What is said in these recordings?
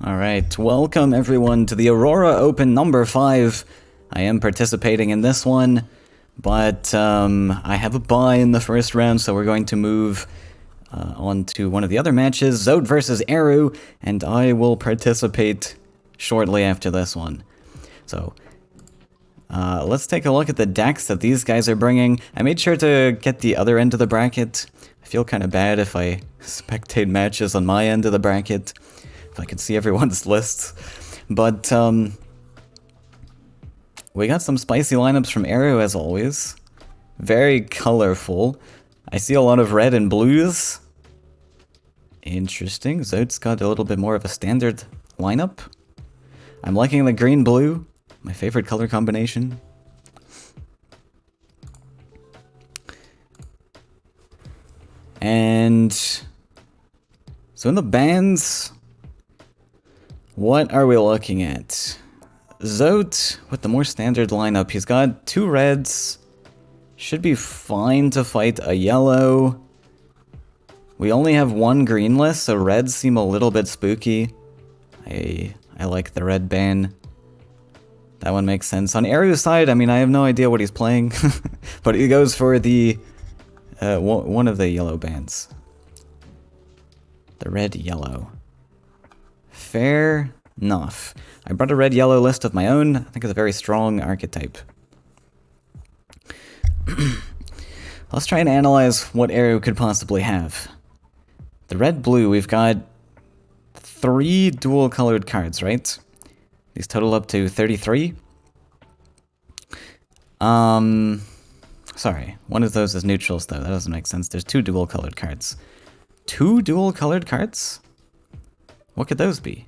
Alright, welcome everyone to the Aurora Open number 5. I am participating in this one, but I have a bye in the first round, so we're going to move on to one of the other matches, Zode versus Eru, and I will participate shortly after this one. So, let's take a look at the decks that these guys are bringing. I made sure to get the other end of the bracket. I feel kind of bad if I spectate matches on my end of the bracket, if I can see everyone's lists. But, we got some spicy lineups from Eru as always. Very colorful. I see a lot of red and blues. Interesting. Zode's got a little bit more of a standard lineup. I'm liking the green-blue. My favorite color combination. And so in the bands, what are we looking at? Zode with the more standard lineup. He's got 2 reds. Should be fine to fight a yellow. We only have 1 green list, so reds seem a little bit spooky. I like the red ban. That one makes sense. On Eru's side, I mean, I have no idea what he's playing, but he goes for the one of the yellow bands. The red-yellow. Fair enough. I brought a red-yellow list of my own. I think it's a very strong archetype. Let's try and analyze what Eru could possibly have. The red-blue, we've got 3 dual-colored cards, right? These total up to 33. Sorry, one of those is neutrals though, that doesn't make sense. There's 2 dual-colored cards. 2 dual-colored cards? What could those be?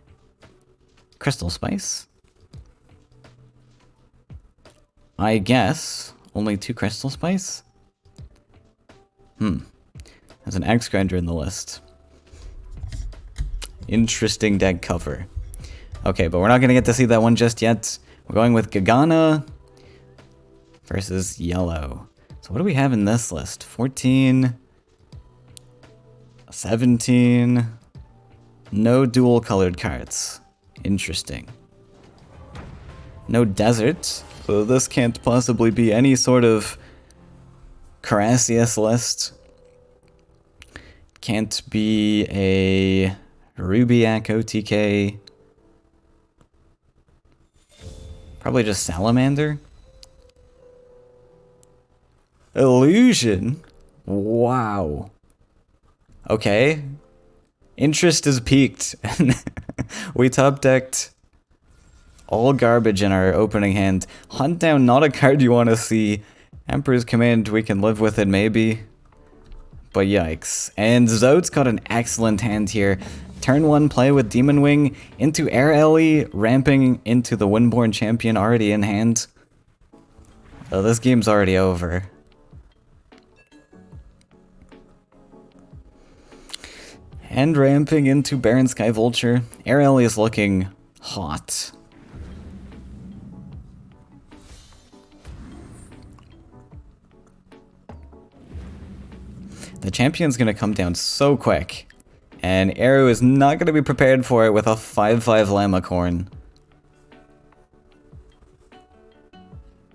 Crystal Spice? I guess only 2 Crystal Spice? There's an Axe Grinder in the list. Interesting deck cover. Okay, but we're not going to get to see that one just yet. We're going with Gagana versus Yellow. So what do we have in this list? 14, 17, no dual colored cards. Interesting. No Desert, so this can't possibly be any sort of Carassius list. Can't be a Rubiac OTK. Probably just Salamander. Illusion? Wow. Okay. Interest is peaked. We top-decked all garbage in our opening hand. Hunt down, not a card you want to see. Emperor's Command, we can live with it maybe. But yikes. And Zode's got an excellent hand here. Turn 1 play with Demon Wing into Air Ellie, ramping into the Windborn Champion already in hand. Oh, this game's already over. And ramping into Baron Sky Vulture. Air Ellie is looking hot. The champion's gonna come down so quick. And Eru is not going to be prepared for it with a 5/5 Llamacorn.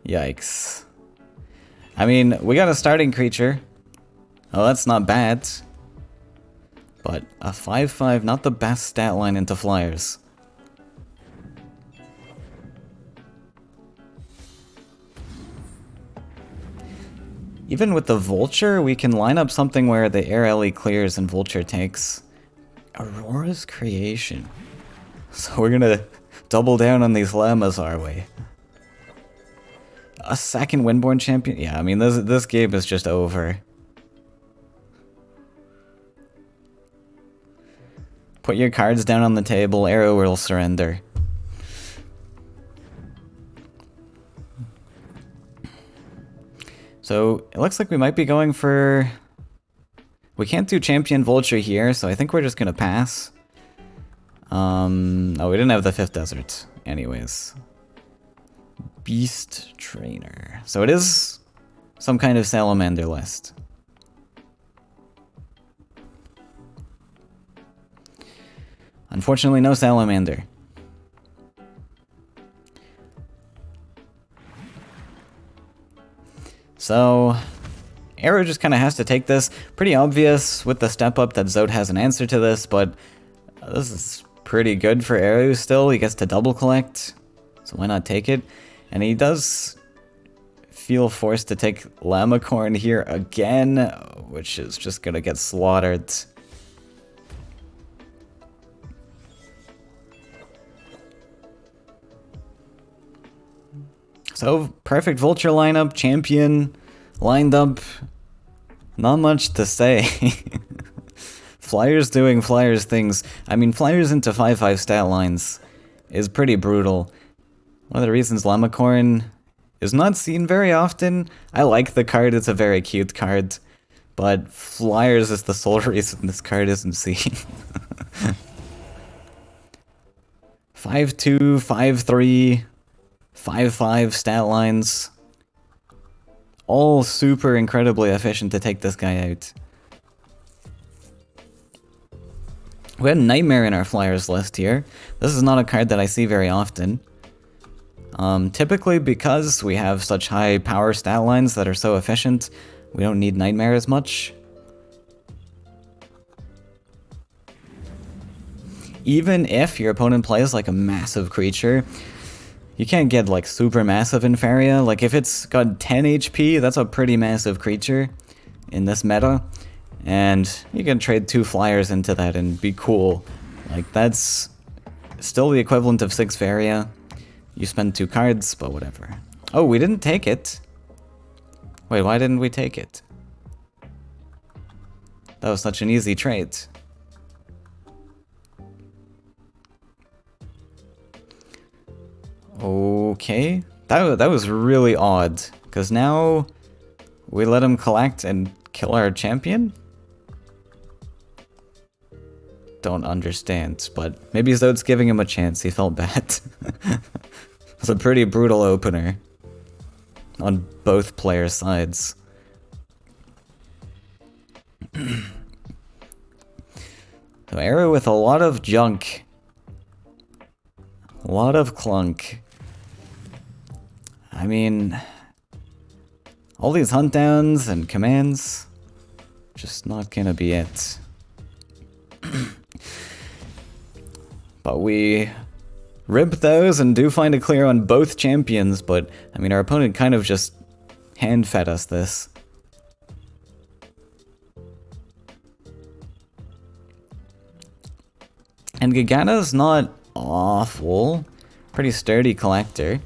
Yikes. I mean, we got a starting creature. Oh, that's not bad. But a 5/5, not the best stat line into flyers. Even with the Vulture, we can line up something where the Air Ellie clears and Vulture takes. Aurora's Creation. So we're gonna double down on these llamas, are we? A second Windborn Champion? Yeah, I mean, this game is just over. Put your cards down on the table, Eru will surrender. So, it looks like we might be going for... We can't do Champion Vulture here, so I think we're just gonna pass. Oh, we didn't have the 5th Desert. Anyways. Beast Trainer. So it is some kind of Salamander list. Unfortunately, no Salamander. So, Arrow just kind of has to take this. Pretty obvious with the step up that Zode has an answer to this, but this is pretty good for Arrow still. He gets to double collect, so why not take it? And he does feel forced to take Lamacorn here again, which is just gonna get slaughtered. So, perfect Vulture lineup, champion lined up. Not much to say. Flyers doing Flyers things. I mean, Flyers into 5/5 stat lines is pretty brutal. One of the reasons Lamacorn is not seen very often. I like the card, it's a very cute card. But Flyers is the sole reason this card isn't seen. 5/2, 5/3, 5/5 stat lines. All super incredibly efficient to take this guy out. We had Nightmare in our Flyers list here. This is not a card that I see very often. Typically because we have such high power stat lines that are so efficient, we don't need Nightmare as much. Even if your opponent plays like a massive creature, you can't get like super massive in Faeria. Like if it's got 10 HP, that's a pretty massive creature in this meta. And you can trade 2 Flyers into that and be cool. Like that's still the equivalent of 6 Faeria. You spend 2 cards, but whatever. Oh, we didn't take it. Wait, why didn't we take it? That was such an easy trade. Okay. That was really odd. Because now we let him collect and kill our champion? Don't understand, but maybe Zode's giving him a chance. He felt bad. It's a pretty brutal opener on both players' sides. So Arrow with a lot of junk. A lot of clunk. I mean, all these hunt downs and commands, just not gonna be it. But we rip those and do find a clear on both champions, but I mean our opponent kind of just hand-fed us this. And Gigana's not awful. Pretty sturdy collector.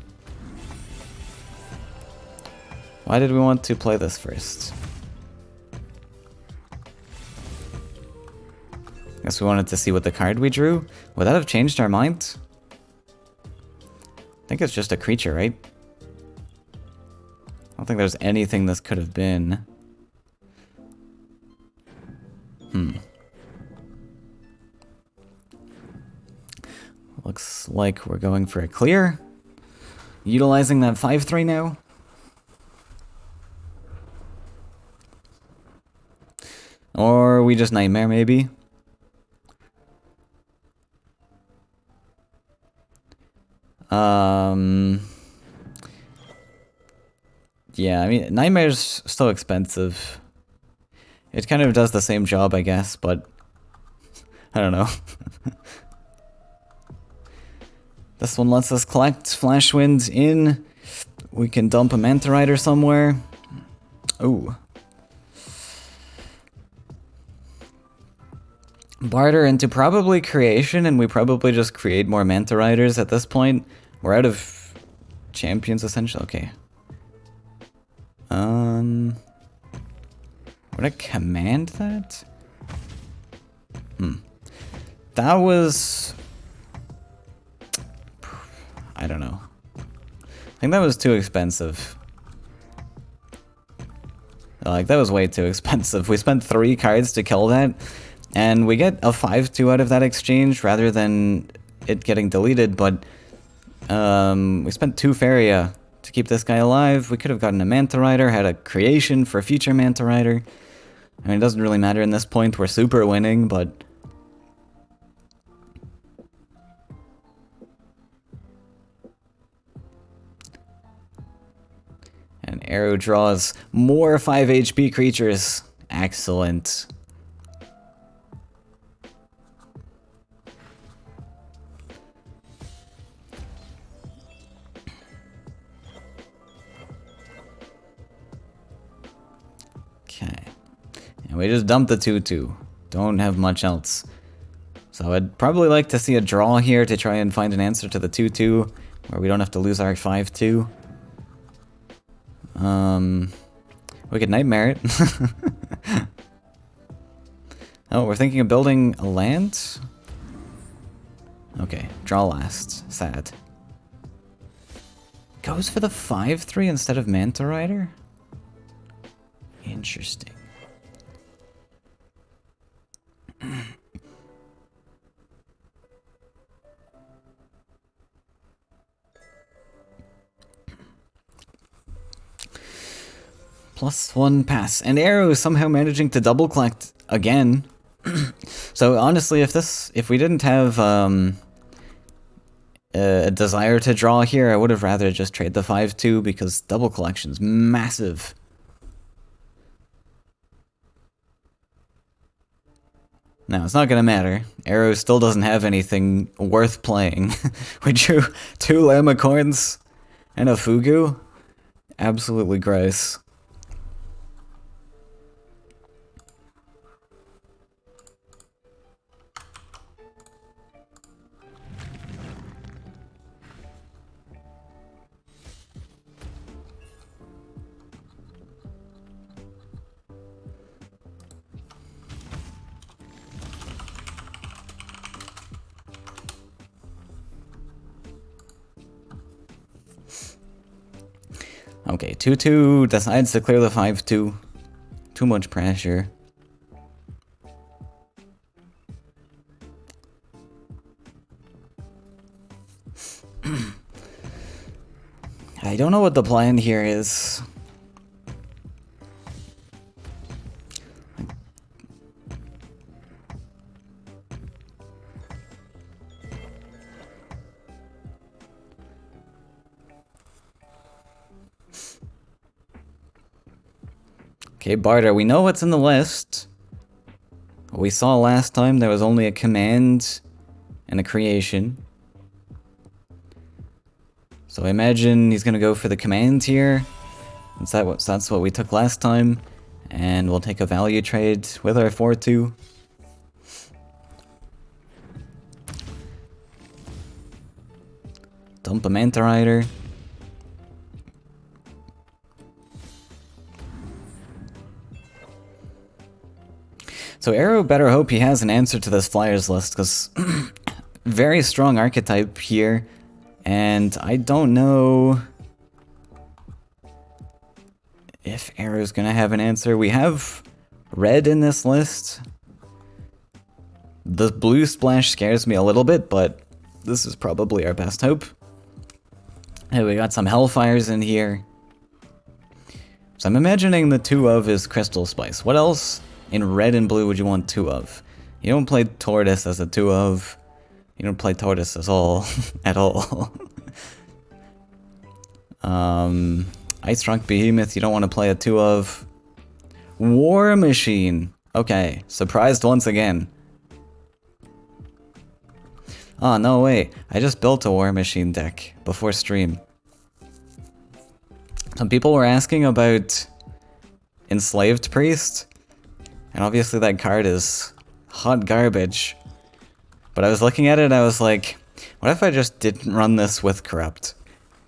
Why did we want to play this first? Guess we wanted to see what the card we drew. Would that have changed our mind? I think it's just a creature, right? I don't think there's anything this could have been. Looks like we're going for a clear. Utilizing that 5/3 now. Or we just Nightmare, maybe. Yeah, I mean, Nightmare's still expensive. It kind of does the same job, I guess, but I don't know. This one lets us collect Flashwind in. We can dump a Manta Rider somewhere. Ooh. Barter into probably creation, and we probably just create more Manta Riders at this point. We're out of champions, essentially. Okay. Would I command that? That was... I don't know. I think that was too expensive. Like, that was way too expensive. We spent 3 cards to kill that, and we get a 5/2 out of that exchange rather than it getting deleted, but we spent 2 Faeria to keep this guy alive. We could have gotten a Manta Rider, had a creation for a future Manta Rider. I mean, it doesn't really matter in this point. We're super winning, but... And Arrow draws more 5 HP creatures. Excellent. Okay. And we just dumped the 2/2. Don't have much else. So I'd probably like to see a draw here to try and find an answer to the 2/2, where we don't have to lose our 5/2. We could Nightmare it. Oh, we're thinking of building a land? Okay, draw last. Sad. Goes for the 5/3 instead of Manta Rider? Interesting. +1 pass. And Arrow is somehow managing to double collect again. So honestly, if we didn't have a desire to draw here, I would have rather just trade the 5/2 because double collection's massive. Now, it's not gonna matter. Arrow still doesn't have anything worth playing. We drew 2 Lamacorns and a Fugu. Absolutely gross. Okay, 2/2 decides to clear the 5/2. Too much pressure. I don't know what the plan here is. Okay, Barter, we know what's in the list. What we saw last time, there was only a command and a creation. So I imagine he's gonna go for the command here. That's what we took last time. And we'll take a value trade with our 4/2. Dump a Manta Rider. So Arrow better hope he has an answer to this Flyers list, because very strong archetype here, and I don't know if Arrow's gonna have an answer. We have red in this list. The blue splash scares me a little bit, but this is probably our best hope. Hey, we got some Hellfires in here. So I'm imagining the 2 of is Crystal Spice. What else in red and blue would you want 2 of? You don't play Tortoise as a 2 of. You don't play Tortoise at all. At all. Ice Trunk Behemoth, you don't want to play a 2 of. War Machine. Okay, surprised once again. Oh, no, wait. I just built a War Machine deck before stream. Some people were asking about Enslaved Priest. And obviously that card is hot garbage. But I was looking at it and I was like, what if I just didn't run this with Corrupt?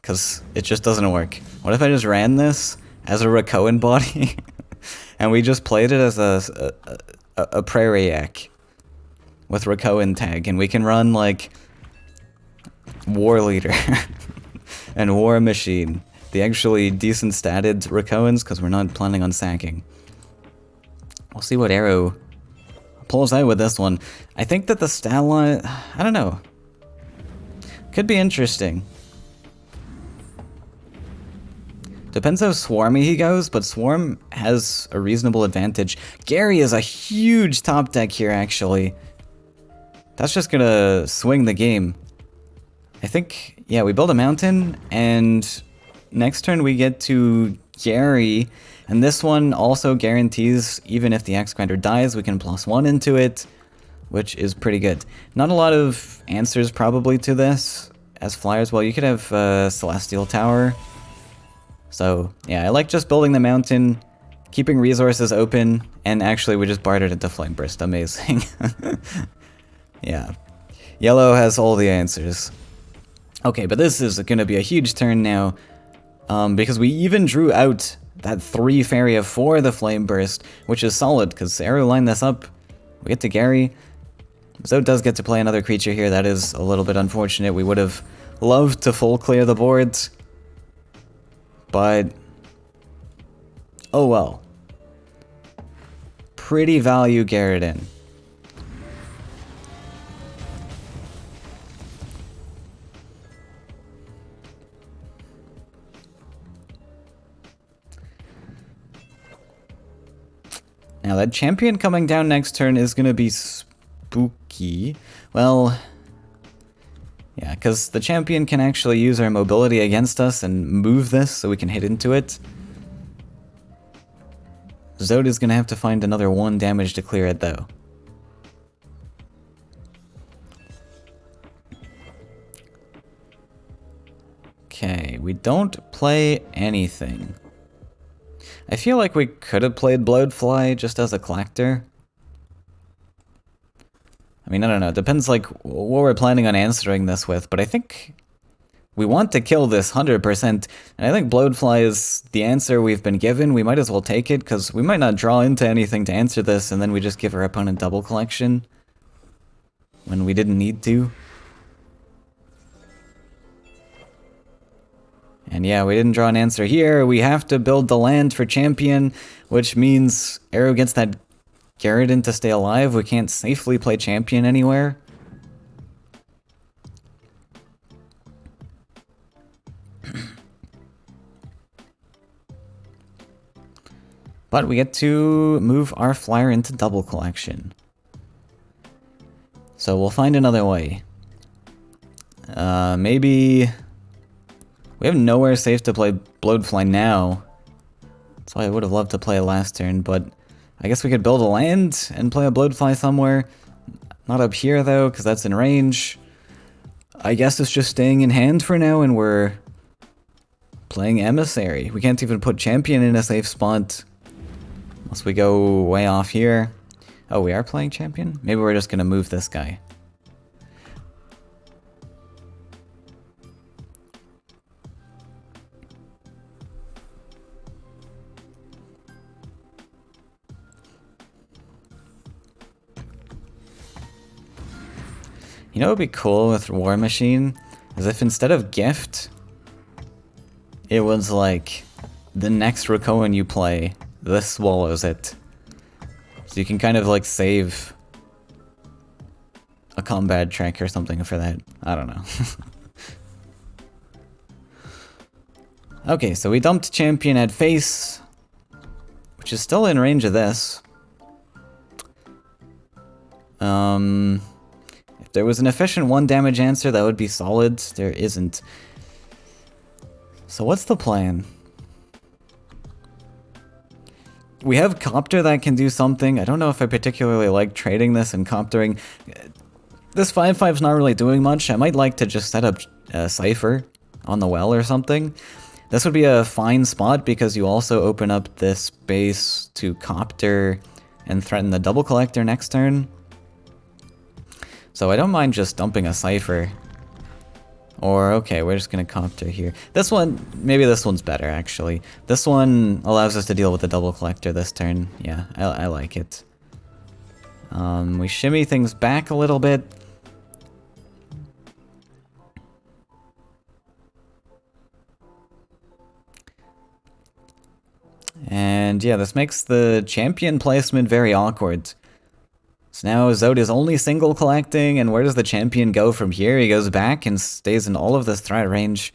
Because it just doesn't work. What if I just ran this as a Rakoan body? And we just played it as a Prairiac with Rakoan tag. And we can run like War Leader and War Machine. The actually decent statted Rakoans, because we're not planning on sacking. We'll see what Arrow pulls out with this one. I think that the stat line, I don't know. Could be interesting. Depends how swarmy he goes, but Swarm has a reasonable advantage. Gary is a huge top deck here, actually. That's just gonna swing the game. I think, yeah, we build a mountain, and next turn we get to Gary. And this one also guarantees, even if the Axe Grinder dies, we can +1 into it, which is pretty good. Not a lot of answers probably to this as flyers. Well, you could have Celestial Tower. So, yeah, I like just building the mountain, keeping resources open, and actually we just bartered into Flame Burst. Amazing. Yeah. Yellow has all the answers. Okay, but this is going to be a huge turn now, because we even drew out that 3 Faeria for the Flame Burst, which is solid, because Arrow lined this up. We get to Gary. Zod does get to play another creature here. That is a little bit unfortunate. We would have loved to full clear the boards, but oh well. Pretty value Garrotin. Now that champion coming down next turn is going to be spooky. Well, yeah, because the champion can actually use our mobility against us and move this so we can hit into it. Zod is going to have to find another 1 damage to clear it, though. Okay, we don't play anything. I feel like we could have played Bloodfly just as a collector. I mean, I don't know. It depends, like, what we're planning on answering this with, but I think we want to kill this 100%, and I think Bloodfly is the answer we've been given. We might as well take it, because we might not draw into anything to answer this, and then we just give our opponent double collection when we didn't need to. And yeah, we didn't draw an answer here. We have to build the land for champion, which means Arrow gets that Garrotin to stay alive. We can't safely play champion anywhere. But we get to move our flyer into double collection. So we'll find another way. Maybe... We have nowhere safe to play Bloodfly now. That's why I would have loved to play it last turn, but I guess we could build a land and play a Bloodfly somewhere. Not up here, though, because that's in range. I guess it's just staying in hand for now, and we're playing Emissary. We can't even put Champion in a safe spot unless we go way off here. Oh, we are playing Champion? Maybe we're just going to move this guy. You know what would be cool with War Machine? Is if instead of gift, it was like, the next Rakoan you play, this swallows it. So you can kind of like save a combat track or something for that. I don't know. Okay, so we dumped Champion at face, which is still in range of this. If there was an efficient 1 damage answer, that would be solid. There isn't. So what's the plan? We have Copter that can do something. I don't know if I particularly like trading this and Coptering. This 5/5's not really doing much. I might like to just set up a Cypher on the well or something. This would be a fine spot because you also open up this space to Copter and threaten the double collector next turn. So I don't mind just dumping a Cypher. Or, okay, we're just gonna Copter here. This one, maybe this one's better, actually. This one allows us to deal with the double collector this turn. Yeah, I like it. We shimmy things back a little bit. And yeah, this makes the champion placement very awkward. So now Zod is only single collecting, and where does the champion go from here? He goes back and stays in all of this threat range.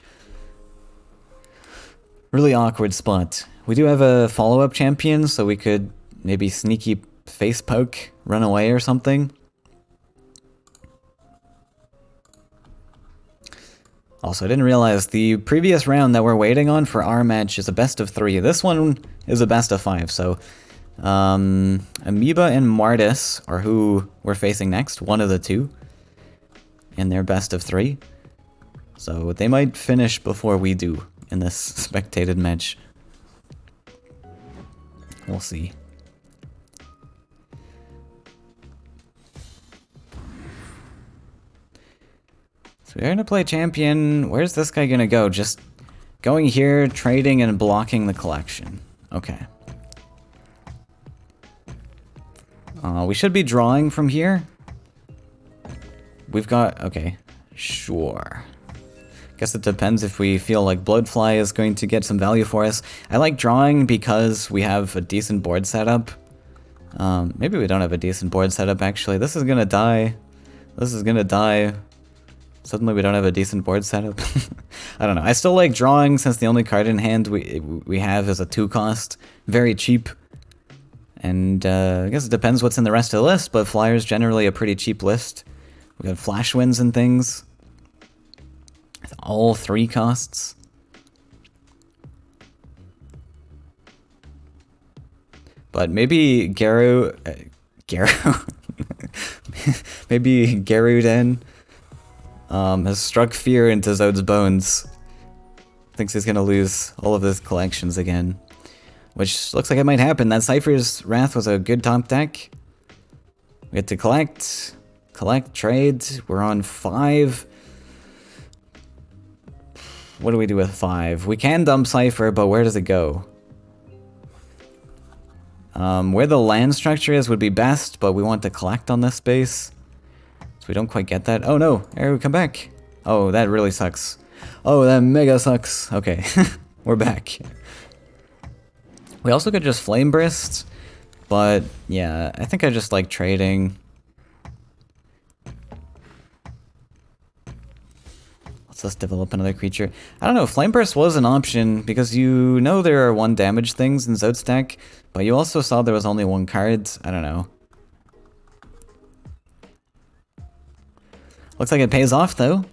Really awkward spot. We do have a follow-up champion, so we could maybe sneaky face poke, run away or something. Also, I didn't realize the previous round that we're waiting on for our match is a best of 3. This one is a best of 5, so Amoeba and Martis are who we're facing next, one of the two, in their best of 3. So they might finish before we do in this spectated match. We'll see. So we're gonna play champion. Where's this guy gonna go? Just going here, trading, and blocking the collection. Okay. We should be drawing from here. We've got... okay. Sure. Guess it depends if we feel like Bloodfly is going to get some value for us. I like drawing because we have a decent board setup. Maybe we don't have a decent board setup, actually. This is gonna die. This is gonna die. Suddenly we don't have a decent board setup. I don't know. I still like drawing since the only card in hand we have is a 2-cost. Very cheap. And I guess it depends what's in the rest of the list, but Flyer's generally a pretty cheap list. We got Flash Winds and things. All 3 costs. But maybe maybe Garuden has struck fear into Zod's bones. Thinks he's gonna lose all of his collections again. Which looks like it might happen. That Cypher's Wrath was a good top deck. We had to collect, trade. We're on 5. What do we do with 5? We can dump Cypher, but where does it go? Where the land structure is would be best, but we want to collect on this space. So we don't quite get that. Oh no, Arrow, come back. Oh, that really sucks. Oh, that mega sucks. Okay, we're back. We also could just Flame Burst, but yeah, I think I just like trading. Let's develop another creature. I don't know, Flame Burst was an option, because you know there are 1 damage things in Zod's deck, but you also saw there was only 1 card. I don't know. Looks like it pays off, though.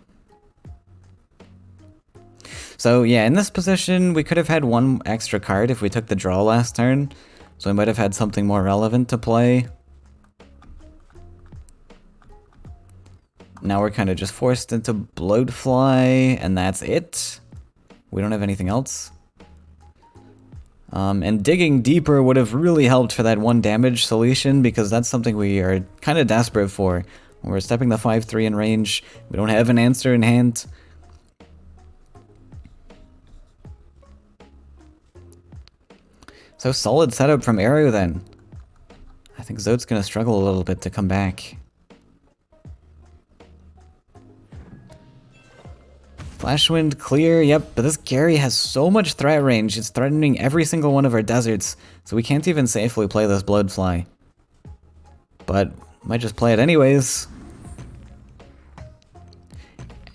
So yeah, in this position, we could have had 1 extra card if we took the draw last turn, so we might have had something more relevant to play. Now we're kind of just forced into Bloodfly, and that's it. We don't have anything else. And digging deeper would have really helped for that 1 damage solution, because that's something we are kind of desperate for. When we're stepping the 5-3 in range, we don't have an answer in hand. So solid setup from Arrow then. I think Zod's gonna struggle a little bit to come back. Flashwind clear, yep, but this Gary has so much threat range, it's threatening every single one of our deserts, so we can't even safely play this Bloodfly. But, might just play it anyways.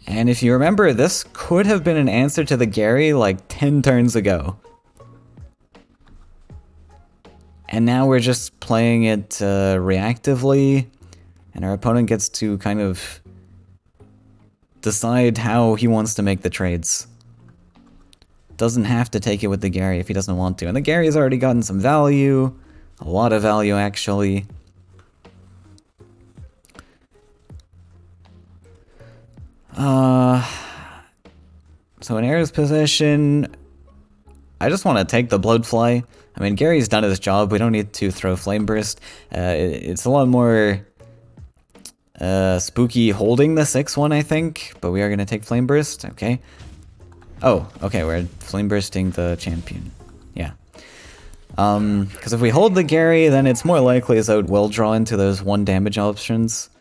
And if you remember, this could have been an answer to the Gary like 10 turns ago. And now we're just playing it reactively, and our opponent gets to kind of decide how he wants to make the trades. Doesn't have to take it with the Gary if he doesn't want to. And the Gary has already gotten some value, a lot of value actually. So in Arrow's position, I just want to take the Bloodfly. I mean, Gary's done his job. We don't need to throw Flame Burst. It's a lot more spooky holding the 6-1, I think. But we are going to take Flame Burst. Okay. Oh, okay. We're Flame Bursting the champion. Yeah. Because if we hold the Gary, then it's more likely Zod will draw into those 1 damage options.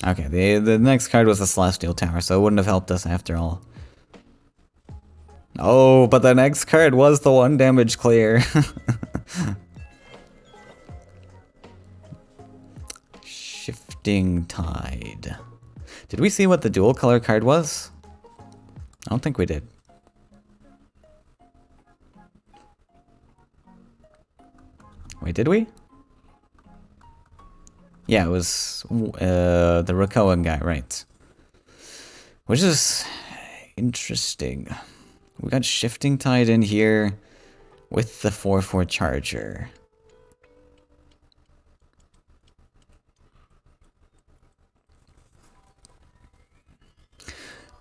Okay, the next card was the Celestial Tower, so it wouldn't have helped us after all. Oh, but the next card was the 1 damage clear. Shifting Tide. Did we see what the dual color card was? I don't think we did. Wait, did we? Yeah, it was the Rakoan guy, right? Which is interesting. We got Shifting Tide in here with the 4/4 Charger.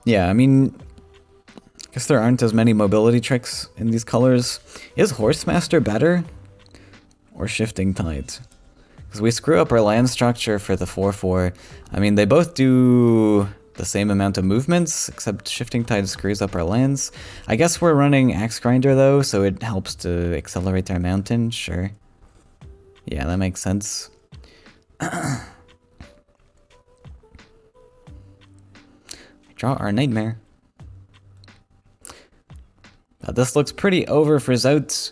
Yeah, I mean, I guess there aren't as many mobility tricks in these colors. Is Horsemaster better? Or Shifting Tide? Because we screw up our land structure for the 4/4. I mean, they both do the same amount of movements, except Shifting Tide screws up our lands. I guess we're running Axe Grinder though, so it helps to accelerate our mountain, sure. Yeah, that makes sense. Draw our Nightmare. This looks pretty over for Zout.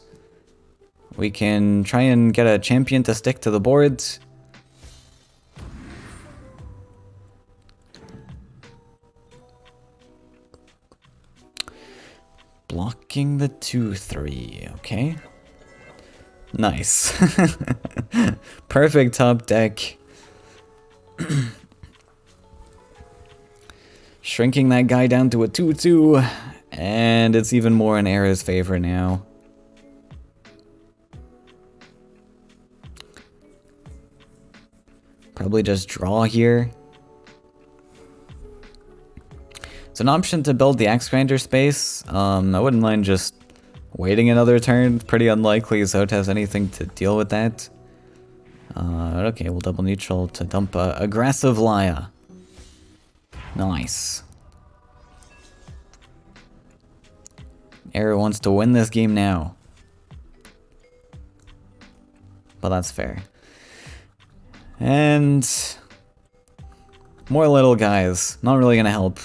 We can try and get a champion to stick to the board. Blocking the 2/3, okay. Nice. Perfect top deck. Shrinking that guy down to a 2/2, and it's even more in Era's favor now. Probably just draw here. It's an option to build the Axe Grinder space. I wouldn't mind just waiting another turn. Pretty unlikely Zout has anything to deal with that. Okay, we'll double neutral to dump a aggressive Laya. Nice. Era wants to win this game now. But that's fair. And more little guys. Not really gonna help.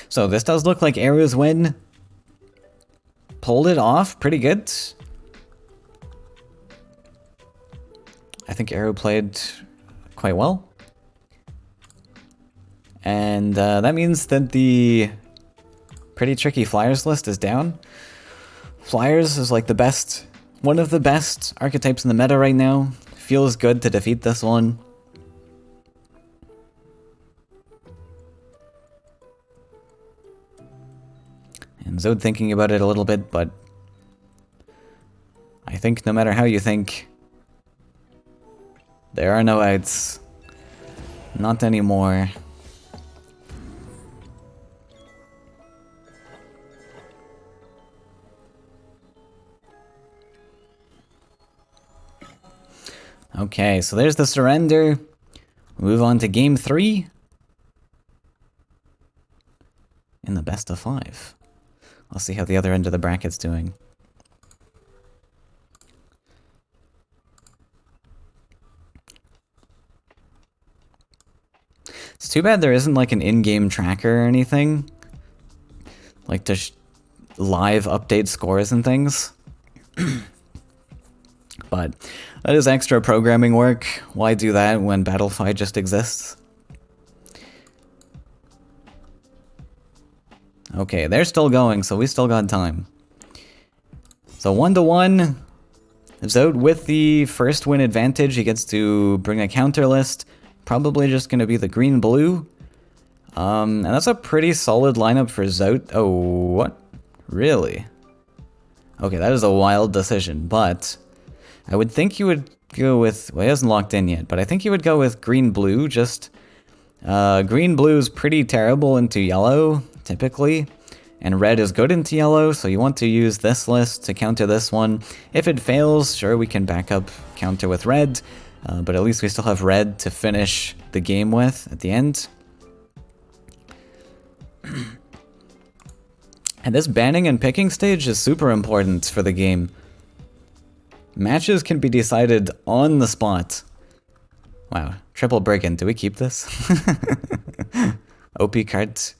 So this does look like Era's win. Pulled it off pretty good. I think Era played quite well. And that means that the pretty tricky Flyers list is down. Flyers is like the best, one of the best archetypes in the meta right now. Feels good to defeat this one. And Zoud thinking about it a little bit, but I think no matter how you think, there are no outs. Not anymore. Okay, so there's the surrender. Move on to game 3. In the best of 5. I'll see how the other end of the bracket's doing. It's too bad there isn't like an in-game tracker or anything. Like to live update scores and things. But that is extra programming work. Why do that when Battlefield just exists? Okay, they're still going, so we still got time. So 1-1. Zout with the first win advantage. He gets to bring a counter list. Probably just going to be the green-blue. And that's a pretty solid lineup for Zout. Oh, what? Really? Okay, that is a wild decision, but I would think you would go with, well, he hasn't locked in yet, but I think you would go with green-blue. Just, green-blue is pretty terrible into yellow, typically, and red is good into yellow, so you want to use this list to counter this one. If it fails, sure, we can back up counter with red, but at least we still have red to finish the game with at the end. And this banning and picking stage is super important for the game. Matches can be decided on the spot. Wow, triple brigand. Do we keep this? OP cards.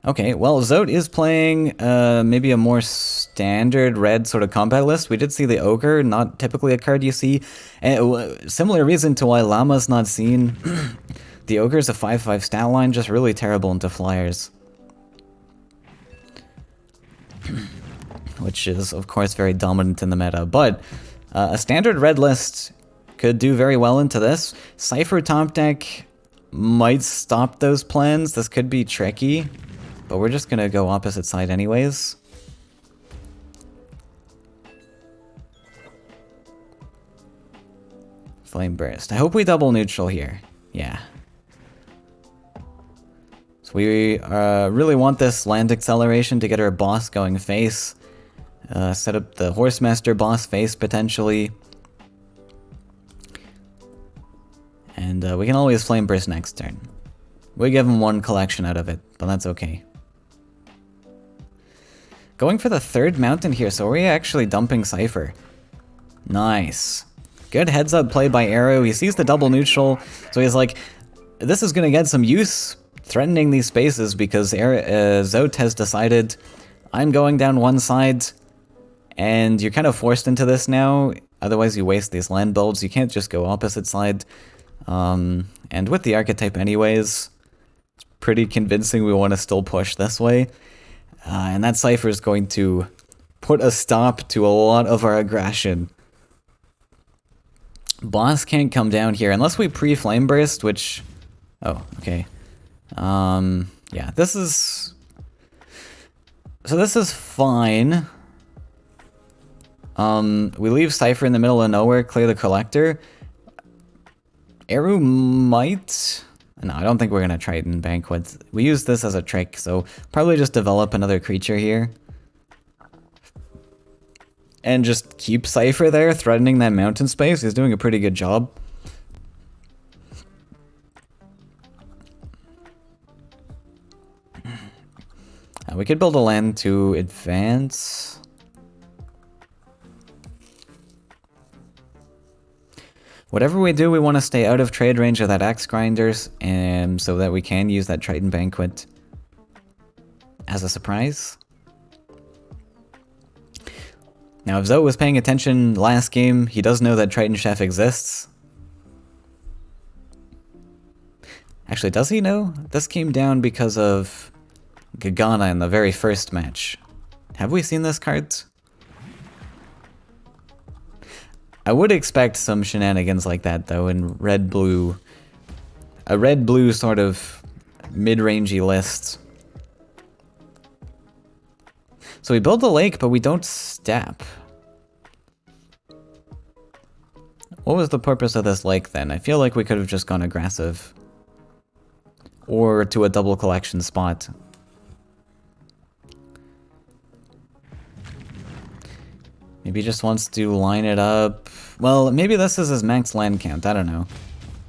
Okay, well, Zout is playing maybe a more standard red sort of combat list. We did see the Ogre, not typically a card you see. Similar reason to why Llama's not seen. The Ogre's a 5/5 stat line, just really terrible into Flyers. which is, of course, very dominant in the meta. But a standard red list could do very well into this. Cypher top deck might stop those plans. This could be tricky, but we're just going to go opposite side anyways. Flame Burst. I hope we double neutral here. Yeah. So we really want this land acceleration to get our boss going face. Set up the Horsemaster boss face potentially. And we can always Flame Burst next turn. We give him one collection out of it, but that's okay. Going for the third mountain here, so we're actually dumping Cypher. Nice. Good heads up play by Arrow. He sees the double neutral, so he's like, this is going to get some use threatening these spaces because Zote has decided I'm going down one side and you're kind of forced into this now. Otherwise you waste these land builds. You can't just go opposite side. And with the archetype anyways, it's pretty convincing we want to still push this way. And that Cypher is going to put a stop to a lot of our aggression. Boss can't come down here unless we pre-Flame Burst, which... Oh, okay. Yeah, this is... So this is fine. We leave Cypher in the middle of nowhere, clear the Collector. Eru might... No, I don't think we're gonna Triton Banquet. We use this as a trick, so probably just develop another creature here. And just keep Cypher there, threatening that mountain space. He's doing a pretty good job. We could build a land to advance. Whatever we do, we want to stay out of trade range of that Axe Grinders, and so that we can use that Triton Banquet as a surprise. Now, if Zoe was paying attention last game, he does know that Triton Chef exists. Actually, does he know? This came down because of Gagana in the very first match. Have we seen this card? I would expect some shenanigans like that, though, in red-blue. A red-blue sort of mid-rangey list. So we build the lake, but we don't step. What was the purpose of this lake, then? I feel like we could have just gone aggressive. Or to a double collection spot. Maybe he just wants to line it up. Well, maybe this is his max land count, I don't know.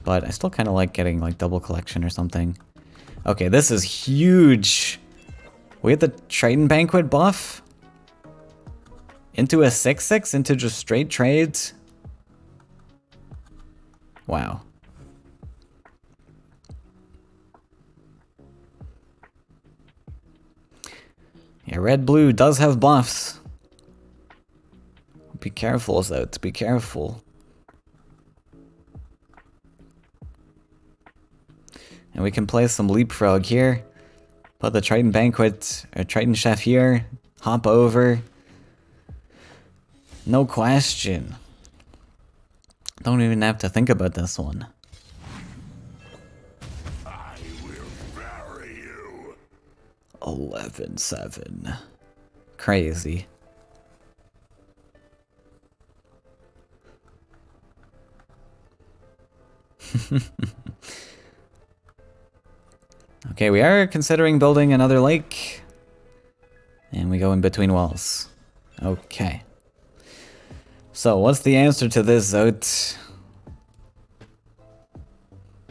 But I still kind of like getting like double collection or something. Okay, this is huge. We had the Triton Banquet buff. Into a 6/6, into just straight trades. Wow. Yeah, red-blue does have buffs. Be careful, Zote, be careful. And we can play some Leapfrog here. Put the Triton Banquet, or Triton Chef here. Hop over. No question. Don't even have to think about this one. I will bury you. 11-7. Crazy. Okay, we are considering building another lake. And we go in between walls. Okay. So, what's the answer to this, Zote?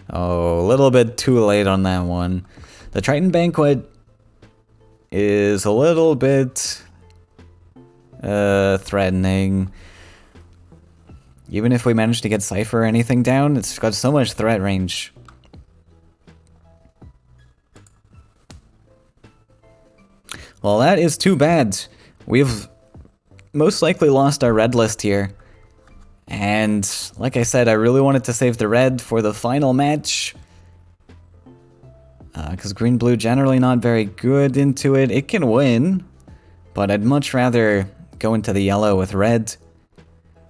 Oh, a little bit too late on that one. The Triton Banquet is a little bit threatening. Even if we manage to get Cypher or anything down, it's got so much threat range. Well, that is too bad. We've most likely lost our red list here. And like I said, I really wanted to save the red for the final match. Because green-blue generally not very good into it. It can win, but I'd much rather go into the yellow with red.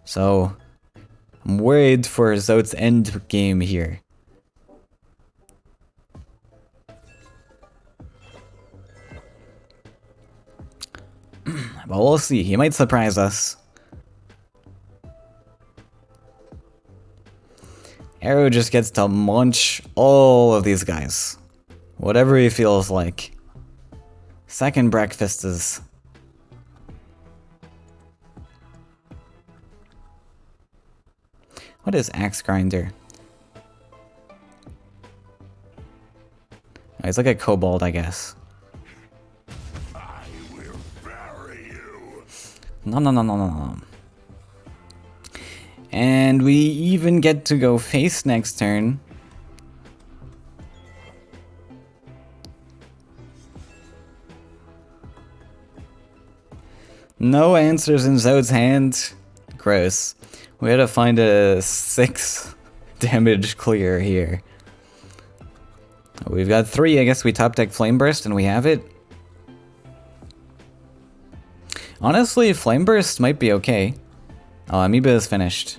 So I'm worried for Zot's end game here. But we'll see. He might surprise us. Arrow just gets to munch all of these guys. Whatever he feels like. Second breakfast is... What is Axe Grinder? Oh, he's like a kobold, I guess. I will bury you. No, no, no, no, no, no. And we even get to go face next turn. No answers in Zod's hand. Gross. We had to find a 6 damage clear here. We've got 3. I guess we top deck Flame Burst and we have it. Honestly, Flame Burst might be okay. Oh, Amoeba is finished.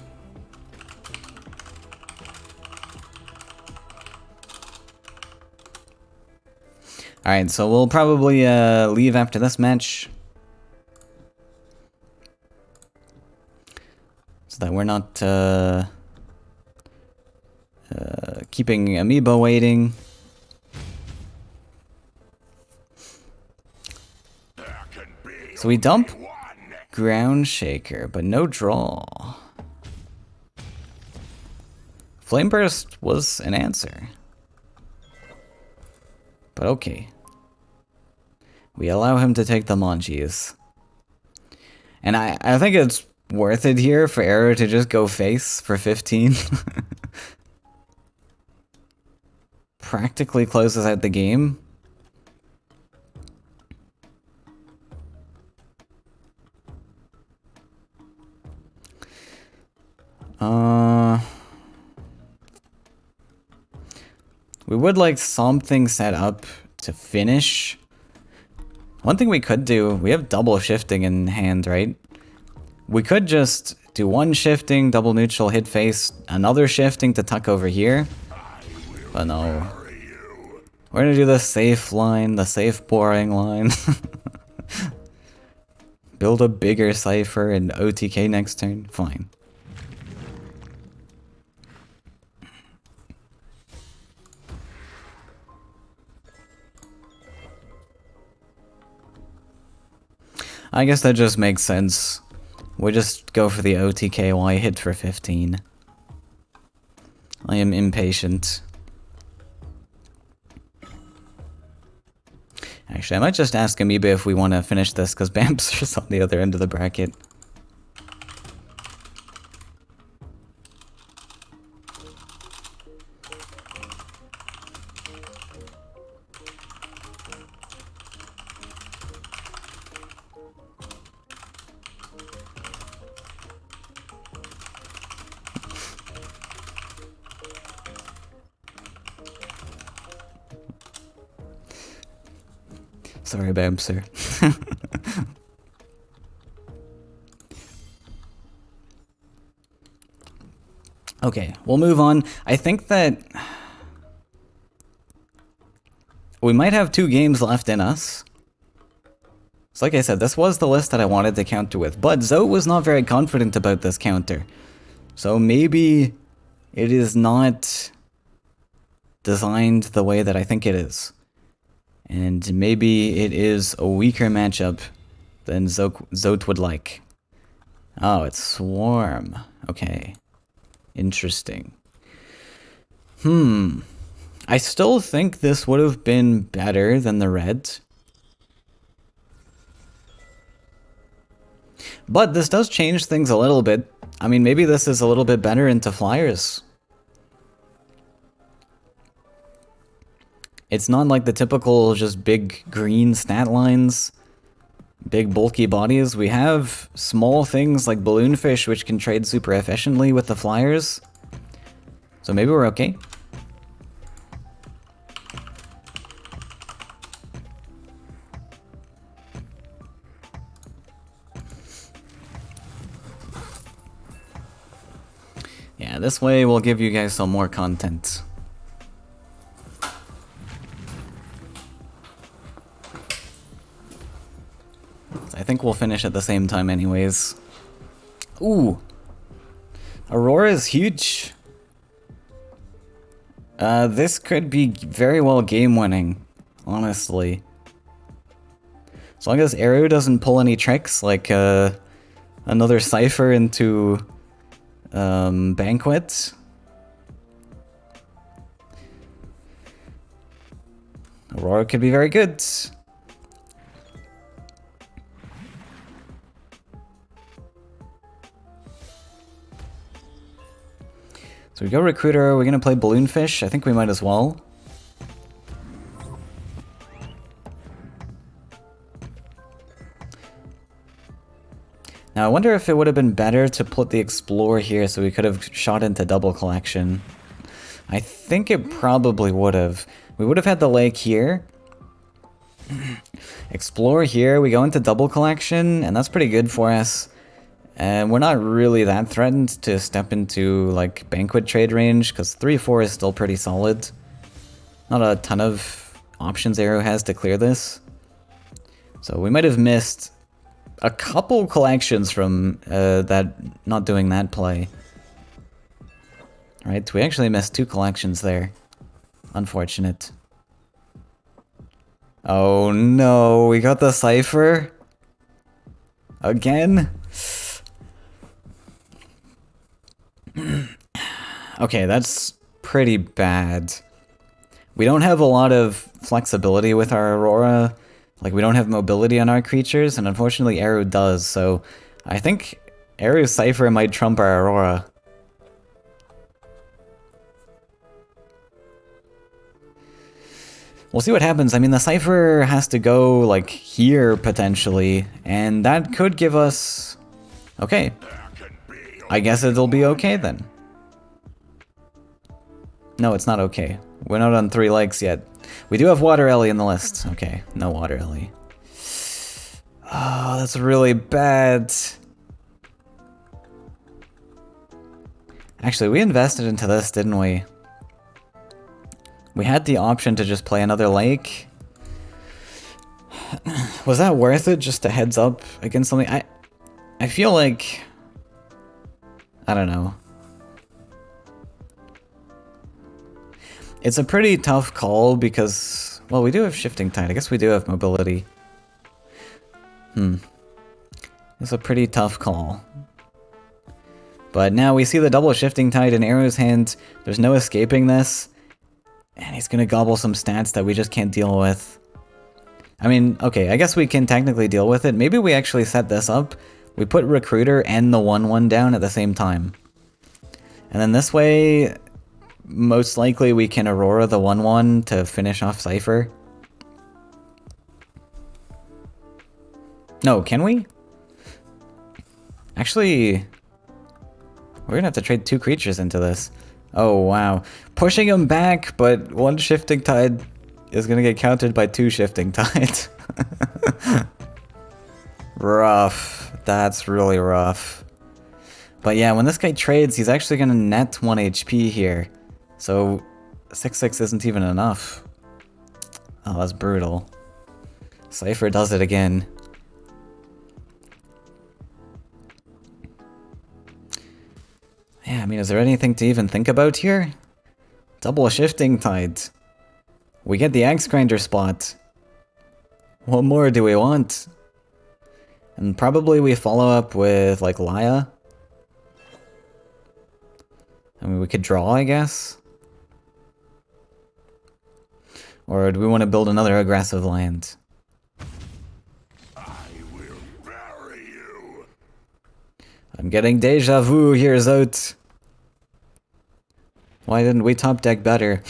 Alright, so we'll probably leave after this match. So that we're not keeping Amoeba waiting. So we dump Ground Shaker, but no draw. Flame Burst was an answer. But okay. We allow him to take the Monchis. And I think it's worth it here for Arrow to just go face for 15. Practically closes out the game. We would like something set up to finish. One thing we could do, we have double shifting in hand, right? We could just do one shifting, double neutral, hit face, another shifting to tuck over here. But no. We're gonna do the safe line, the safe boring line. Build a bigger cipher and OTK next turn. Fine. I guess that just makes sense. We just go for the OTKY hit for 15. I am impatient. Actually, I might just ask Amoeba if we want to finish this, because Bamster's on the other end of the bracket. Sorry, Bamster. Okay, we'll move on. I think that we might have 2 games left in us. So like I said, this was the list that I wanted to counter with, but Zoe was not very confident about this counter. So maybe it is not designed the way that I think it is. And maybe it is a weaker matchup than Zote would like. Oh, it's Swarm. Okay. Interesting. I still think this would have been better than the red. But this does change things a little bit. I mean, maybe this is a little bit better into flyers. It's not like the typical just big green stat lines, big bulky bodies. We have small things like Balloonfish, which can trade super efficiently with the flyers. So maybe we're okay. Yeah, this way we'll give you guys some more content. I think we'll finish at the same time anyways. Ooh! Aurora is huge. This could be very well game-winning, honestly. As long as Aero doesn't pull any tricks, like another Cypher into Banquet. Aurora could be very good. So we go Recruiter, we're gonna play Balloonfish, I think we might as well. Now I wonder if it would have been better to put the Explore here so we could have shot into Double Collection. I think it probably would have. We would have had the lake here. Explore here, we go into Double Collection, and that's pretty good for us. And we're not really that threatened to step into, like, Banquet trade range, because 3-4 is still pretty solid. Not a ton of options Aero has to clear this. So we might have missed a couple collections from that not doing that play. Right, we actually missed 2 collections there. Unfortunate. Oh no, we got the Cypher? Again? Okay, that's pretty bad. We don't have a lot of flexibility with our Aurora. Like, we don't have mobility on our creatures, and unfortunately Aero does, so I think Aero's Cypher might trump our Aurora. We'll see what happens. I mean, the Cypher has to go, like, here, potentially, and that could give us... Okay. I guess it'll be okay, then. No, it's not okay. We're not on 3 lakes yet. We do have Water Ellie in the list. Okay, no Water Ellie. Oh, that's really bad. Actually, we invested into this, didn't we? We had the option to just play another lake. Was that worth it, just a heads up against something? I feel like... I don't know. It's a pretty tough call because, well, we do have Shifting Tide. I guess we do have mobility. It's a pretty tough call. But now we see the double Shifting Tide in Aero's hand. There's no escaping this. And he's gonna gobble some stats that we just can't deal with. I mean, okay, I guess we can technically deal with it. Maybe we actually set this up. We put Recruiter and the 1-1 down at the same time. And then this way, most likely we can Aurora the 1-1 to finish off Cypher. No, can we? Actually, we're gonna have to trade 2 creatures into this. Oh, wow. Pushing him back, but 1 Shifting Tide is gonna get countered by 2 Shifting Tides. Rough. That's really rough. But yeah, when this guy trades, he's actually gonna net 1 HP here. So 6/6 isn't even enough. Oh, that's brutal. Cypher does it again. Yeah, I mean, is there anything to even think about here? Double Shifting Tide. We get the Axe Grinder spot. What more do we want? And probably we follow up with, like, Laya. I mean, we could draw, I guess. Or do we want to build another aggressive land? I will bury you. I'm getting deja vu here, Zote. Why didn't we top deck better?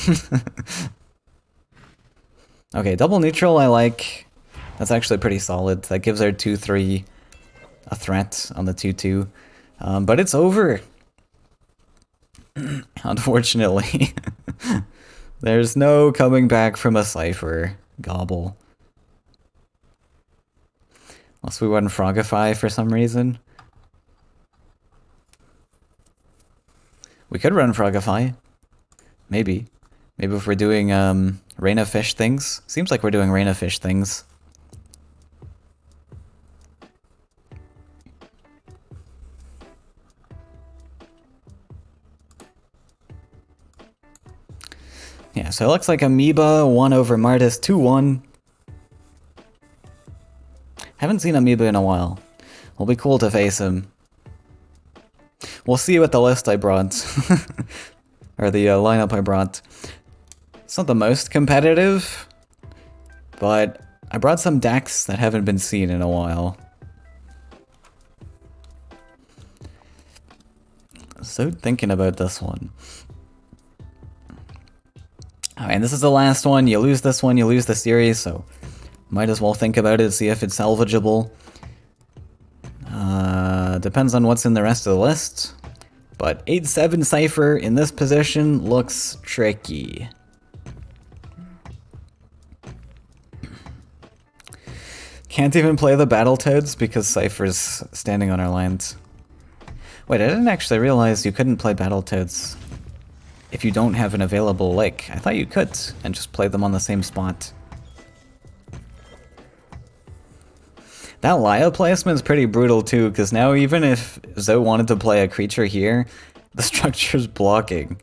Okay, double neutral I like. That's actually pretty solid. That gives our 2-3 a threat on the 2-2. But it's over. Unfortunately. There's no coming back from a Cypher gobble. Unless we went Frogify for some reason. We could run Frogify. Maybe. Maybe if we're doing Rain of Fish things. Seems like we're doing Rain of Fish things. Yeah, so it looks like Amoeba won over Martis 2-1. Haven't seen Amoeba in a while. Will be cool to face him. We'll see what the list I brought. Or the lineup I brought. It's not the most competitive, but I brought some decks that haven't been seen in a while. So thinking about this one. Alright, and this is the last one. You lose this one, you lose the series, so might as well think about it, see if it's salvageable. Depends on what's in the rest of the list. But 8-7 Cypher in this position looks tricky. Can't even play the Battletoads because Cypher's standing on our land. Wait, I didn't actually realize you couldn't play Battletoads if you don't have an available lake. I thought you could, and just play them on the same spot. That Laya placement's pretty brutal too, because now even if Zoe wanted to play a creature here, the structure's blocking.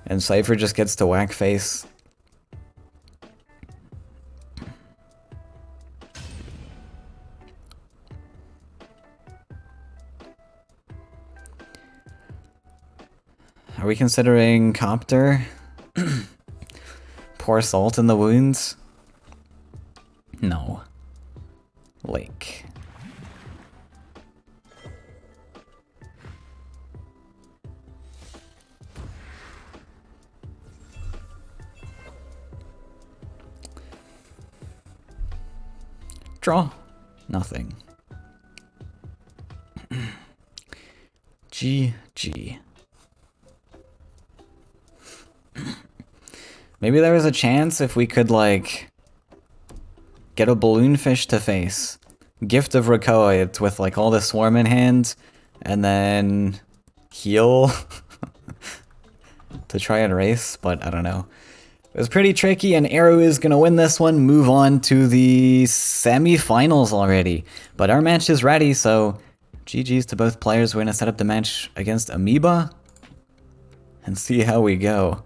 And Cypher just gets to whack face. Are we considering Copter? Pour salt in the wounds? No. Lake. Draw. Nothing. GG. Maybe there was a chance if we could, like, get a balloonfish to face. Gift of Rakoid with, like, all the swarm in hand, and then heal to try and race, but I don't know. It was pretty tricky, and Arrow is gonna win this one, move on to the semifinals already. But our match is ready, so GG's to both players. We're gonna set up the match against Amoeba and see how we go.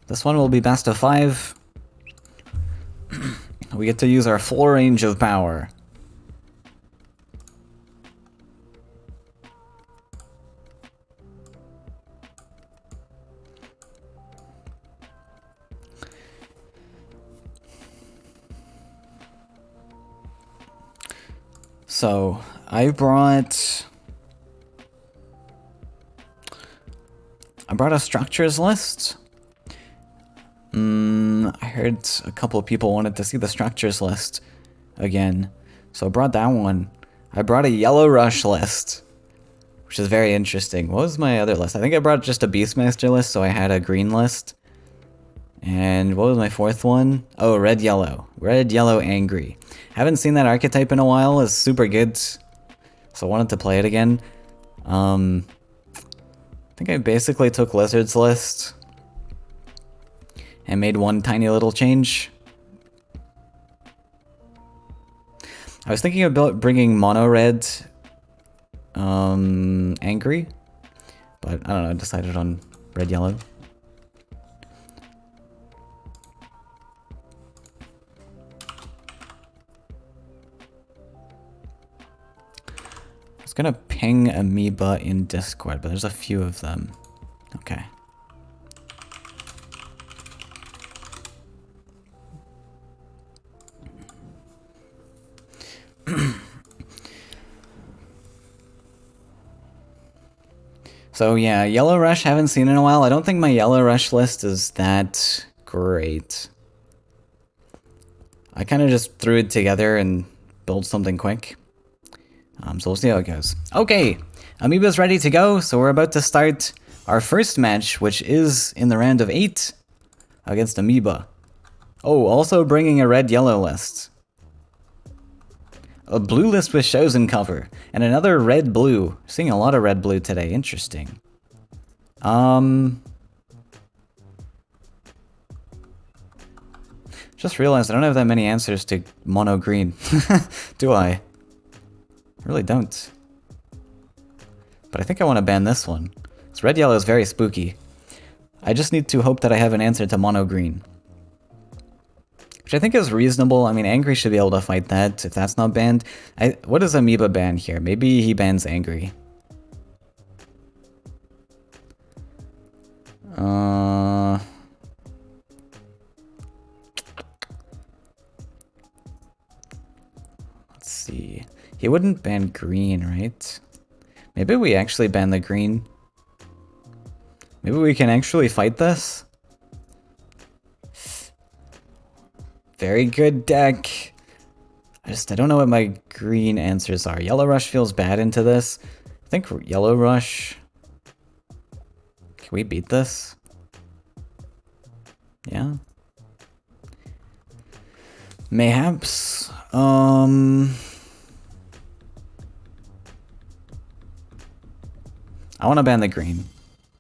This one will be best of 5. We get to use our full range of power. So, I brought a structures list. I heard a couple of people wanted to see the structures list again, so I brought that one. I brought a yellow rush list, which is very interesting. What was my other list? I think I brought just a Beastmaster list, so I had a green list. And what was my fourth one? Oh, red yellow. Red yellow angry. Haven't seen that archetype in a while. It's super good, so I wanted to play it again. I think I basically took Lizard's list and made one tiny little change. I was thinking about bringing mono red angry, but I don't know, I decided on red yellow. I was gonna ping Amoeba in Discord, but there's a few of them. Okay. So yeah, Yellow Rush haven't seen in a while. I don't think my Yellow Rush list is that great. I kind of just threw it together and built something quick. So we'll see how it goes. Okay, Amoeba's ready to go, so we're about to start our first match, which is in the round of 8 against Amoeba. Oh, also bringing a red-yellow list. A blue list with Chosen cover. And another red-blue. Seeing a lot of red-blue today. Interesting. Just realized I don't have that many answers to mono green. Do I? I really don't. But I think I want to ban this one. This red-yellow is very spooky. I just need to hope that I have an answer to mono green. Which I think is reasonable. I mean, Angry should be able to fight that if that's not banned. What does Amoeba ban here? Maybe he bans Angry. Let's see. He wouldn't ban green, right? Maybe we actually ban the green. Maybe we can actually fight this? Very good deck. I don't know what my green answers are. Yellow Rush feels bad into this. I think Yellow Rush... Can we beat this? Yeah. Mayhaps. I want to ban the green.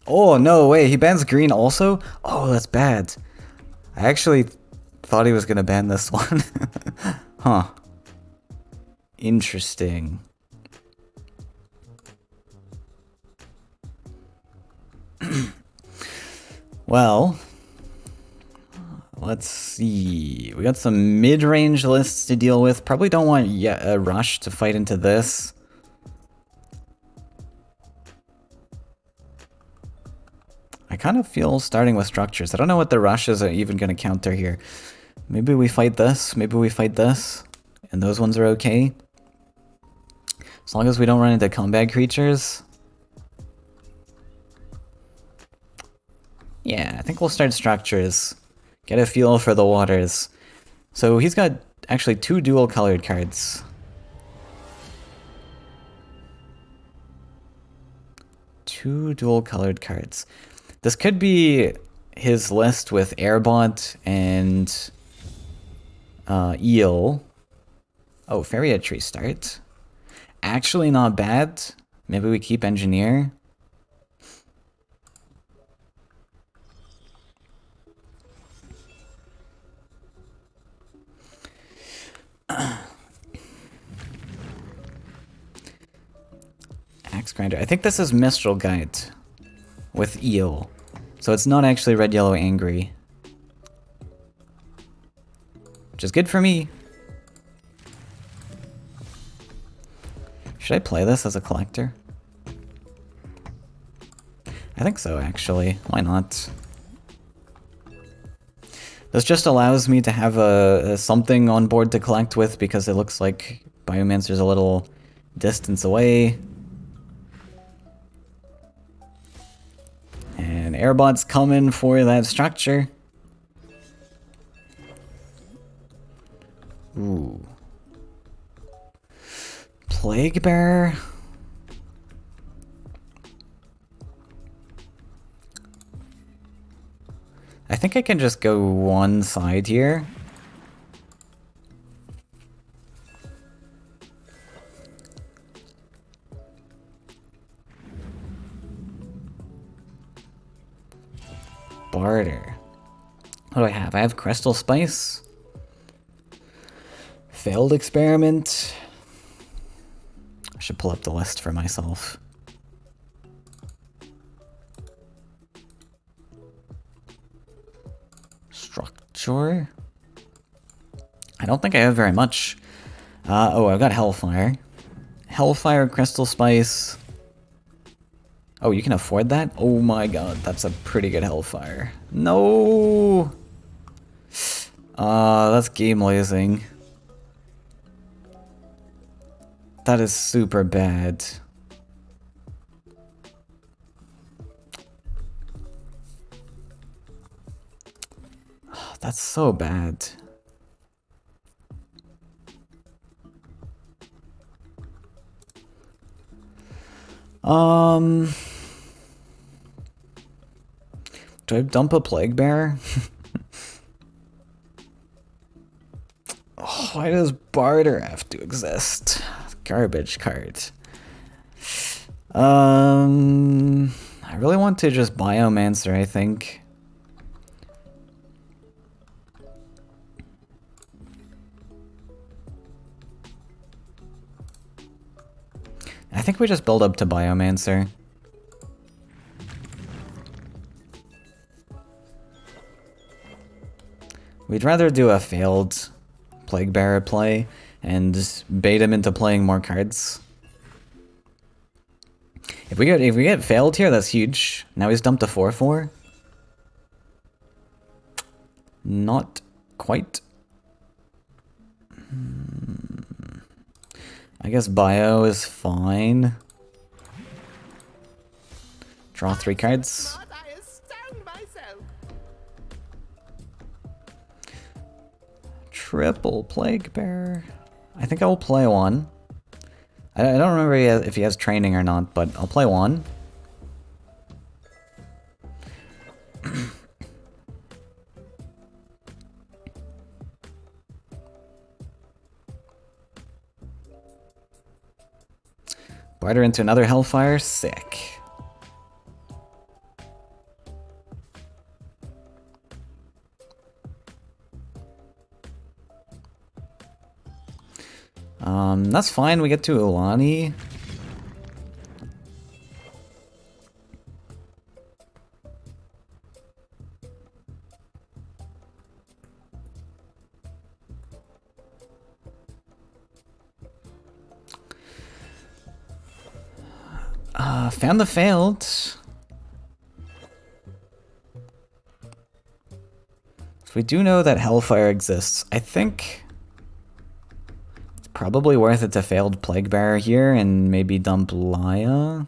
Oh, no, wait, he bans green also? Oh, that's bad. I actually thought he was going to ban this one. Huh. Interesting. Well, let's see. We got some mid-range lists to deal with. Probably don't want a Rush to fight into this. I kind of feel starting with structures. I don't know what the rushes are even going to counter here. Maybe we fight this. Maybe we fight this. And those ones are okay. As long as we don't run into combat creatures. Yeah, I think we'll start structures. Get a feel for the waters. So he's got actually 2 dual colored cards. 2 dual colored cards. This could be his list with Airbot and Eel. Oh, Faeria tree start. Actually not bad. Maybe we keep Engineer. Axe Grinder. I think this is Mistral Guide with Eel. So it's not actually red, yellow, angry. Which is good for me. Should I play this as a collector? I think so, actually. Why not? This just allows me to have a something on board to collect with because it looks like Biomancer's a little distance away. And Airbot's coming for that structure. Ooh. Plague Bearer. I think I can just go one side here. Barter. What do I have? I have Crystal Spice. Failed Experiment. I should pull up the list for myself. Structure. I don't think I have very much. Oh, I've got Hellfire. Hellfire, Crystal Spice. Oh, you can afford that? Oh my god, that's a pretty good Hellfire. No! That's game losing. That is super bad. That's so bad. Do I dump a Plague Bearer? Oh, Why does barter have to exist? Garbage card. I really want to just Biomancer, I think. I think we just build up to Biomancer. We'd rather do a failed Plague Bearer play and bait him into playing more cards. If we get failed here, that's huge. Now he's dumped a 4/4. Not quite. I guess Bio is fine. Draw 3 cards. Triple Plague Bearer. I think I will play one. I don't remember if he has training or not, but I'll play one. Barter into another Hellfire. Sick. That's fine, we get to Ulani. Found the failed. So we do know that Hellfire exists. I think probably worth it to failed Plague Bearer here and maybe dump Laya.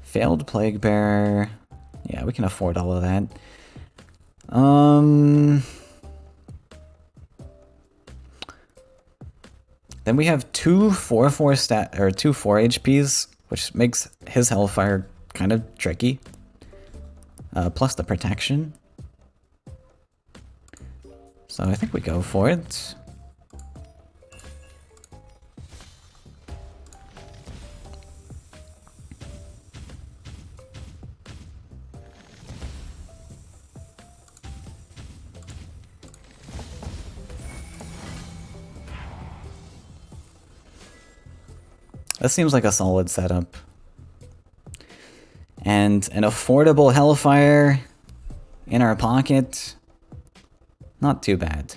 Failed Plague Bearer. Yeah, we can afford all of that. Then we have two 4/4 stat or two 4 HPs, which makes his Hellfire kind of tricky. Plus the protection. So I think we go for it. That seems like a solid setup. And an affordable Hellfire in our pocket. Not too bad.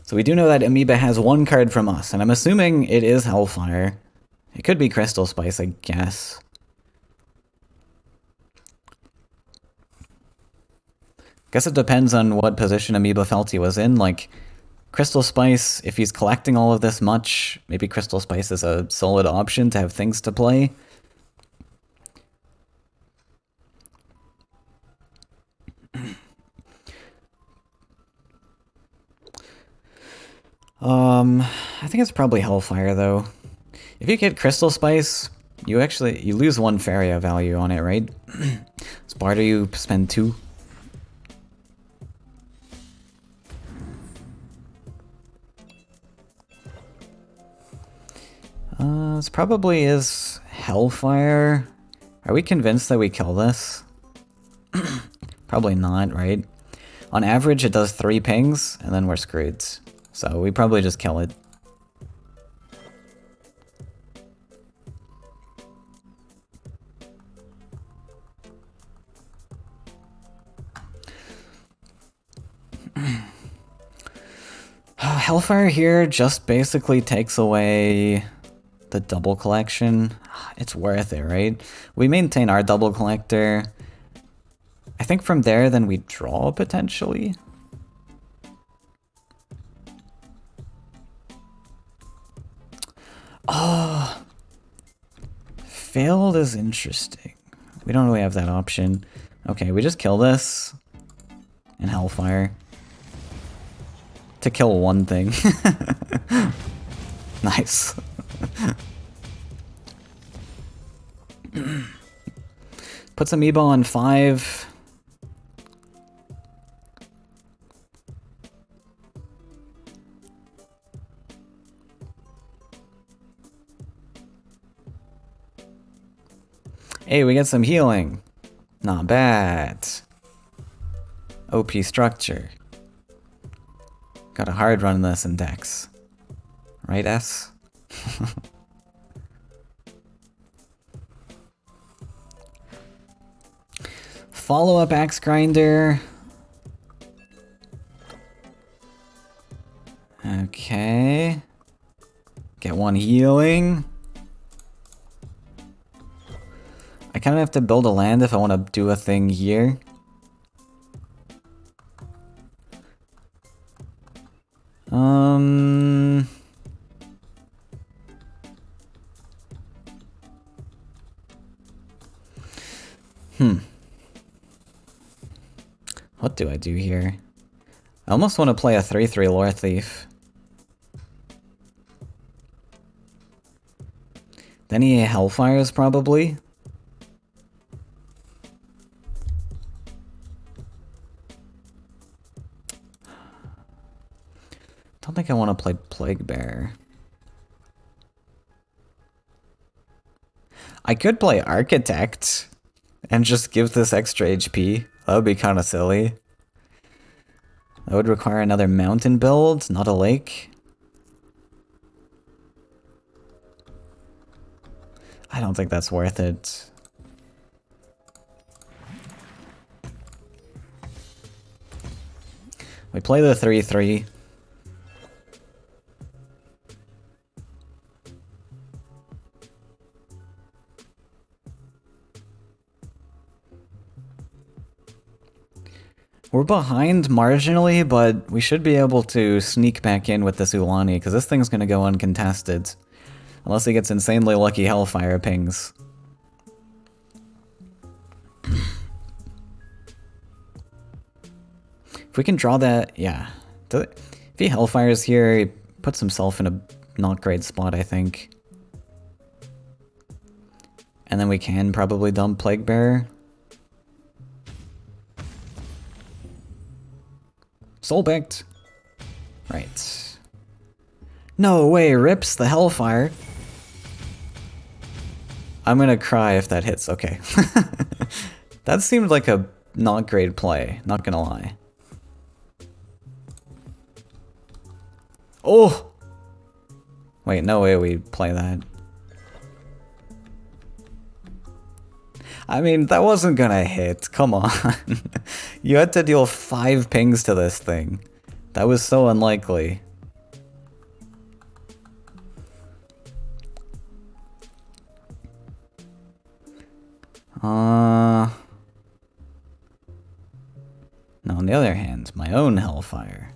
So we do know that Amoeba has one card from us, and I'm assuming it is Hellfire. It could be Crystal Spice, I guess. Guess it depends on what position Amoeba felt he was in. Like, Crystal Spice, if he's collecting all of this much, maybe Crystal Spice is a solid option to have things to play. I think it's probably Hellfire though. If you get Crystal Spice, you lose 1 Faeria value on it, right? So barter, you spend 2. This probably is Hellfire. Are we convinced that we kill this? Probably not, right? On average, it does 3 pings, and then we're screwed. So we probably just kill it. Hellfire here just basically takes away the double collection. It's worth it, right? We maintain our double collector. I think from there, then we draw potentially. Oh, failed is interesting. We don't really have that option. Okay, we just kill this and Hellfire to kill one thing. Nice. Put some Ebo on 5. Hey, we get some healing. Not bad. OP structure. Got a hard run in this in Dex. Right, S? Follow-up Axe Grinder. Okay. Get one healing. I kind of have to build a land if I want to do a thing here. What do I do here? I almost want to play a 3/3 Lore Thief. Then he Hellfires probably. Don't think I want to play Plague Bearer. I could play Architect and just give this extra HP. That would be kind of silly. That would require another mountain build, not a lake. I don't think that's worth it. We play the 3/3. We're behind marginally, but we should be able to sneak back in with this Ulani, because this thing's going to go uncontested. Unless he gets insanely lucky Hellfire pings. If we can draw that, yeah. If he Hellfires here, he puts himself in a not great spot, I think. And then we can probably dump Plague Bearer. Soulbacked. Right. No way, rips the Hellfire. I'm gonna cry if that hits, okay. That seemed like a not great play, not gonna lie. Oh! Wait, no way we play that. I mean, that wasn't gonna hit, come on. You had to deal 5 pings to this thing. That was so unlikely. Now, on the other hand, my own Hellfire.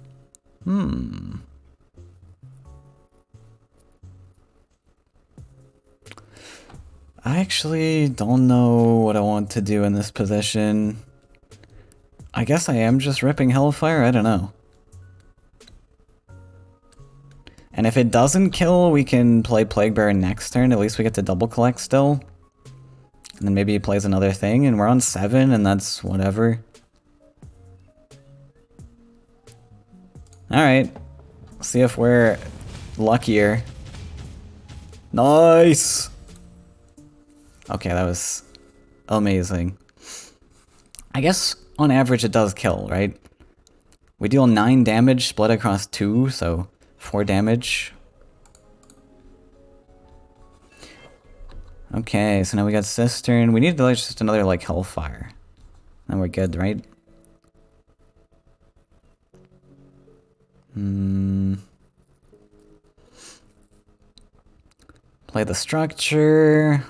I actually don't know what I want to do in this position. I guess I am just ripping Hellfire, I don't know. And if it doesn't kill, we can play Plague Bearer next turn, at least we get to double collect still. And then maybe he plays another thing, and we're on 7, and that's whatever. Alright. See if we're luckier. Nice! Okay, that was amazing. I guess on average it does kill, right? We deal 9 damage split across 2, so 4 damage. Okay, so now we got Cistern. We need just another, like, Hellfire. Then we're good, right? Play the structure.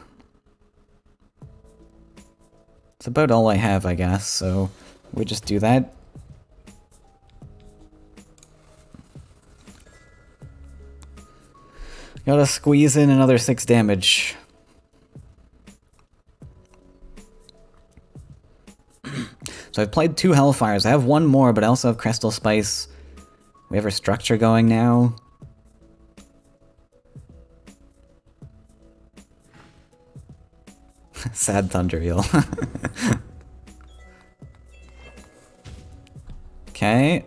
It's about all I have, I guess, so we just do that. Gotta squeeze in another 6 damage. So I've played 2 Hellfires. I have 1 more, but I also have Crystal Spice. We have our structure going now. Sad Thunder Eel. Okay.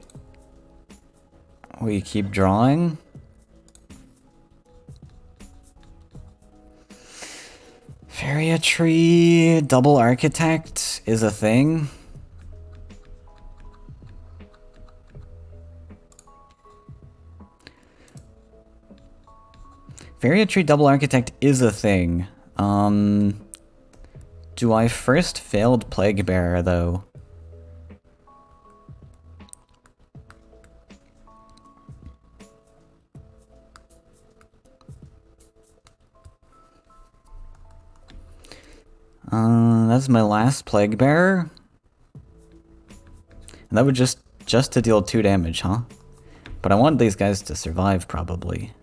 We keep drawing. Faeria tree, double architect is a thing. Faeria tree double architect is a thing. Do I first failed Plague Bearer though? That's my last Plague Bearer. And that would just to deal 2 damage, huh? But I want these guys to survive, probably.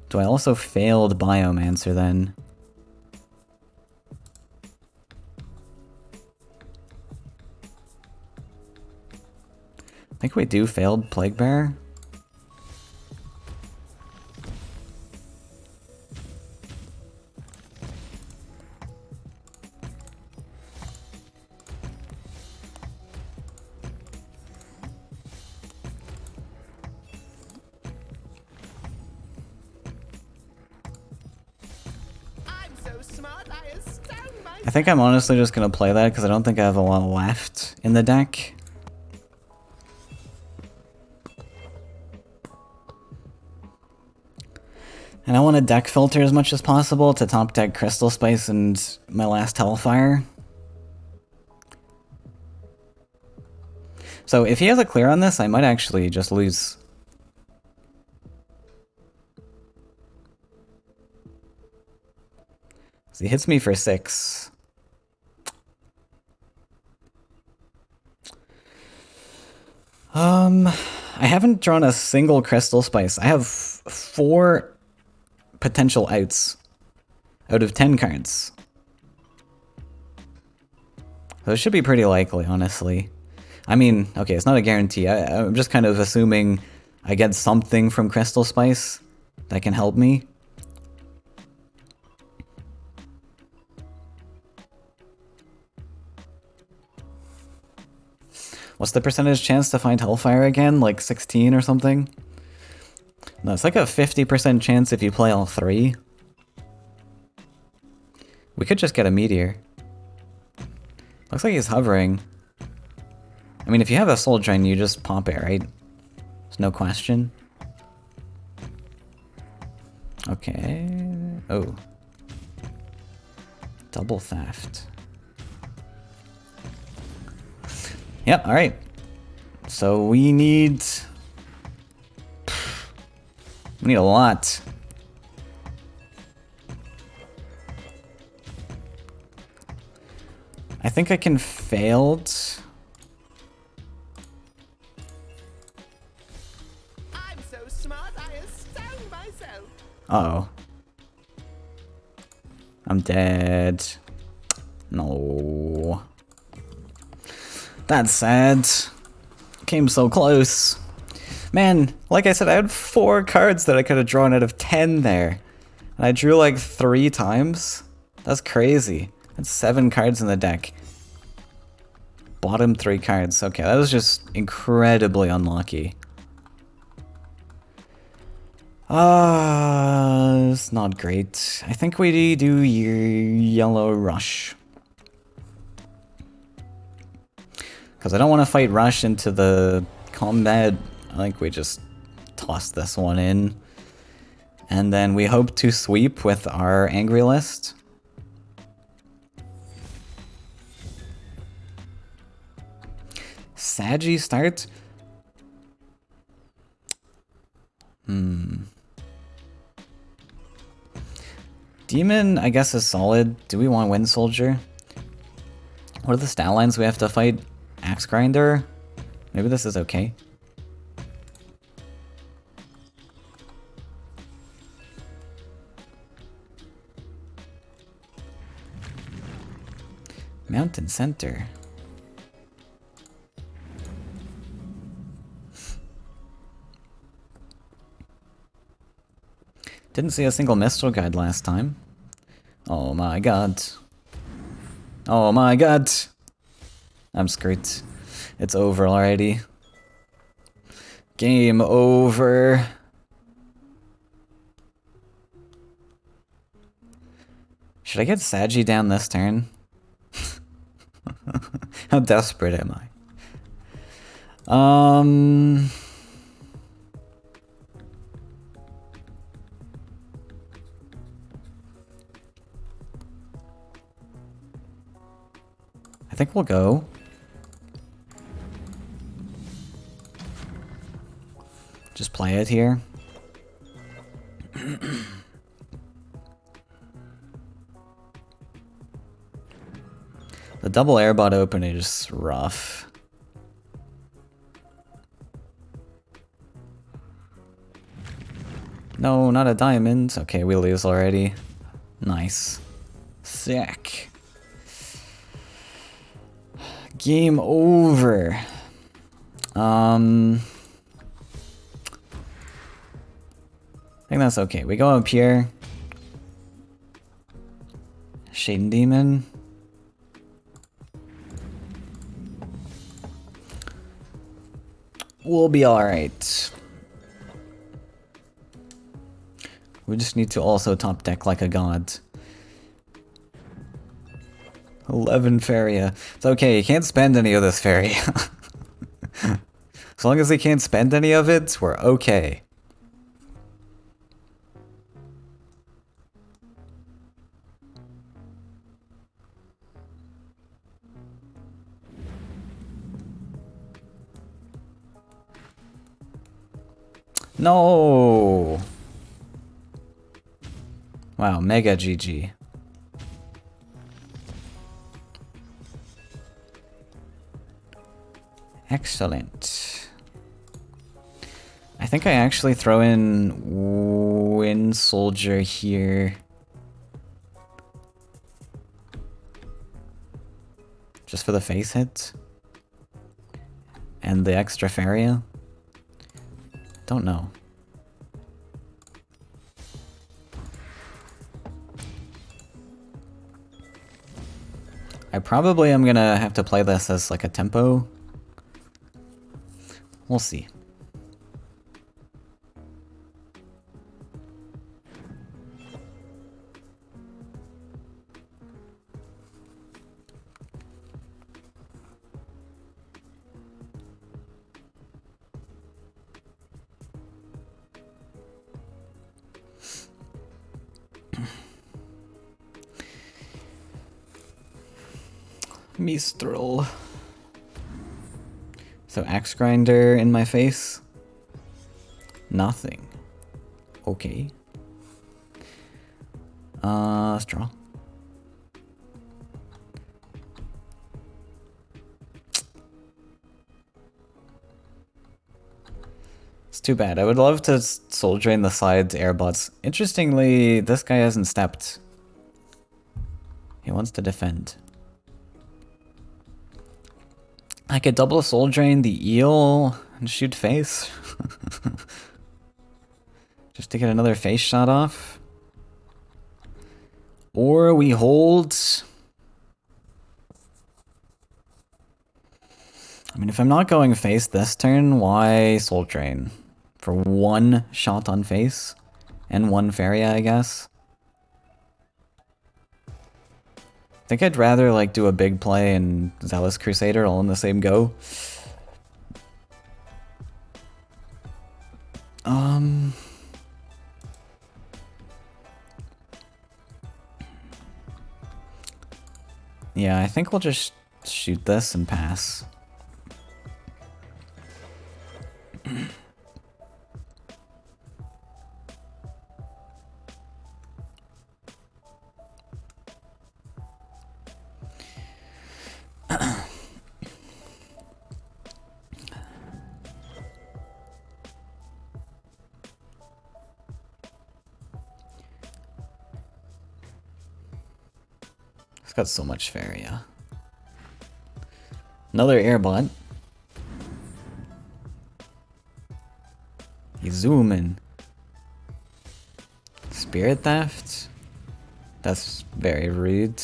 Do I also failed Biomancer, then? I think we do failed Plague Bearer. I think I'm honestly just gonna play that because I don't think I have a lot left in the deck. And I want to deck filter as much as possible to top deck Crystal Spice and my last Hellfire. So if he has a clear on this, I might actually just lose. So he hits me for 6. I haven't drawn a single Crystal Spice. I have 4 potential outs out of 10 cards. So it should be pretty likely, honestly. I mean, okay, it's not a guarantee. I'm just kind of assuming I get something from Crystal Spice that can help me. What's the percentage chance to find Hellfire again? Like 16 or something? No, it's like a 50% chance if you play all 3. We could just get a Meteor. Looks like he's hovering. I mean, if you have a Soul Drain, you just pop it, right? There's no question. Okay. Oh. Double Theft. Yep, alright. So we need... We need a lot. I think I can failed. I'm so smart, I astound myself. Uh-oh. I'm dead. No. That's sad. Came so close. Man, like I said, I had 4 cards that I could have drawn out of 10 there. And I drew like 3 times. That's crazy. That's 7 cards in the deck. Bottom 3 cards. Okay, that was just incredibly unlucky. It's not great. I think we do Yellow Rush. Because I don't want to fight Rush into the combat. I think we just toss this one in. And then we hope to sweep with our Angry List. Saggy start? Demon, I guess, is solid. Do we want Wind Soldier? What are the stat lines we have to fight? Axe Grinder? Maybe this is okay. Mountain Center. Didn't see a single Mistral Guide last time. Oh my god. Oh my god. I'm screwed. It's over already. Game over. Should I get Saggy down this turn? How desperate am I? I think we'll go. Just play it here. The double airbot open is rough. No, not a diamond. Okay, we lose already. Nice. Sick. Game over. I think that's okay. We go up here. Shade Demon. We'll be alright. We just need to also top deck like a god. 11 Faeria. It's okay, you can't spend any of this Faeria. As long as they can't spend any of it, we're okay. No! Wow, mega GG. Excellent. I think I actually throw in Wind Soldier here. Just for the face hit. And the extra Faeria. Don't know. I probably am gonna have to play this as like a tempo. We'll see. Mistral. So axe grinder in my face? Nothing. Okay. Straw. It's too bad. I would love to soul drain the side airbots. Interestingly, this guy hasn't stepped. He wants to defend. I could double soul drain the eel and shoot face. Just to get another face shot off. Or we hold. I mean, if I'm not going face this turn, why soul drain? For one shot on face? And one Faeria, I guess? I think I'd rather like do a big play and Zealous Crusader all in the same go. Yeah, I think we'll just shoot this and pass. It's got so much Faeria. Another airbot. He's zooming. Spirit Theft? That's very rude.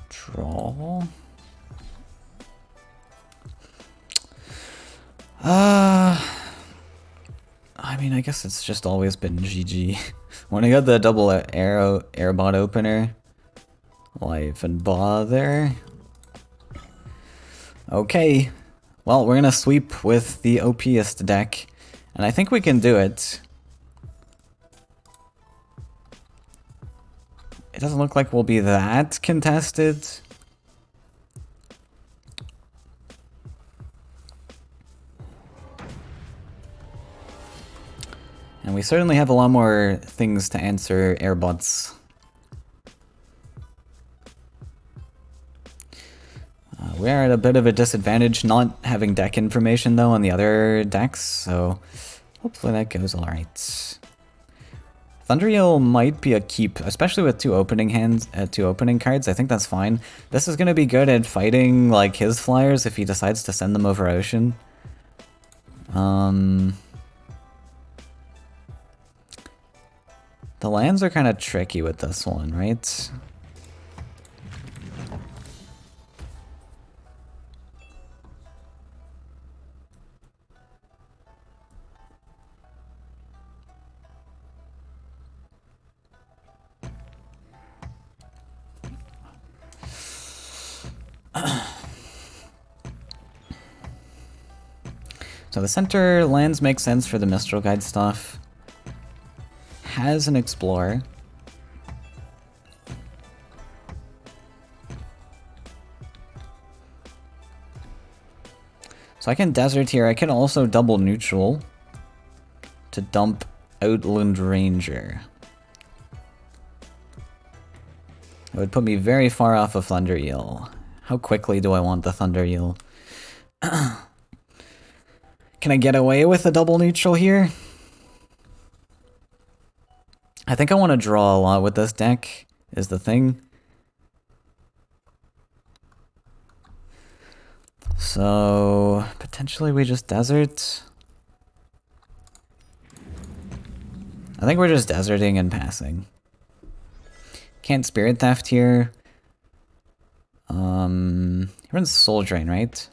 Draw. I mean, I guess it's just always been GG. When I got the double airbot opener, why even bother? Okay, well, we're gonna sweep with the OPest deck, and I think we can do it. It doesn't look like we'll be that contested. And we certainly have a lot more things to answer airbots. We're at a bit of a disadvantage not having deck information though on the other decks, so hopefully that goes alright. Thundereel might be a keep, especially with two opening cards. I think that's fine. This is gonna be good at fighting like his flyers if he decides to send them over ocean. The lands are kind of tricky with this one, right? So the center lands make sense for the Mistral Guide stuff. Has an Explorer. So I can Desert here. I can also double neutral to dump Outland Ranger. It would put me very far off of Thunder Eel. How quickly do I want the Thunder Eel? Can I get away with a double neutral here? I think I want to draw a lot with this deck, is the thing. So, potentially we just desert. I think we're just deserting and passing. Can't Spirit Theft here. He runs Soul Drain, right?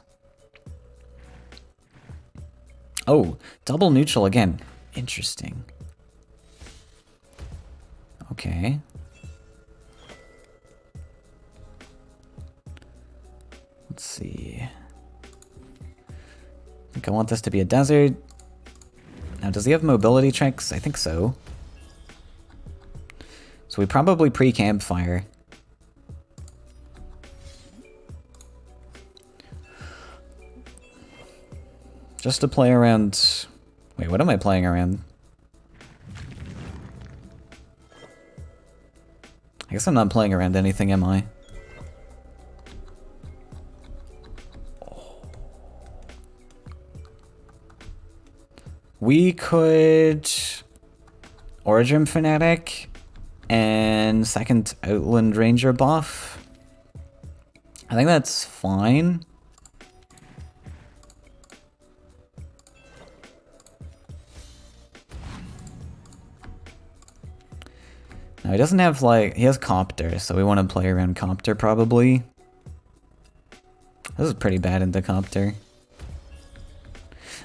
Oh, double neutral again. Interesting. Okay. Let's see. I think I want this to be a desert. Now, does he have mobility checks? I think so. So we probably pre-campfire. Just to play around... Wait, what am I playing around? I guess I'm not playing around anything, am I? We could... Origin Fanatic and second Outland Ranger buff. I think that's fine. Now he doesn't have like, he has Copter, so we want to play around Copter probably. This is pretty bad into Copter.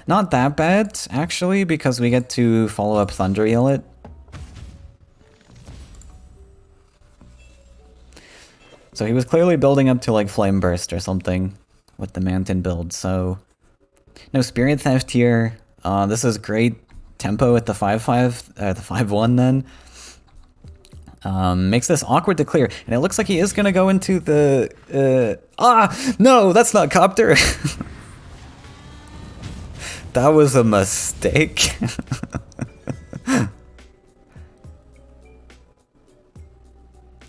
Not that bad, actually, because we get to follow up Thunder Eel it. So he was clearly building up to like Flame Burst or something with the Mountain build, so... No Spirit Theft here. This is great tempo at the 5-5, the 5-1 then. Makes this awkward to clear, and it looks like he is gonna go into the, no, that's not Copter! That was a mistake.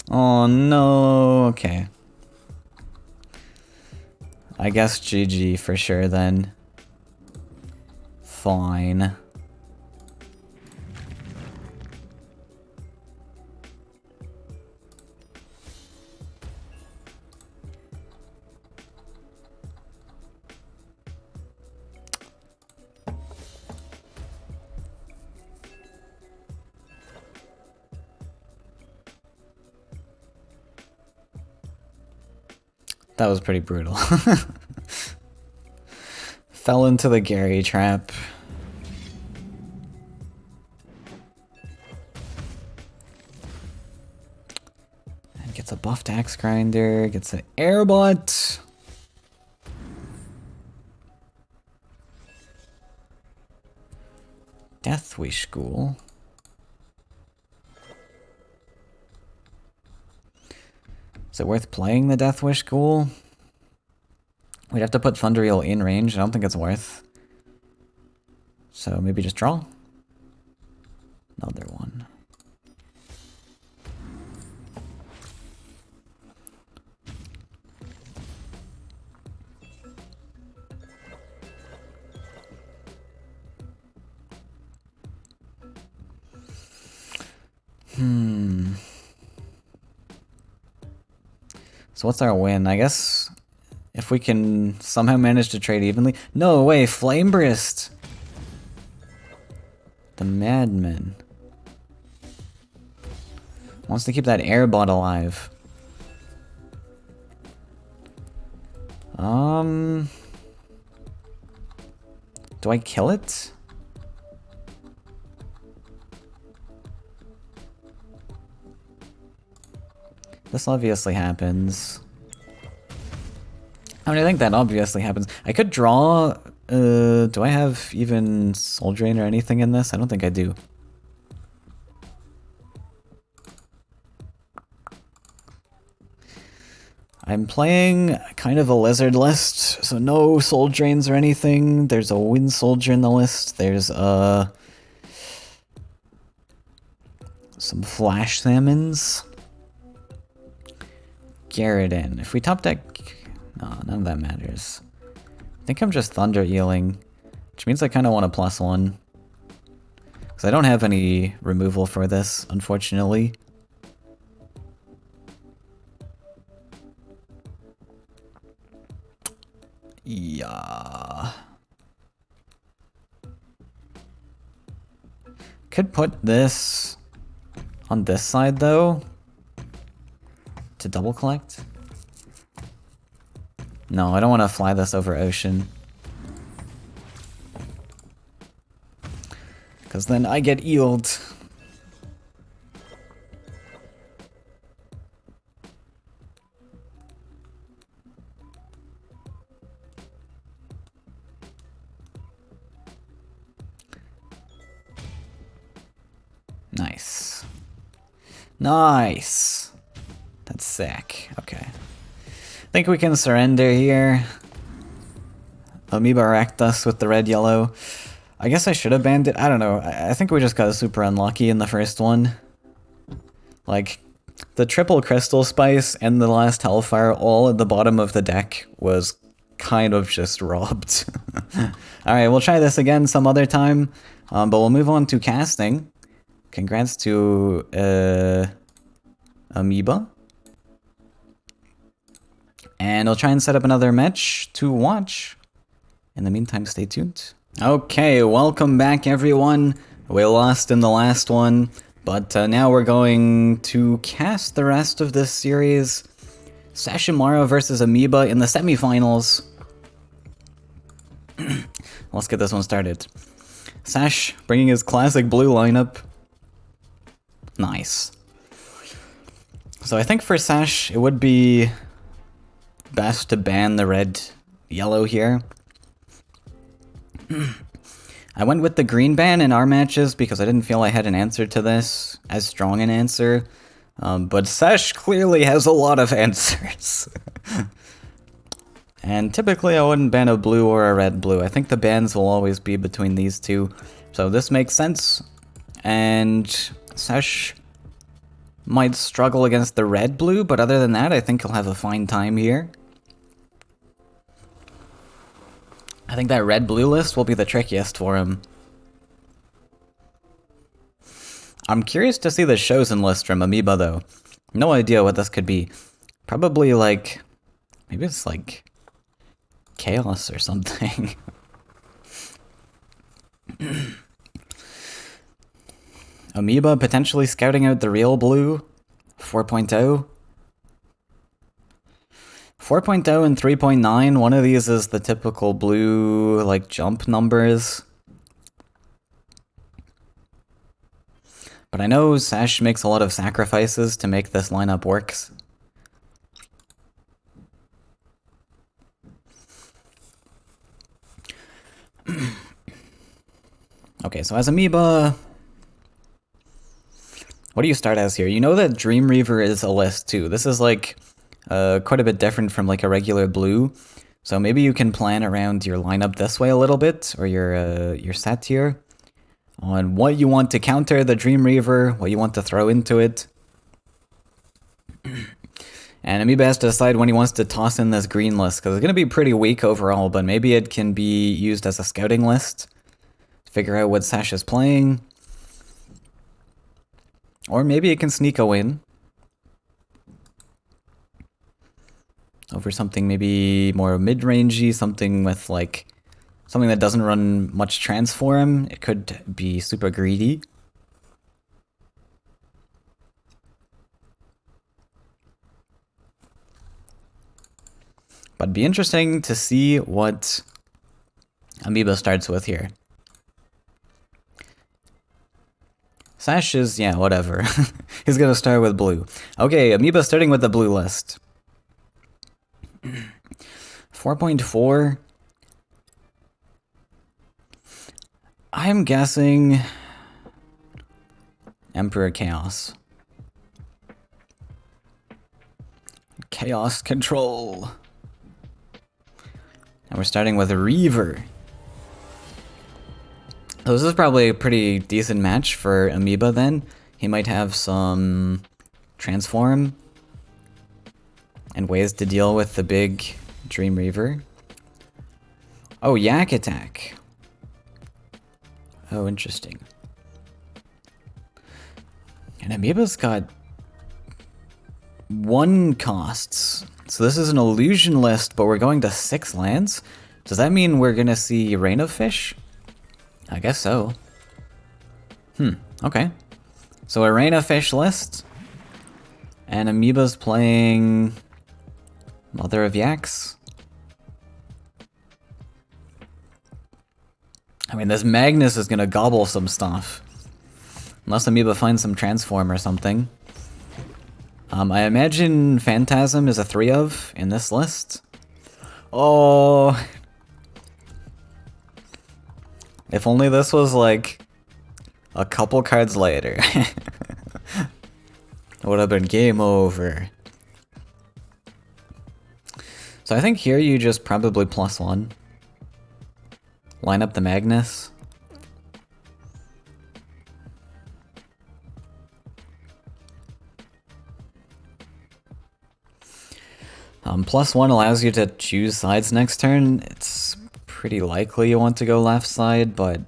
Oh no, okay. I guess GG for sure then. Fine. That was pretty brutal. Fell into the Gary trap. And gets a buffed axe grinder, gets an airbot. Death Wish School. Is it worth playing the Death Wish School? We'd have to put Thunderdale in range. I don't think it's worth. So maybe just draw. Another one. So what's our win? I guess if we can somehow manage to trade evenly. No way, Flameburst! The madman. Wants to keep that airbot alive. Do I kill it? This obviously happens. I mean, I think that obviously happens. I could draw... do I have even Soul Drain or anything in this? I don't think I do. I'm playing kind of a lizard list, so no Soul Drains or anything. There's a Wind Soldier in the list. There's some Flash Salmons. Garridan. If we top deck... No, none of that matters. I think I'm just Thunder Ealing, which means I kind of want a +1. Because I don't have any removal for this, unfortunately. Yeah. Could put this on this side, though. To double collect? No, I don't want to fly this over ocean. Because then I get eeled. Nice. Nice. That's sick. Okay. I think we can surrender here. Amoeba wrecked us with the red-yellow. I guess I should have banned it. I don't know. I think we just got super unlucky in the first one. Like, the triple Crystal Spice and the last Hellfire all at the bottom of the deck was kind of just robbed. Alright, we'll try this again some other time. But we'll move on to casting. Congrats to Amoeba. And I'll try and set up another match to watch. In the meantime, stay tuned. Okay, welcome back everyone. We lost in the last one, but now we're going to cast the rest of this series. Sashimara versus Amoeba in the semifinals. Let's get this one started. Sash bringing his classic blue lineup. Nice. So I think for Sash, it would be best to ban the red-yellow here. I went with the green ban in our matches because I didn't feel I had an answer to this, as strong an answer. But Sash clearly has a lot of answers. And typically I wouldn't ban a blue or a red-blue. I think the bans will always be between these two. So this makes sense. And Sash might struggle against the red-blue, but other than that, I think he'll have a fine time here. I think that red-blue list will be the trickiest for him. I'm curious to see the Chosen list from Amoeba, though. No idea what this could be. Probably, like... maybe it's, like... Chaos or something. Amoeba potentially scouting out the real blue 4.0. 4.0 and 3.9, one of these is the typical blue, like, jump numbers. But I know Sash makes a lot of sacrifices to make this lineup work. Okay, so as Amoeba, what do you start as here? You know that Dream Reaver is a list too. This is like quite a bit different from like a regular blue. So maybe you can plan around your lineup this way a little bit, or your set here, on what you want to counter the Dream Reaver, what you want to throw into it. And Amoeba has to decide when he wants to toss in this green list, because it's going to be pretty weak overall, but maybe it can be used as a scouting list. Figure out what Sash is playing. Or maybe it can sneak a win. Over something maybe more mid-rangey, something with like... something that doesn't run much transform. It could be super greedy. But it'd be interesting to see what Amoeba starts with here. Sash is, yeah, whatever. He's gonna start with blue. Okay, Amoeba starting with the blue list. 4.4. I'm guessing Emperor Chaos. Chaos Control. And we're starting with a Reaver. So this is probably a pretty decent match for Amoeba then. He might have some transform and ways to deal with the big Dream Reaver. Oh, Yak Attack. Oh, interesting. And Amoeba's got 1 costs. So this is an illusion list, but we're going to 6 lands? Does that mean we're gonna see Rain of Fish? I guess so. Okay. So a Rain of Fish list. And Amoeba's playing Mother of Yaks. I mean, this Magnus is gonna gobble some stuff. Unless Amoeba finds some transform or something. I imagine Phantasm is a 3 of in this list. Oh. If only this was like a couple cards later. It would have been game over. So I think here you just probably +1. Line up the Magnus. +1 allows you to choose sides next turn. It's pretty likely you want to go left side, but...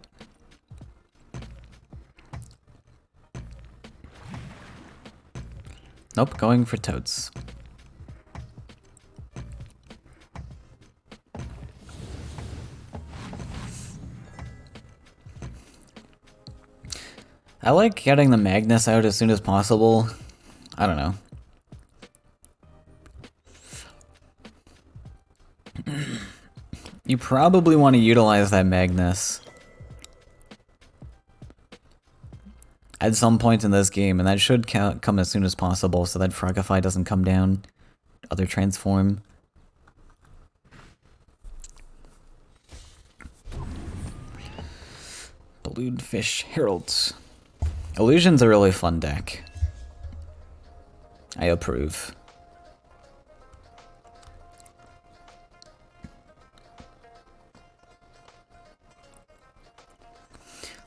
Nope, going for totes. I like getting the Magnus out as soon as possible. I don't know. You probably want to utilize that Magnus at some point in this game, and that should come as soon as possible so that Frogify doesn't come down. Other transform. Balloon Fish Heralds. Illusion's a really fun deck. I approve.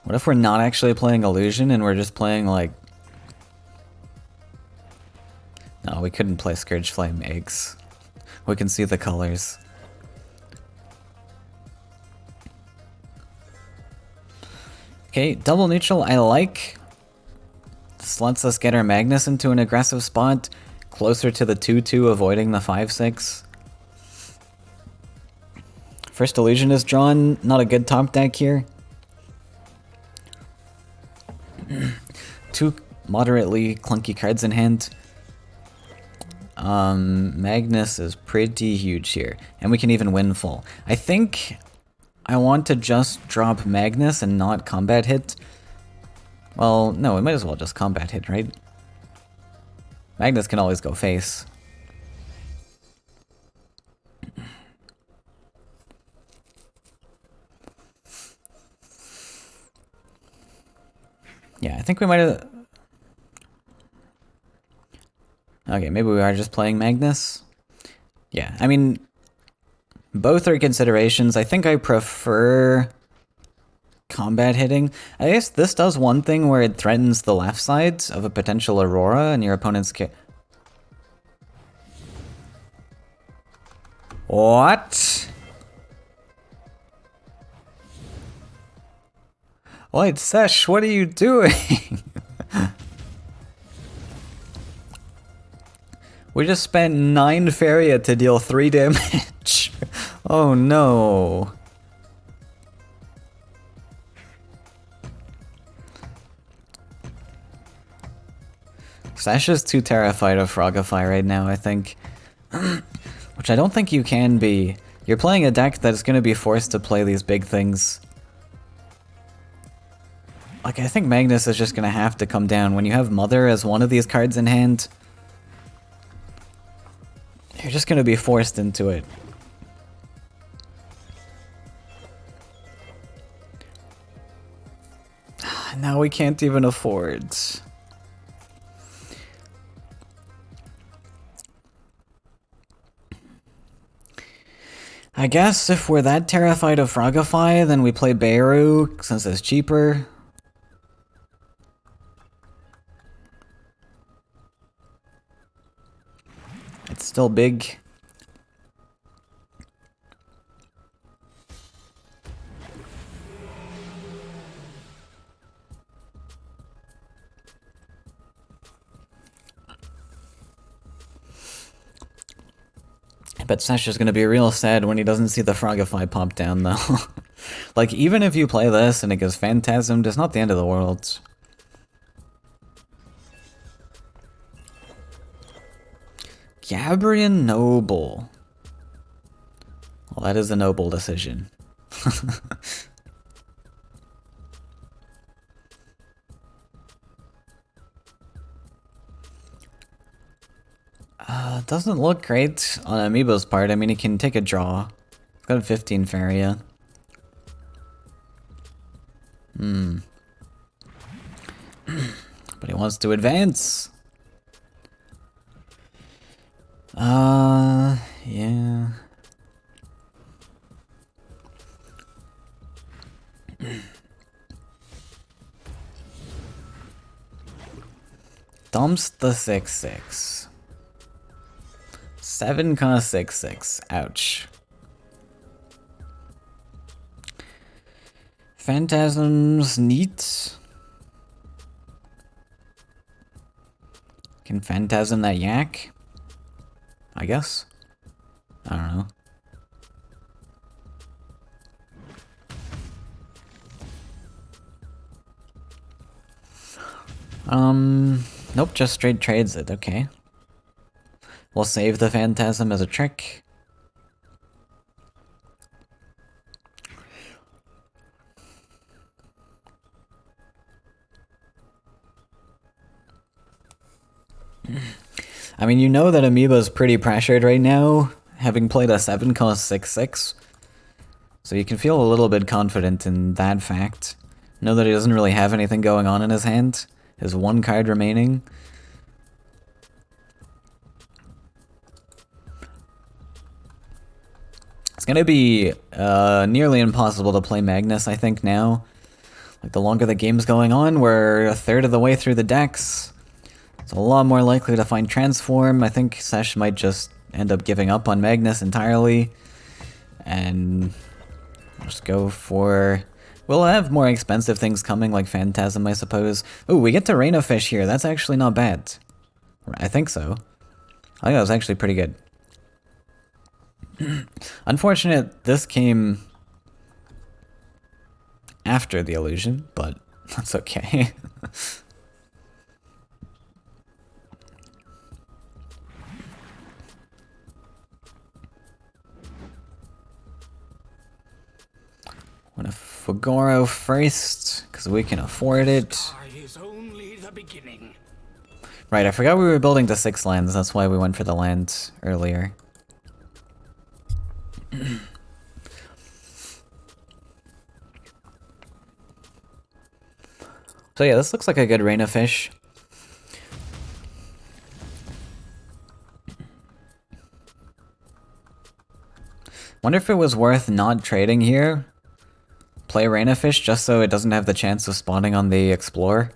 What if we're not actually playing Illusion and we're just playing like... No, we couldn't play Scourge Flame Eggs. We can see the colors. Okay, double neutral I like. This lets us get our Magnus into an aggressive spot, closer to the 2-2, avoiding the 5-6. First Illusion is drawn, not a good top deck here. 2 moderately clunky cards in hand. Magnus is pretty huge here. And we can even win full. I think I want to just drop Magnus and not combat hit. Well, no, we might as well just combat hit, right? Magnus can always go face. Yeah, I think we might have... Okay, maybe we are just playing Magnus. Yeah, I mean, both are considerations. I think I prefer combat hitting. I guess this does one thing where it threatens the left side of a potential Aurora and your opponent's What? Wait, Sesh, what are you doing? We just spent 9 Faeria to deal 3 damage. Oh no. Sesh is too terrified of Frogify right now, I think. Which I don't think you can be. You're playing a deck that's going to be forced to play these big things. Like, I think Magnus is just going to have to come down. When you have Mother as one of these cards in hand, you're just going to be forced into it. Now we can't even afford. I guess if we're that terrified of Frogify, then we play Beirut, since it's cheaper. It's still big. But Sasha's gonna be real sad when he doesn't see the Frogify pop down, though. Like, even if you play this and it goes Phantasmed, it's not the end of the world. Gabrian Noble. Well, that is a noble decision. Doesn't look great on Amiibo's part. I mean, he can take a draw. He's got a 15 Faeria. But he wants to advance. Yeah. Dumps the 6/6. 7,6/6. Ouch. Phantasms neat. Can Phantasm that yak? I guess. I don't know. Nope, just straight trades it, okay. We'll save the Phantasm as a trick. I mean, you know that Amoeba's pretty pressured right now, having played a 7-cost 6/6. So you can feel a little bit confident in that fact. Know that he doesn't really have anything going on in his hand. His 1 card remaining. It's gonna be nearly impossible to play Magnus, I think, now. Like, the longer the game's going on, we're a third of the way through the decks. It's a lot more likely to find Transform. I think Sesh might just end up giving up on Magnus entirely. And just go for... We'll have more expensive things coming, like Phantasm, I suppose. Ooh, we get to Rain of Fish here. That's actually not bad. I think so. I think that was actually pretty good. Unfortunate, this came after the illusion, but that's okay. Want to Fugoro first, because we can afford it. Is only the beginning. Right, I forgot we were building to 6 lands, that's why we went for the land earlier. So yeah, this looks like a good Rain of Fish. Wonder if it was worth not trading here. Play Rain of Fish just so it doesn't have the chance of spawning on the Explorer.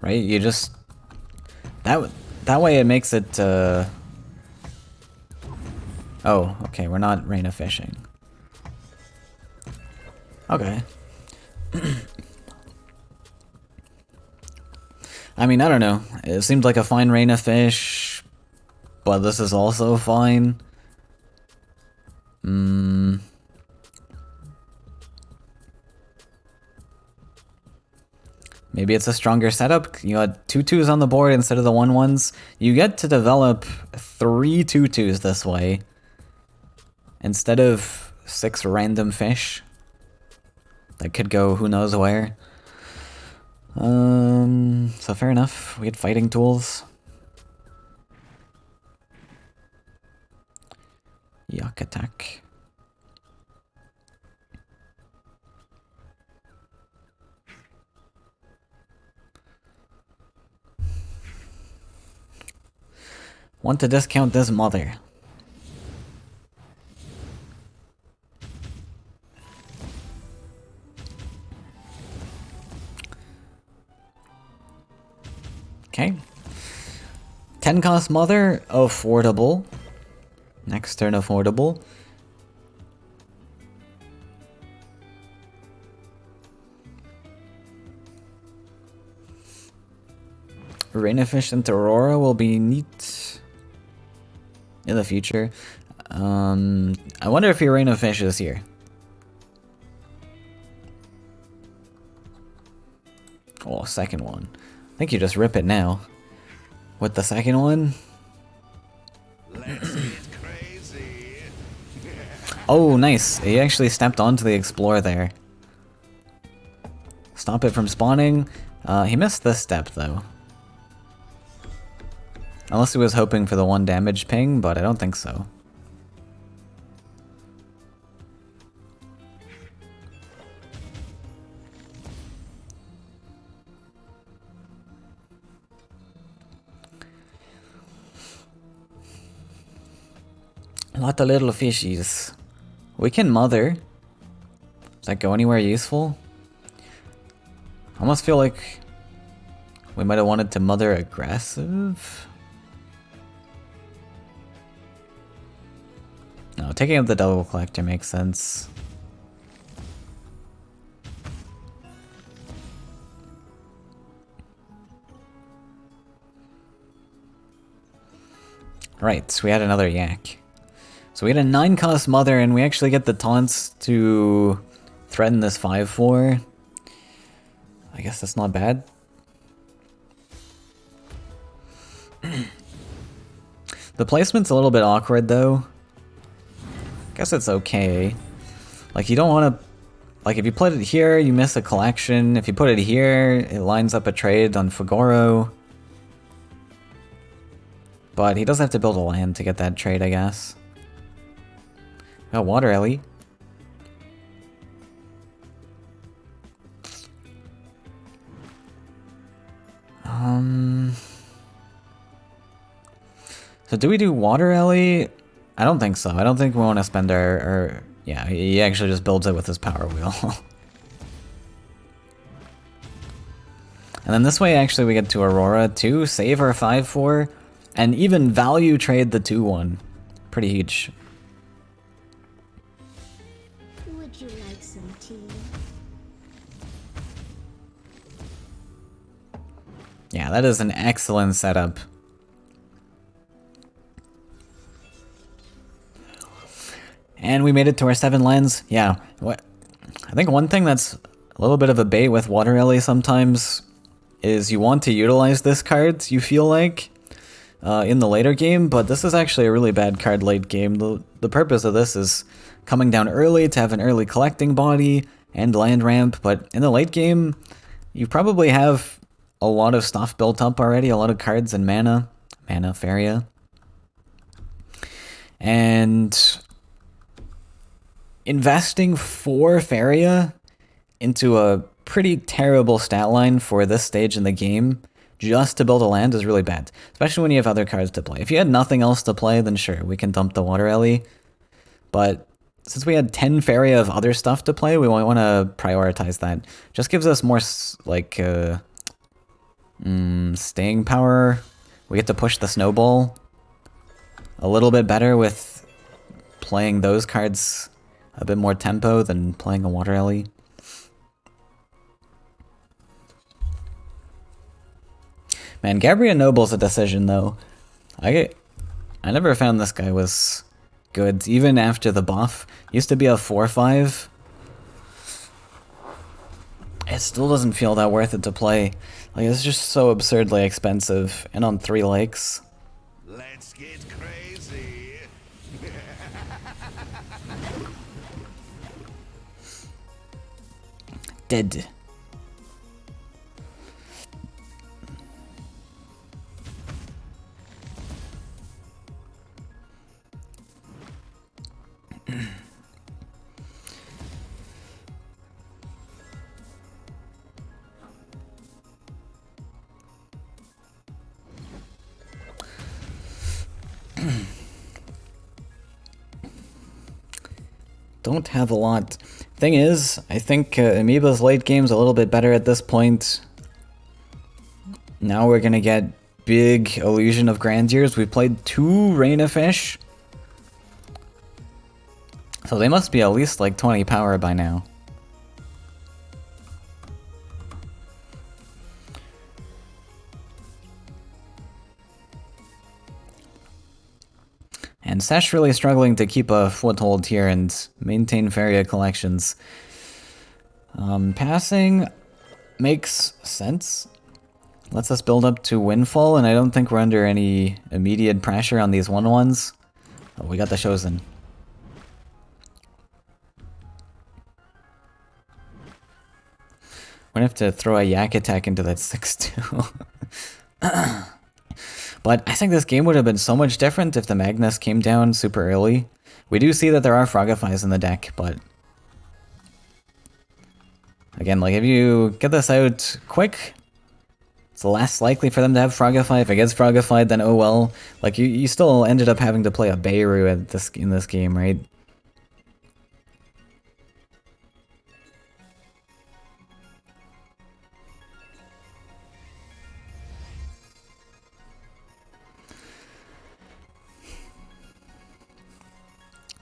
Right, you just... That way it makes it, Oh, okay, we're not Rain of Fishing. Okay. I mean, I don't know. It seemed like a fine Rain of Fish, but this is also fine. Maybe it's a stronger setup. You had 2/2s on the board instead of the 1/1s. You get to develop 3 2/2s this way instead of 6 random fish that could go who knows where. So fair enough. We had fighting tools. Yak attack. Want to discount this mother. Okay. 10 cost mother, affordable. Next turn, affordable. Rain Efficient Aurora will be neat in the future. I wonder if your Rain of Fish is here. Oh, second one. I think you just rip it now. With the second one? Let's get crazy. Oh, nice. He actually stepped onto the Explorer there. Stop it from spawning. He missed this step, though. Unless he was hoping for the 1 damage ping, but I don't think so. A lot of little fishies. We can mother. Does that go anywhere useful? I almost feel like we might have wanted to mother aggressive. No, taking up the double collector makes sense. Right, so we had another yak. So we had a 9 cost mother and we actually get the taunts to threaten this 5/4. I guess that's not bad. The placement's a little bit awkward though. Guess it's okay. Like you don't want to, like if you put it here, you miss a collection. If you put it here, it lines up a trade on Fugoro. But he does have to build a land to get that trade, I guess. Oh, Water Ellie. So do we do Water Ellie? I don't think so. I don't think we want to spend our yeah, he actually just builds it with his power wheel. And then this way actually we get to Aurora too, save our 5/4, and even value trade the 2/1. Pretty huge. Would you like some tea? Yeah, that is an excellent setup. And we made it to our 7 lands. Yeah, what? I think one thing that's a little bit of a bait with Water Ellie sometimes is you want to utilize this card, you feel like, in the later game, but this is actually a really bad card late game. The purpose of this is coming down early to have an early collecting body and land ramp, but in the late game, you probably have a lot of stuff built up already, a lot of cards and mana, Faeria. And investing 4 Faeria into a pretty terrible stat line for this stage in the game just to build a land is really bad, especially when you have other cards to play. If you had nothing else to play, then sure, we can dump the Water Ellie. But since we had 10 Faeria of other stuff to play, we want to prioritize that. Just gives us more, like, staying power. We get to push the snowball a little bit better with playing those cards a bit more tempo than playing a Water Ellie. Man, Gabriel Noble's a decision, though. I never found this guy was good, even after the buff. Used to be a 4/5. It still doesn't feel that worth it to play. Like, it's just so absurdly expensive, and on 3 lakes. Let's get crazy. Dead. Don't have a lot. Thing is, I think Amoeba's late game's a little bit better at this point. Now we're gonna get big Illusion of Grandeurs. We played 2 Rain of Fish. So they must be at least like 20 power by now. And Sesh really struggling to keep a foothold here and maintain Faeria collections. Passing makes sense. Lets us build up to Windfall, and I don't think we're under any immediate pressure on these 1/1s. Oh, we got the Chosen. We're gonna have to throw a Yak attack into that 6-2. But I think this game would have been so much different if the Magnus came down super early. We do see that there are Frogifies in the deck, but again, like, if you get this out quick, it's less likely for them to have Frogify. If it gets Frogified, then oh well. Like, you still ended up having to play a Beirut in this game, right?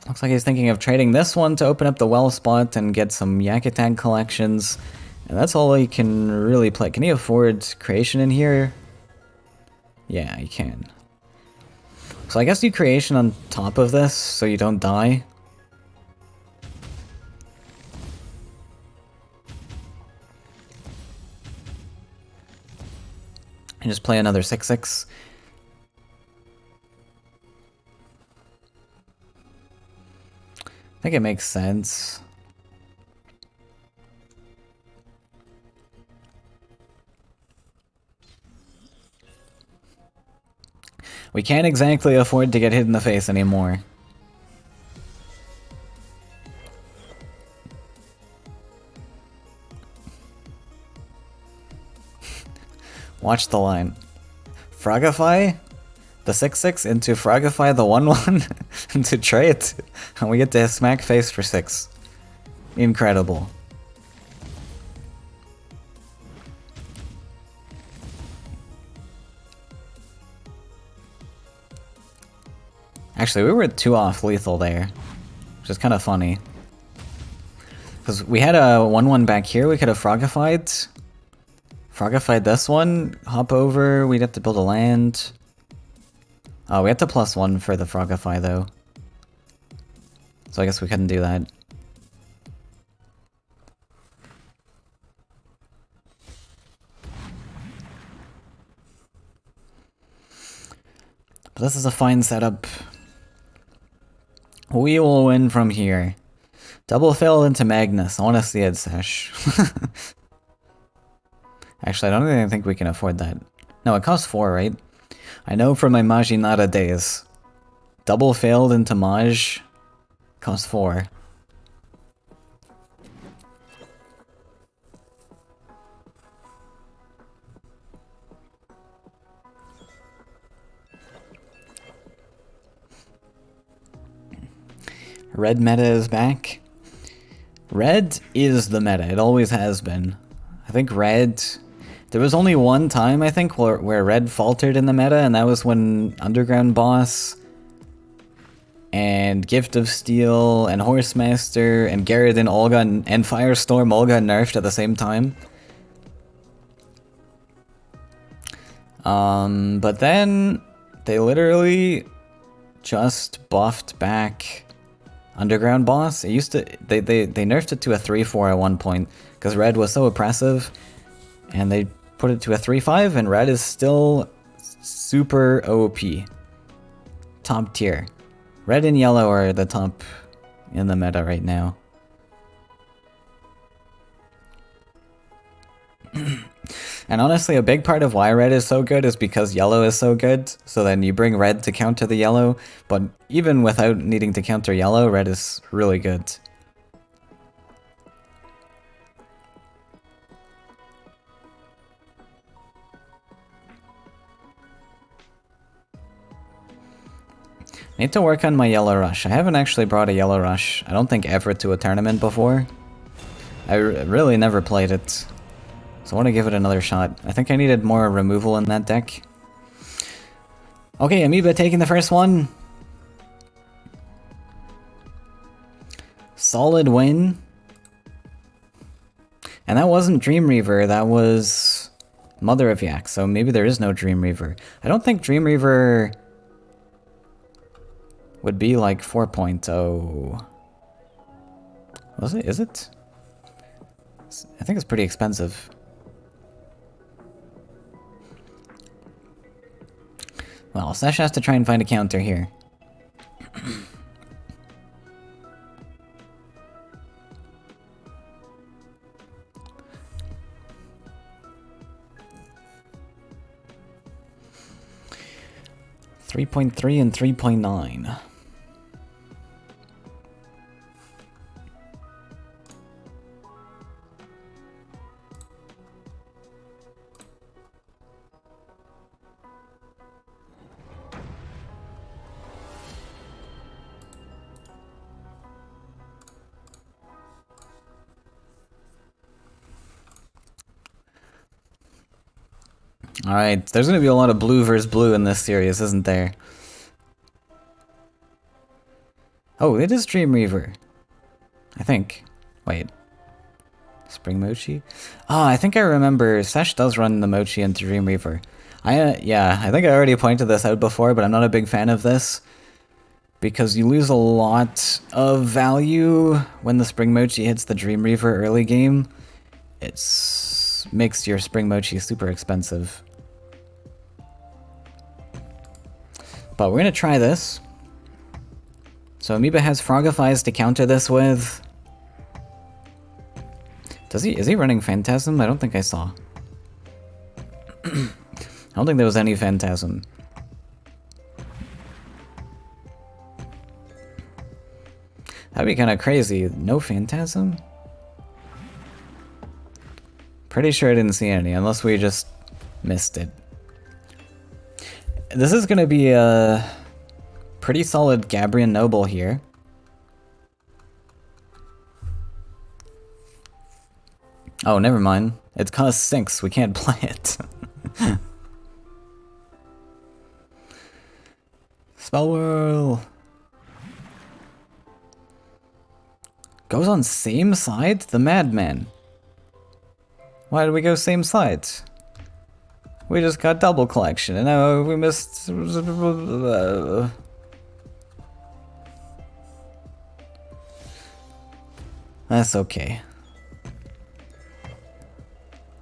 Looks like he's thinking of trading this one to open up the well spot and get some Yak attack collections. And that's all he can really play. Can he afford creation in here? Yeah, he can. So I guess do creation on top of this so you don't die. And just play another 6/6. I think it makes sense. We can't exactly afford to get hit in the face anymore. Watch the line. Frogify the 6/6 into Frogify the 1/1 into trade, and we get to smack face for 6. Incredible. Actually, we were 2 off lethal there, which is kind of funny. Because we had a 1/1 back here, we could have Frogified this one, hop over, we'd have to build a land. Oh, we had to +1 for the Frogify though. So I guess we couldn't do that. But this is a fine setup. We will win from here. Double fill into Magnus. I want to see it, Sesh. Actually, I don't even think we can afford that. No, it costs 4, right? I know from my Majinata days. Double failed into Maj costs 4. Red meta is back. Red is the meta. It always has been. I think red... There was only one time, I think, where red faltered in the meta, and that was when Underground Boss and Gift of Steel and Horsemaster and Garrett Olga and Firestorm all got nerfed at the same time. But then they literally just buffed back Underground Boss. It used to they nerfed it to a 3-4 at one point because red was so oppressive, and they put it to a 3-5, and red is still super OP. Top tier. Red and yellow are the top in the meta right now. And honestly, a big part of why red is so good is because yellow is so good, so then you bring red to counter the yellow, but even without needing to counter yellow, red is really good. Need to work on my yellow rush. I haven't actually brought a yellow rush, I don't think ever, to a tournament before. I really never played it. So I want to give it another shot. I think I needed more removal in that deck. Okay, Amoeba taking the first one. Solid win. And that wasn't Dream Reaver, that was Mother of Yak, so maybe there is no Dream Reaver. I don't think Dream Reaver would be like 4.0. Was it? Is it? I think it's pretty expensive. Well, Sesh has to try and find a counter here. .3 and 3.9. Alright, there's gonna be a lot of blue versus blue in this series, isn't there? Oh, it is Dream Reaver. I think. Wait. Spring Mochi? Oh, I think I remember Sesh does run the Mochi into Dream Reaver. Yeah, I think I already pointed this out before, but I'm not a big fan of this. Because you lose a lot of value when the Spring Mochi hits the Dream Reaver early game. It makes your Spring Mochi super expensive. But we're gonna try this. So Amoeba has Frogifies to counter this with. Is he running Phantasm? I don't think I saw. I don't think there was any Phantasm. That'd be kind of crazy. No Phantasm? Pretty sure I didn't see any, unless we just missed it. This is gonna be a pretty solid Gabrian Noble here. Oh, never mind. It costs 6, we can't play it. Spell Whirl! Goes on same side? The Madman. Why did we go same side? We just got double collection, and now we missed... That's okay.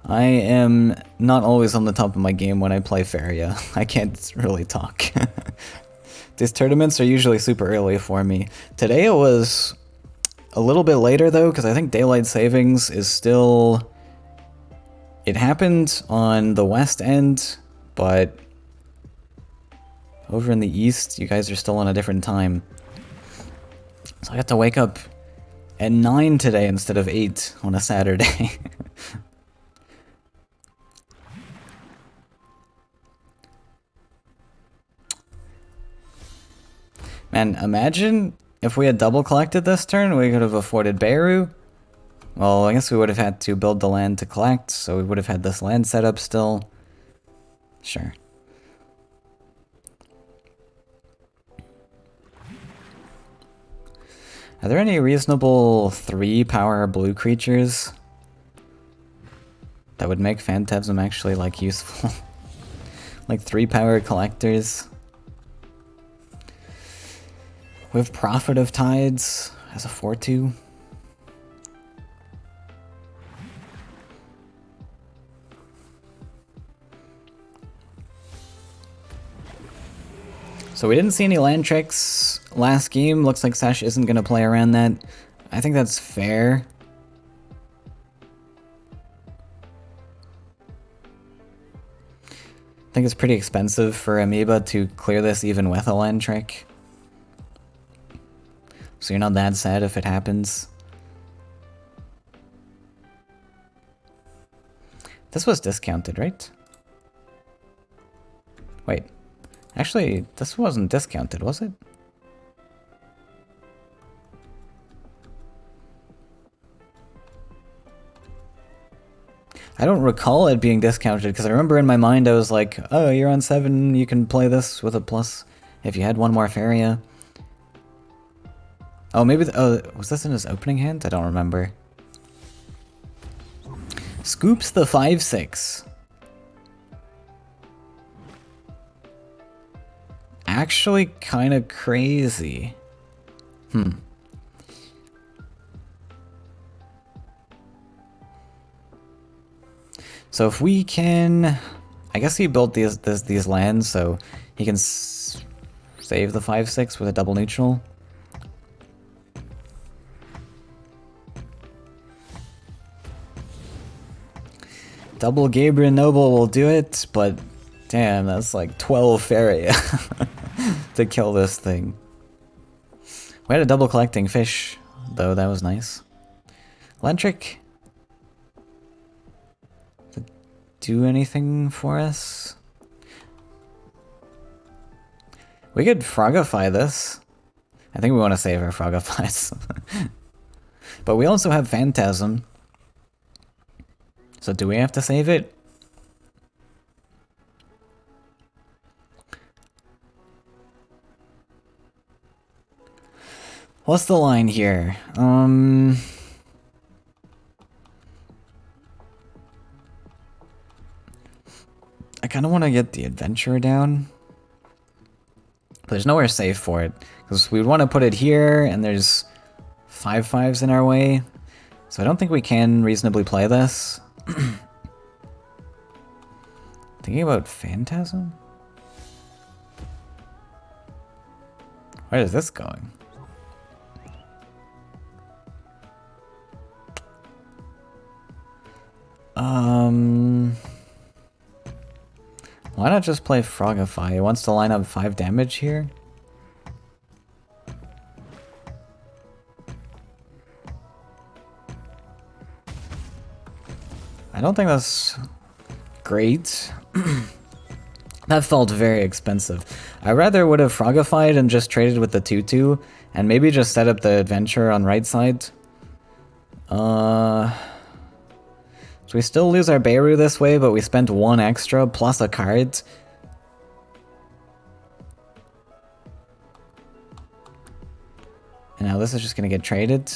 I am not always on the top of my game when I play Faeria. I can't really talk. These tournaments are usually super early for me. Today it was a little bit later though, because I think daylight savings is still... It happened on the west end, but over in the east, you guys are still on a different time. So I got to wake up at 9 today instead of 8 on a Saturday. Man, imagine if we had double collected this turn, we could have afforded Beirut. Well, I guess we would have had to build the land to collect, so we would have had this land set up still. Sure. Are there any reasonable 3-power blue creatures that would make Phantasm actually, like, useful? Like 3-power collectors? We have Prophet of Tides as a 4-2. So we didn't see any land tricks last game. Looks like Sash isn't going to play around that. I think that's fair. I think it's pretty expensive for Amoeba to clear this even with a land trick. So you're not that sad if it happens. This was discounted, right? Wait. Actually, this wasn't discounted, was it? I don't recall it being discounted, because I remember in my mind I was like, oh, you're on 7, you can play this with a plus if you had one more Faeria. Oh, maybe, oh, was this in his opening hand? I don't remember. Scoops the 5/6. Actually kind of crazy. So if we can... I guess he built these lands, so he can save the 5/6 with a double neutral. Double Gabriel Noble will do it, but damn, that's like 12 Faeria to kill this thing. We had a double collecting fish, though, that was nice. Electric. Did it do anything for us? We could frogify this. I think we want to save our frogifies. But we also have Phantasm. So do we have to save it? What's the line here? I kind of want to get the adventure down. But there's nowhere safe for it. Because we would want to put it here, and there's 5/5s in our way. So I don't think we can reasonably play this. Thinking about Phantasm? Where is this going? Why not just play Frogify? He wants to line up 5 damage here. I don't think that's great. That felt very expensive. I rather would have Frogified and just traded with the 2/2 and maybe just set up the adventure on right side. So we still lose our Beirut this way, but we spent 1 extra plus a card. And now this is just gonna get traded.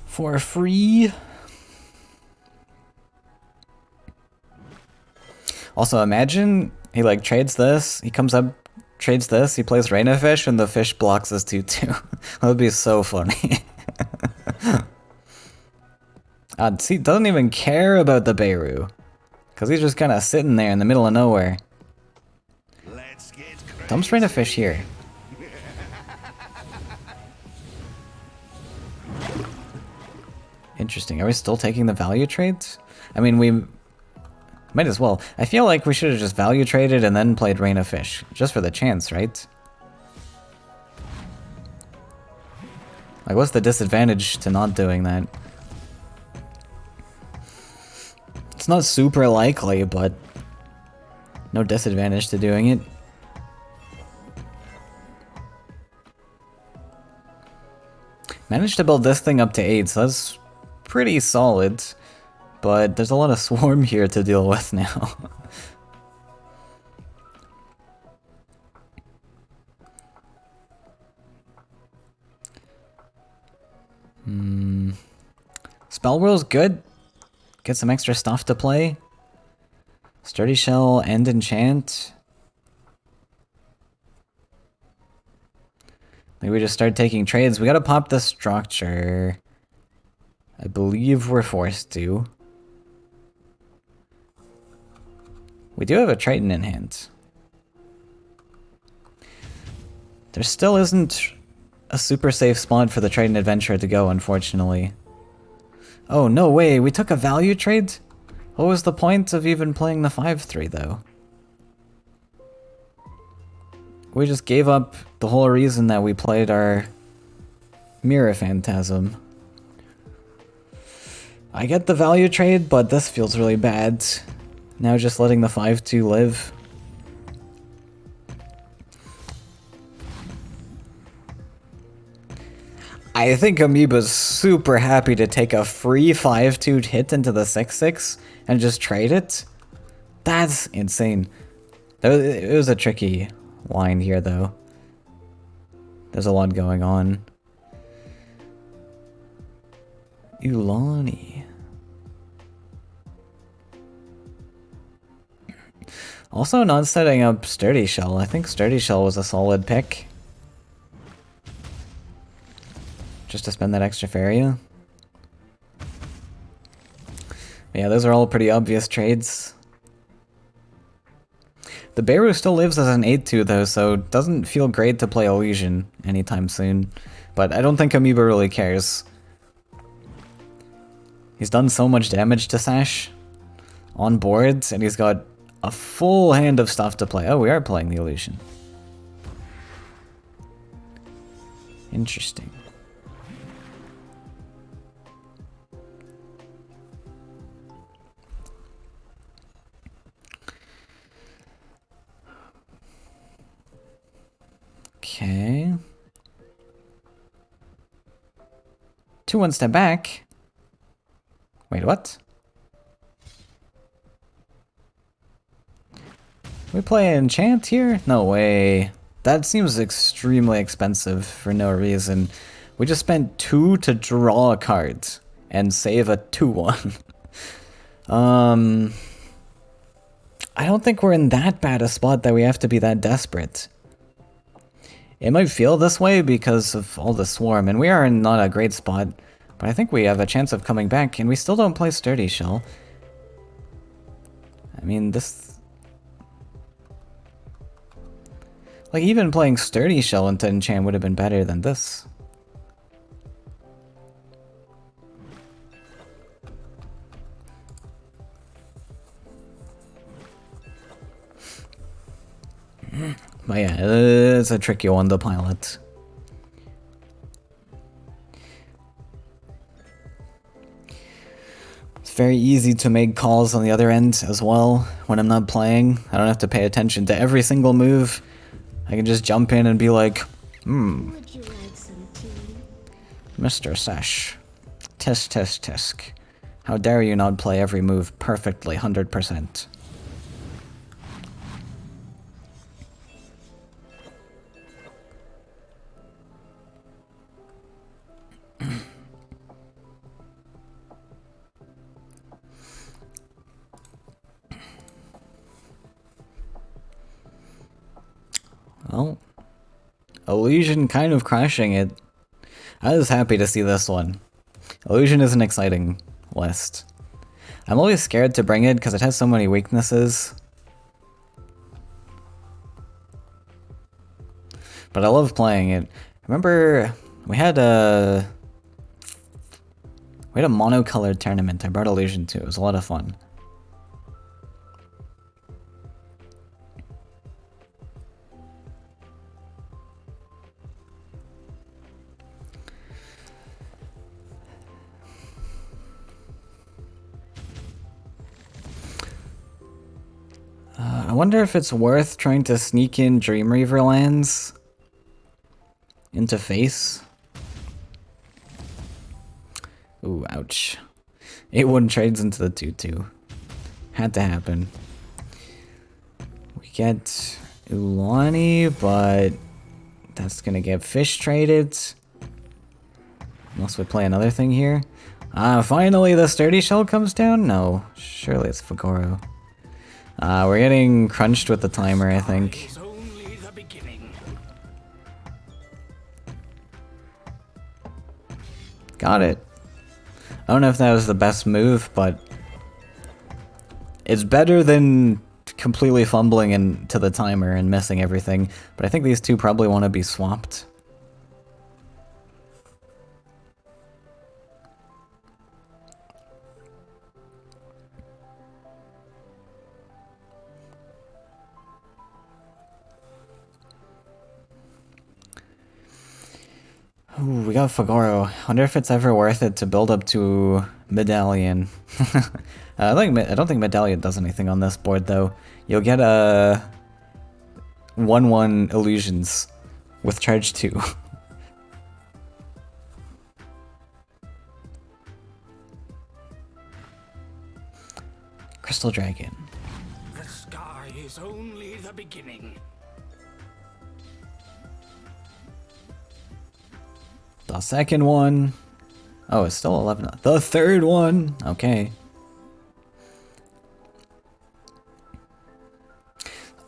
For free. Also, imagine he like trades this, he comes up, trades this, he plays Rain of Fish, and the fish blocks his 2/2. That would be so funny. See, doesn't even care about the Beirut. Because he's just kind of sitting there in the middle of nowhere. Let's get crazy. Dump straight a fish here. Interesting. Are we still taking the value trades? I mean, we might as well. I feel like we should have just value traded and then played Rain of Fish. Just for the chance, right? Like, what's the disadvantage to not doing that? It's not super likely, but no disadvantage to doing it. Managed to build this thing up to 8, so that's pretty solid. But there's a lot of swarm here to deal with now. Spell Whirl's good. Get some extra stuff to play. Sturdy Shell and Enchant. Maybe we just start taking trades. We gotta pop the structure. I believe we're forced to. We do have a Triton in hand. There still isn't a super safe spot for the Triton Adventurer to go, unfortunately. Oh, no way, we took a value trade? What was the point of even playing the 5-3, though? We just gave up the whole reason that we played our Mirror Phantasm. I get the value trade, but this feels really bad. Now just letting the 5-2 live. I think Amoeba's super happy to take a free 5-2 hit into the 6-6 and just trade it. That's insane. It was a tricky line here, though. There's a lot going on. Ulani. Also not setting up Sturdy Shell. I think Sturdy Shell was a solid pick. Just to spend that extra Faeria. Yeah, those are all pretty obvious trades. The Beirut still lives as an 8-2 though, so it doesn't feel great to play Illusion anytime soon. But I don't think Amoeba really cares. He's done so much damage to Sash on boards, and he's got a full hand of stuff to play. Oh, we are playing the Illusion. Interesting. Okay. 2 1 step back. Wait, what? We play enchant here? No way. That seems extremely expensive for no reason. We just spent 2 to draw a card and save a 2-1. I don't think we're in that bad a spot that we have to be that desperate. It might feel this way because of all the swarm, and we are in not a great spot, but I think we have a chance of coming back, and we still don't play Sturdy Shell. I mean, this... Like, even playing Sturdy Shell into enchant would have been better than this. But yeah, it's a tricky one to pilot. It's very easy to make calls on the other end as well when I'm not playing. I don't have to pay attention to every single move. I can just jump in and be like, Would you like some tea? Mr. Sash. Tisk, tisk, tisk. How dare you not play every move perfectly, 100%. Well, Illusion kind of crashing it. I was happy to see this one. Illusion isn't exciting list. I'm always scared to bring it because it has so many weaknesses. But I love playing it. Remember, we had a monocolored tournament I brought Illusion to. It was a lot of fun. I wonder if it's worth trying to sneak in Dreamreaver lands into face. Ooh, ouch. 8-1 trades into the 2-2. Had to happen. We get Ulani, but that's gonna get fish traded. Unless we play another thing here. Finally the sturdy shell comes down? No, surely it's Fagoro. We're getting crunched with the timer, I think. Got it. I don't know if that was the best move, but it's better than completely fumbling into the timer and missing everything. But I think these two probably want to be swapped. Ooh, we got Fagoro. Wonder if it's ever worth it to build up to Medallion. I don't think Medallion does anything on this board though. You'll get a 1/1 illusions with charge 2. Crystal Dragon. The sky is only the beginning. The second one. Oh, it's still 11. The third one. Okay.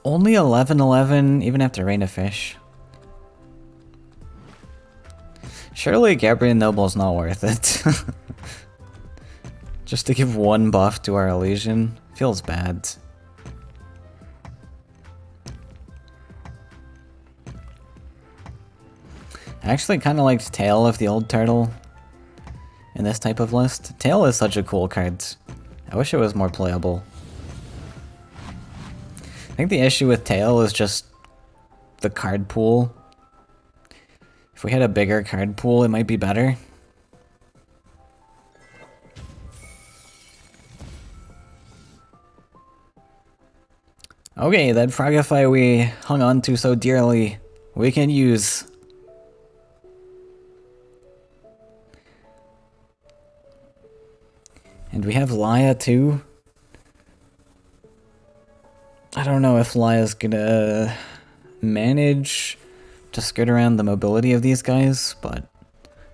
Only 11/11, even after Rain of Fish. Surely Gabriel Noble's not worth it. Just to give one buff to our Elysian feels bad. I actually kind of liked Tail of the Old Turtle in this type of list. Tail is such a cool card. I wish it was more playable. I think the issue with Tail is just the card pool. If we had a bigger card pool, it might be better. Okay, that Frogify we hung on to so dearly, we can use. And we have Laya too. I don't know if Laya's gonna manage to skirt around the mobility of these guys, but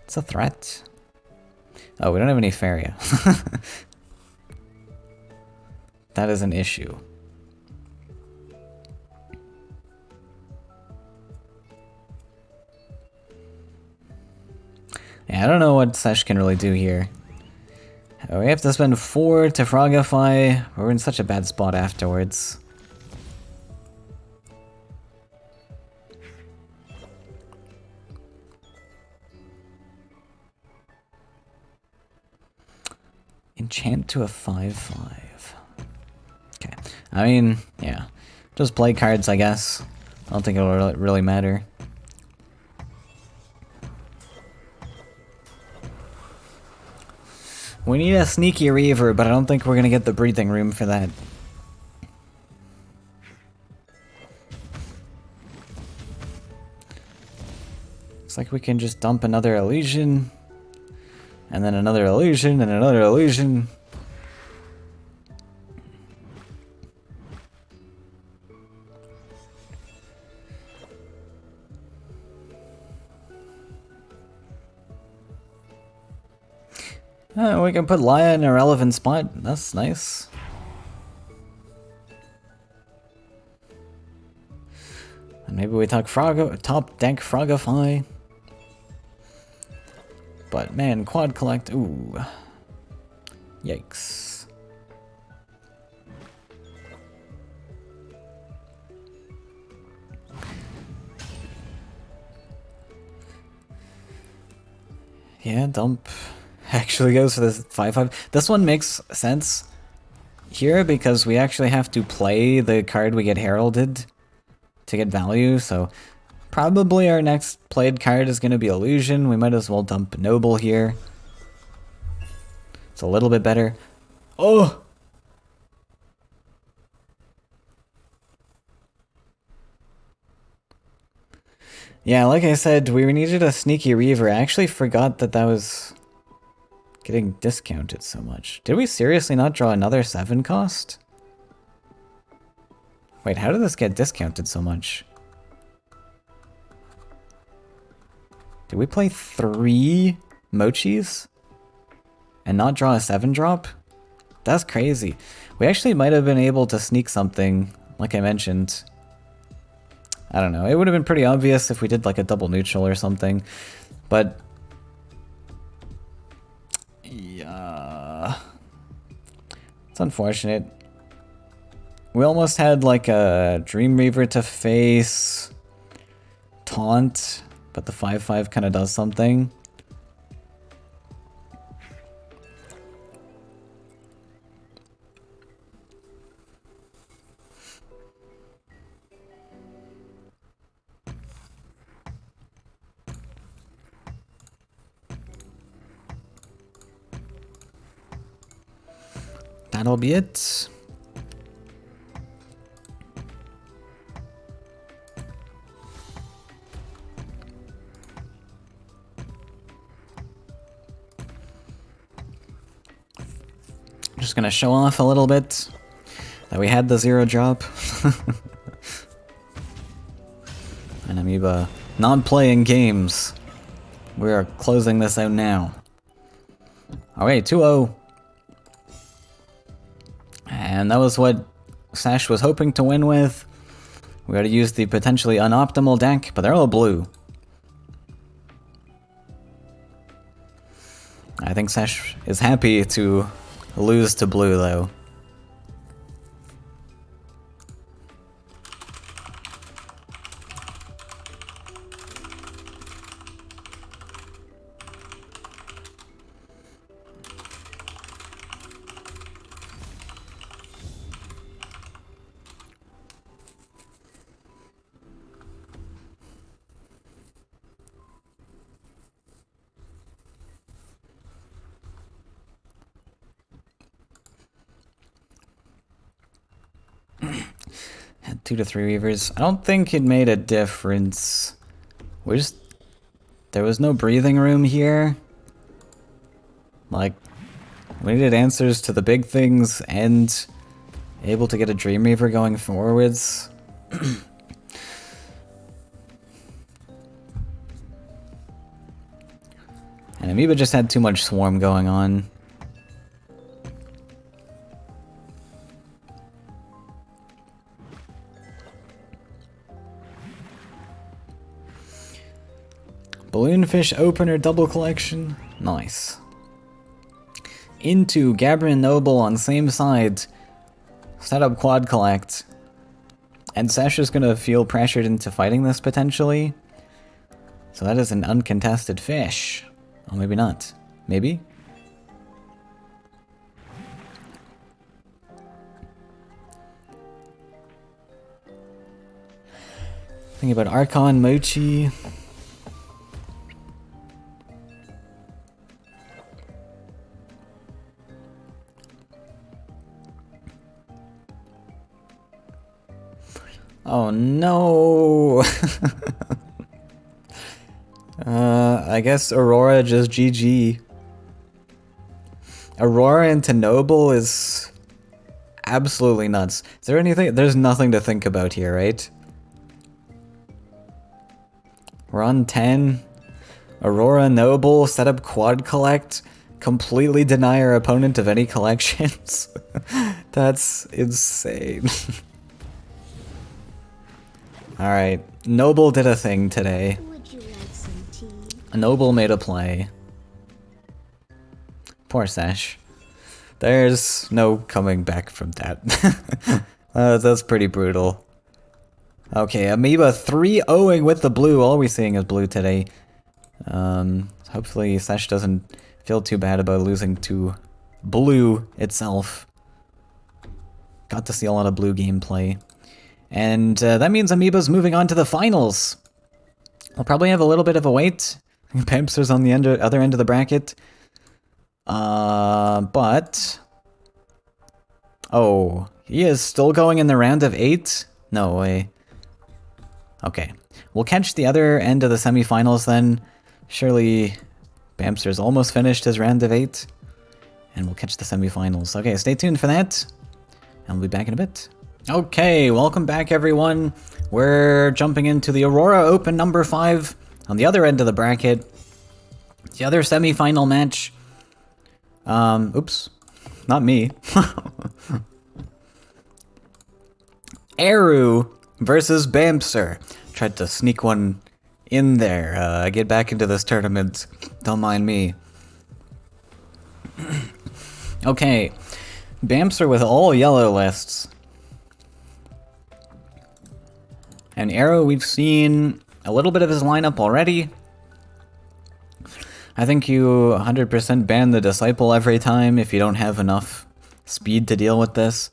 it's a threat. Oh, we don't have any Faeria. That is an issue. Yeah, I don't know what Sesh can really do here. We have to spend 4 to Frogify. We're in such a bad spot afterwards. Enchant to a 5/5. Okay. I mean, yeah. Just play cards, I guess. I don't think it'll really matter. We need a sneaky Reaver, but I don't think we're gonna get the breathing room for that. Looks like we can just dump another Elysian, and then another Elysian, and another Elysian. We can put Laya in a relevant spot. That's nice. And maybe we talk top deck Frogify. But man, quad collect. Ooh. Yikes. Yeah, dump actually goes for this 5/5. This one makes sense here because we actually have to play the card we get heralded to get value, so probably our next played card is going to be Illusion. We might as well dump Noble here. It's a little bit better. Oh! Yeah, like I said, we needed a Sneaky Reaver. I actually forgot that that was getting discounted so much. Did we seriously not draw another 7 cost? Wait, how did this get discounted so much? Did we play 3 Mochis and not draw a 7 drop? That's crazy. We actually might have been able to sneak something, like I mentioned. I don't know. It would have been pretty obvious if we did like a double neutral or something. But yeah, it's unfortunate. We almost had like a Dream Reaver to face Taunt, but the 5/5 kind of does something. That'll be it. Just gonna show off a little bit that we had the 0 drop. And Amoeba not playing games. We are closing this out now. Alright, 2-0. And that was what Sash was hoping to win with. We gotta use the potentially unoptimal deck, but they're all blue. I think Sash is happy to lose to blue, though. Had 2 to 3 Reavers. I don't think it made a difference. There was no breathing room here. Like, we needed answers to the big things and able to get a Dream Reaver going forwards. And Amoeba just had too much Swarm going on. Balloonfish opener double collection. Nice. Into Gabriel Noble on same side. Set up quad collect. And Sasha's gonna feel pressured into fighting this potentially. So that is an uncontested fish. Oh, maybe not. Maybe? Thinking about Archon, Mochi. Oh no! I guess Aurora just GG. Aurora into Noble is absolutely nuts. Is there anything? There's nothing to think about here, right? We're on 10. Aurora Noble, set up quad collect, completely deny our opponent of any collections. That's insane. Alright, Noble did a thing today. Would you like some tea? Noble made a play. Poor Sash. There's no coming back from that. That's pretty brutal. Okay, Amoeba 3-0ing with the blue. All we're seeing is blue today. Hopefully Sesh doesn't feel too bad about losing to blue itself. Got to see a lot of blue gameplay. And that means Amoeba's moving on to the finals. We'll probably have a little bit of a wait. Pamster's on the other end of the bracket. But... Oh, he is still going in the round of 8? No way. Okay. We'll catch the other end of the semifinals then. Surely Bamster's almost finished his round of 8. And we'll catch the semifinals. Okay, stay tuned for that. And we'll be back in a bit. Okay, welcome back everyone. We're jumping into the Aurora Open number 5 on the other end of the bracket. The other semi-final match. Oops. Not me. Eru versus Bamster. Tried to sneak one in there. Get back into this tournament. Don't mind me. Okay. Bamster with all yellow lists. And Eru, we've seen a little bit of his lineup already. I think you 100% ban the Disciple every time if you don't have enough speed to deal with this.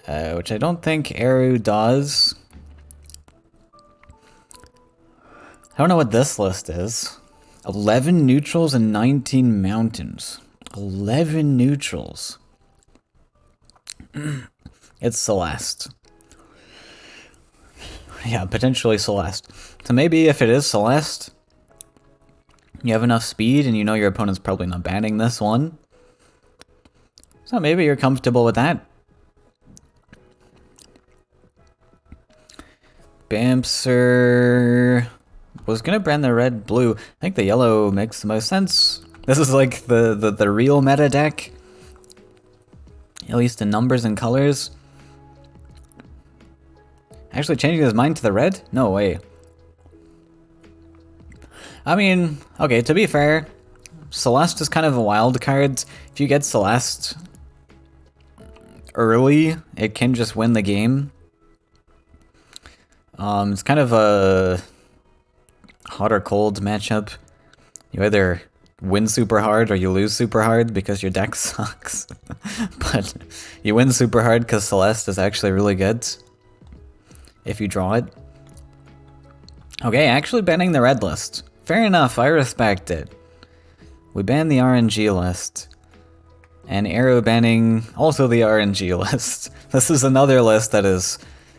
Which I don't think Eru does. I don't know what this list is. 11 neutrals and 19 mountains. 11 neutrals. It's Celeste. Yeah, potentially Celeste. So maybe if it is Celeste, you have enough speed and you know your opponent's probably not banning this one. So maybe you're comfortable with that. Bamster was gonna ban the red-blue. I think the yellow makes the most sense. This is like the real meta deck. At least in numbers and colors. Actually changing his mind to the red? No way. I mean, okay, to be fair, Celeste is kind of a wild card. If you get Celeste early, it can just win the game. It's kind of a hot or cold matchup. You either win super hard or you lose super hard because your deck sucks. But you win super hard because Celeste is actually really good. If you draw it. Okay, actually banning the red list. Fair enough, I respect it. We banned the RNG list. And Eru banning also the RNG list. This is another list that is,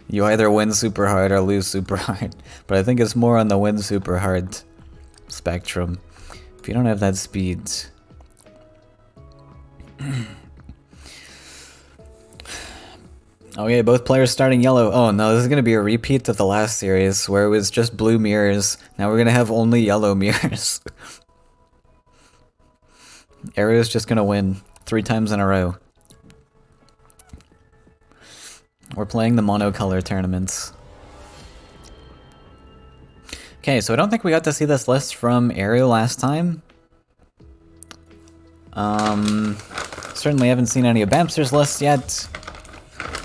you either win super hard or lose super hard. But I think it's more on the win super hard spectrum. If you don't have that speed. Okay, both players starting yellow. Oh no, this is gonna be a repeat of the last series where it was just blue mirrors. Now we're gonna have only yellow mirrors. Eru's just gonna win 3 times in a row. We're playing the monocolor tournaments. Okay, so I don't think we got to see this list from Eru last time. Certainly haven't seen any of Bamster's lists yet.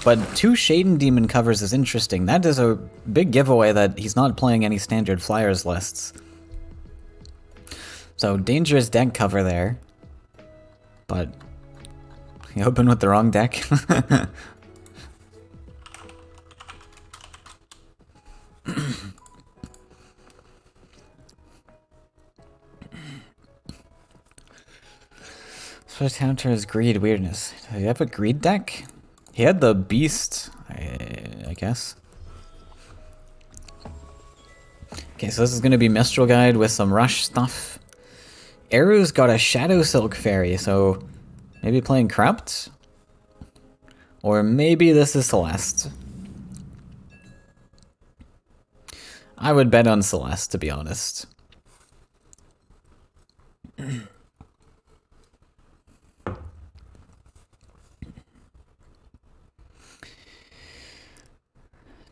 But 2 Shaden Demon covers is interesting. That is a big giveaway that he's not playing any standard Flyers lists. So, dangerous deck cover there. But, you open with the wrong deck. So counter is greed weirdness. Do you have a greed deck? He had the beast, I guess. Okay, so this is gonna be Mistral Guide with some rush stuff. Eru's got a Shadow Silk Fairy, so maybe playing Corrupt? Or maybe this is Celeste. I would bet on Celeste, to be honest.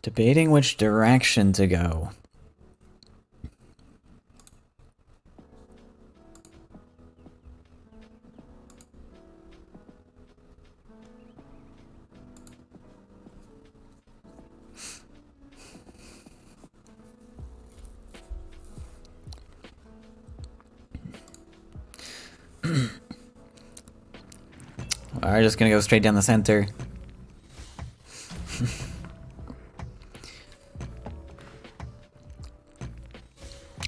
Debating which direction to go. We're just gonna go straight down the center.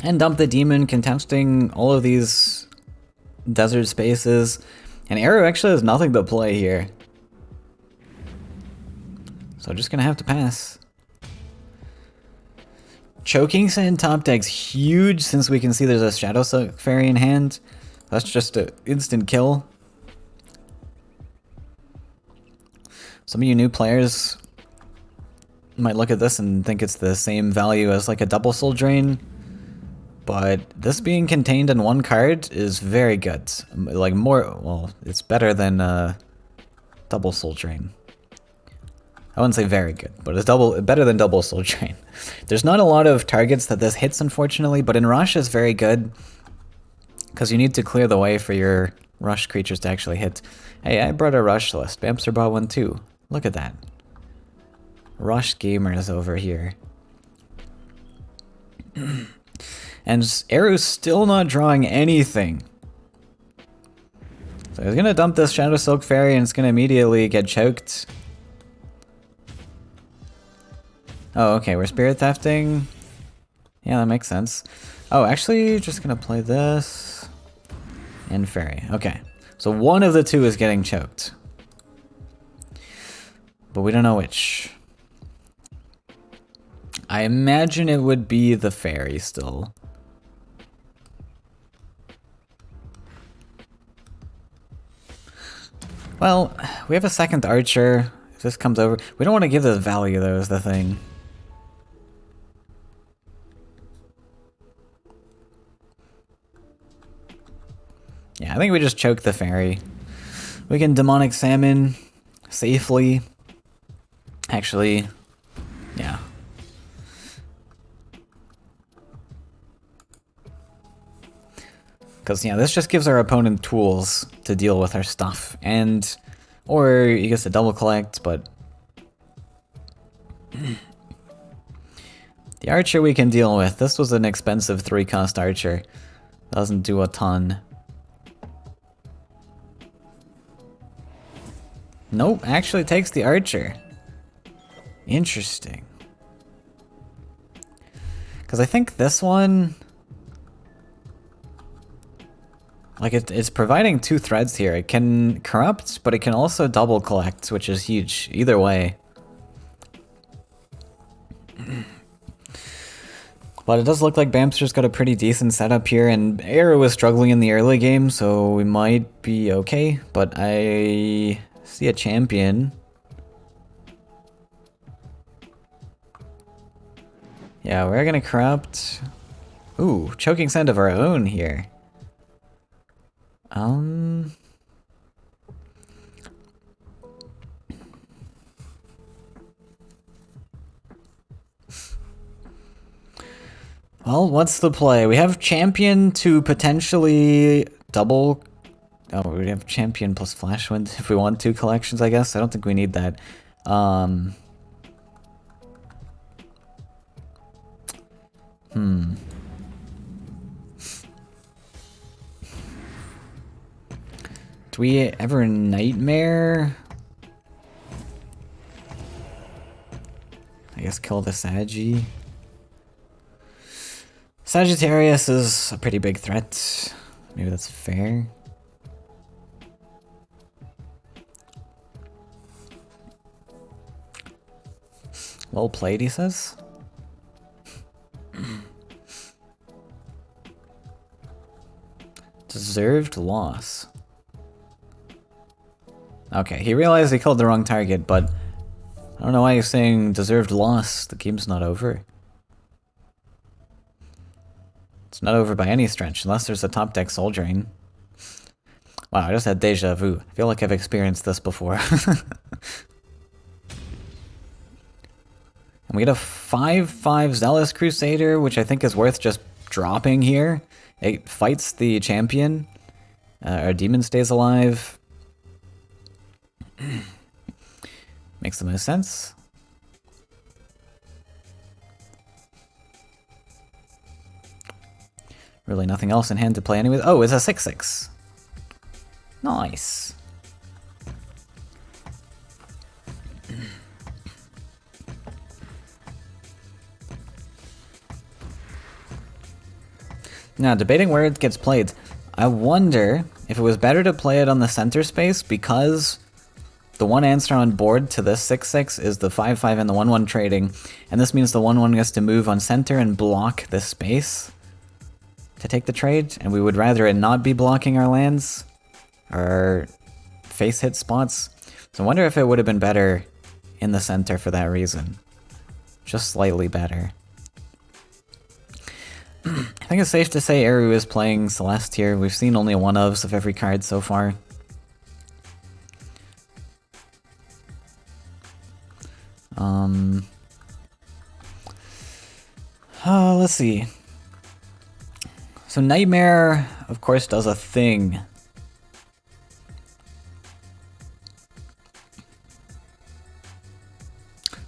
And dump the demon, contesting all of these desert spaces. And Arrow actually has nothing to play here. So just gonna have to pass. Choking Sand top deck's huge since we can see there's a Shadow Silk Fairy in hand. That's just an instant kill. Some of you new players might look at this and think it's the same value as like a double soul drain. But this being contained in one card is very good. Like more, well, it's better than double soul drain. I wouldn't say very good, but it's better than double soul drain. There's not a lot of targets that this hits, unfortunately, but in rush is very good because you need to clear the way for your rush creatures to actually hit. Hey, I brought a rush list. Bamster brought one too. Look at that. Rush gamers over here. And Arrow's still not drawing anything. So he's gonna dump this Shadow Silk Fairy and it's gonna immediately get choked. Oh, okay, we're spirit thefting. Yeah, that makes sense. Oh, actually, just gonna play this and fairy. Okay, so one of the two is getting choked, but we don't know which. I imagine it would be the fairy still. Well, we have a second archer. If this comes over, we don't want to give this value though, is the thing. Yeah, I think we just choke the fairy. We can demonic salmon safely. Actually, yeah. Because, yeah, this just gives our opponent tools to deal with our stuff. And, or he gets to double collect, but the archer we can deal with. This was an expensive 3-cost archer. Doesn't do a ton. Nope, actually takes the archer. Interesting. Because I think this one... Like, it's providing 2 threads here. It can corrupt, but it can also double collect, which is huge. Either way. But it does look like Bamster's got a pretty decent setup here, and Arrow was struggling in the early game, so we might be okay. But I see a champion. Yeah, we're gonna corrupt. Ooh, choking sand of our own here. Well, what's the play? We have champion to potentially double... Oh, we have champion plus flash wind if we want 2 collections, I guess. I don't think we need that. Do we ever nightmare? I guess kill the Saggy. Sagittarius is a pretty big threat. Maybe that's fair. Well played, he says. Deserved loss. Okay, he realized he killed the wrong target, but I don't know why he's saying deserved loss. The game's not over. It's not over by any stretch, unless there's a top deck soul drain. Wow, I just had deja vu. I feel like I've experienced this before. And we get a 5/5 Zealous Crusader, which I think is worth just dropping here. It fights the champion. Our demon stays alive. Makes the most sense. Really nothing else in hand to play anyways. Oh, it's a 6/6. Nice. Now, debating where it gets played. I wonder if it was better to play it on the center space because the one answer on board to this 6-6 is the 5-5 and the 1-1 trading, and this means the 1-1 gets to move on center and block this space to take the trade, and we would rather it not be blocking our lands, our face hit spots. So I wonder if it would have been better in the center for that reason. Just slightly better. I think it's safe to say Eru is playing Celeste here. We've seen only one ofs of every card so far. Let's see. So Nightmare, of course, does a thing.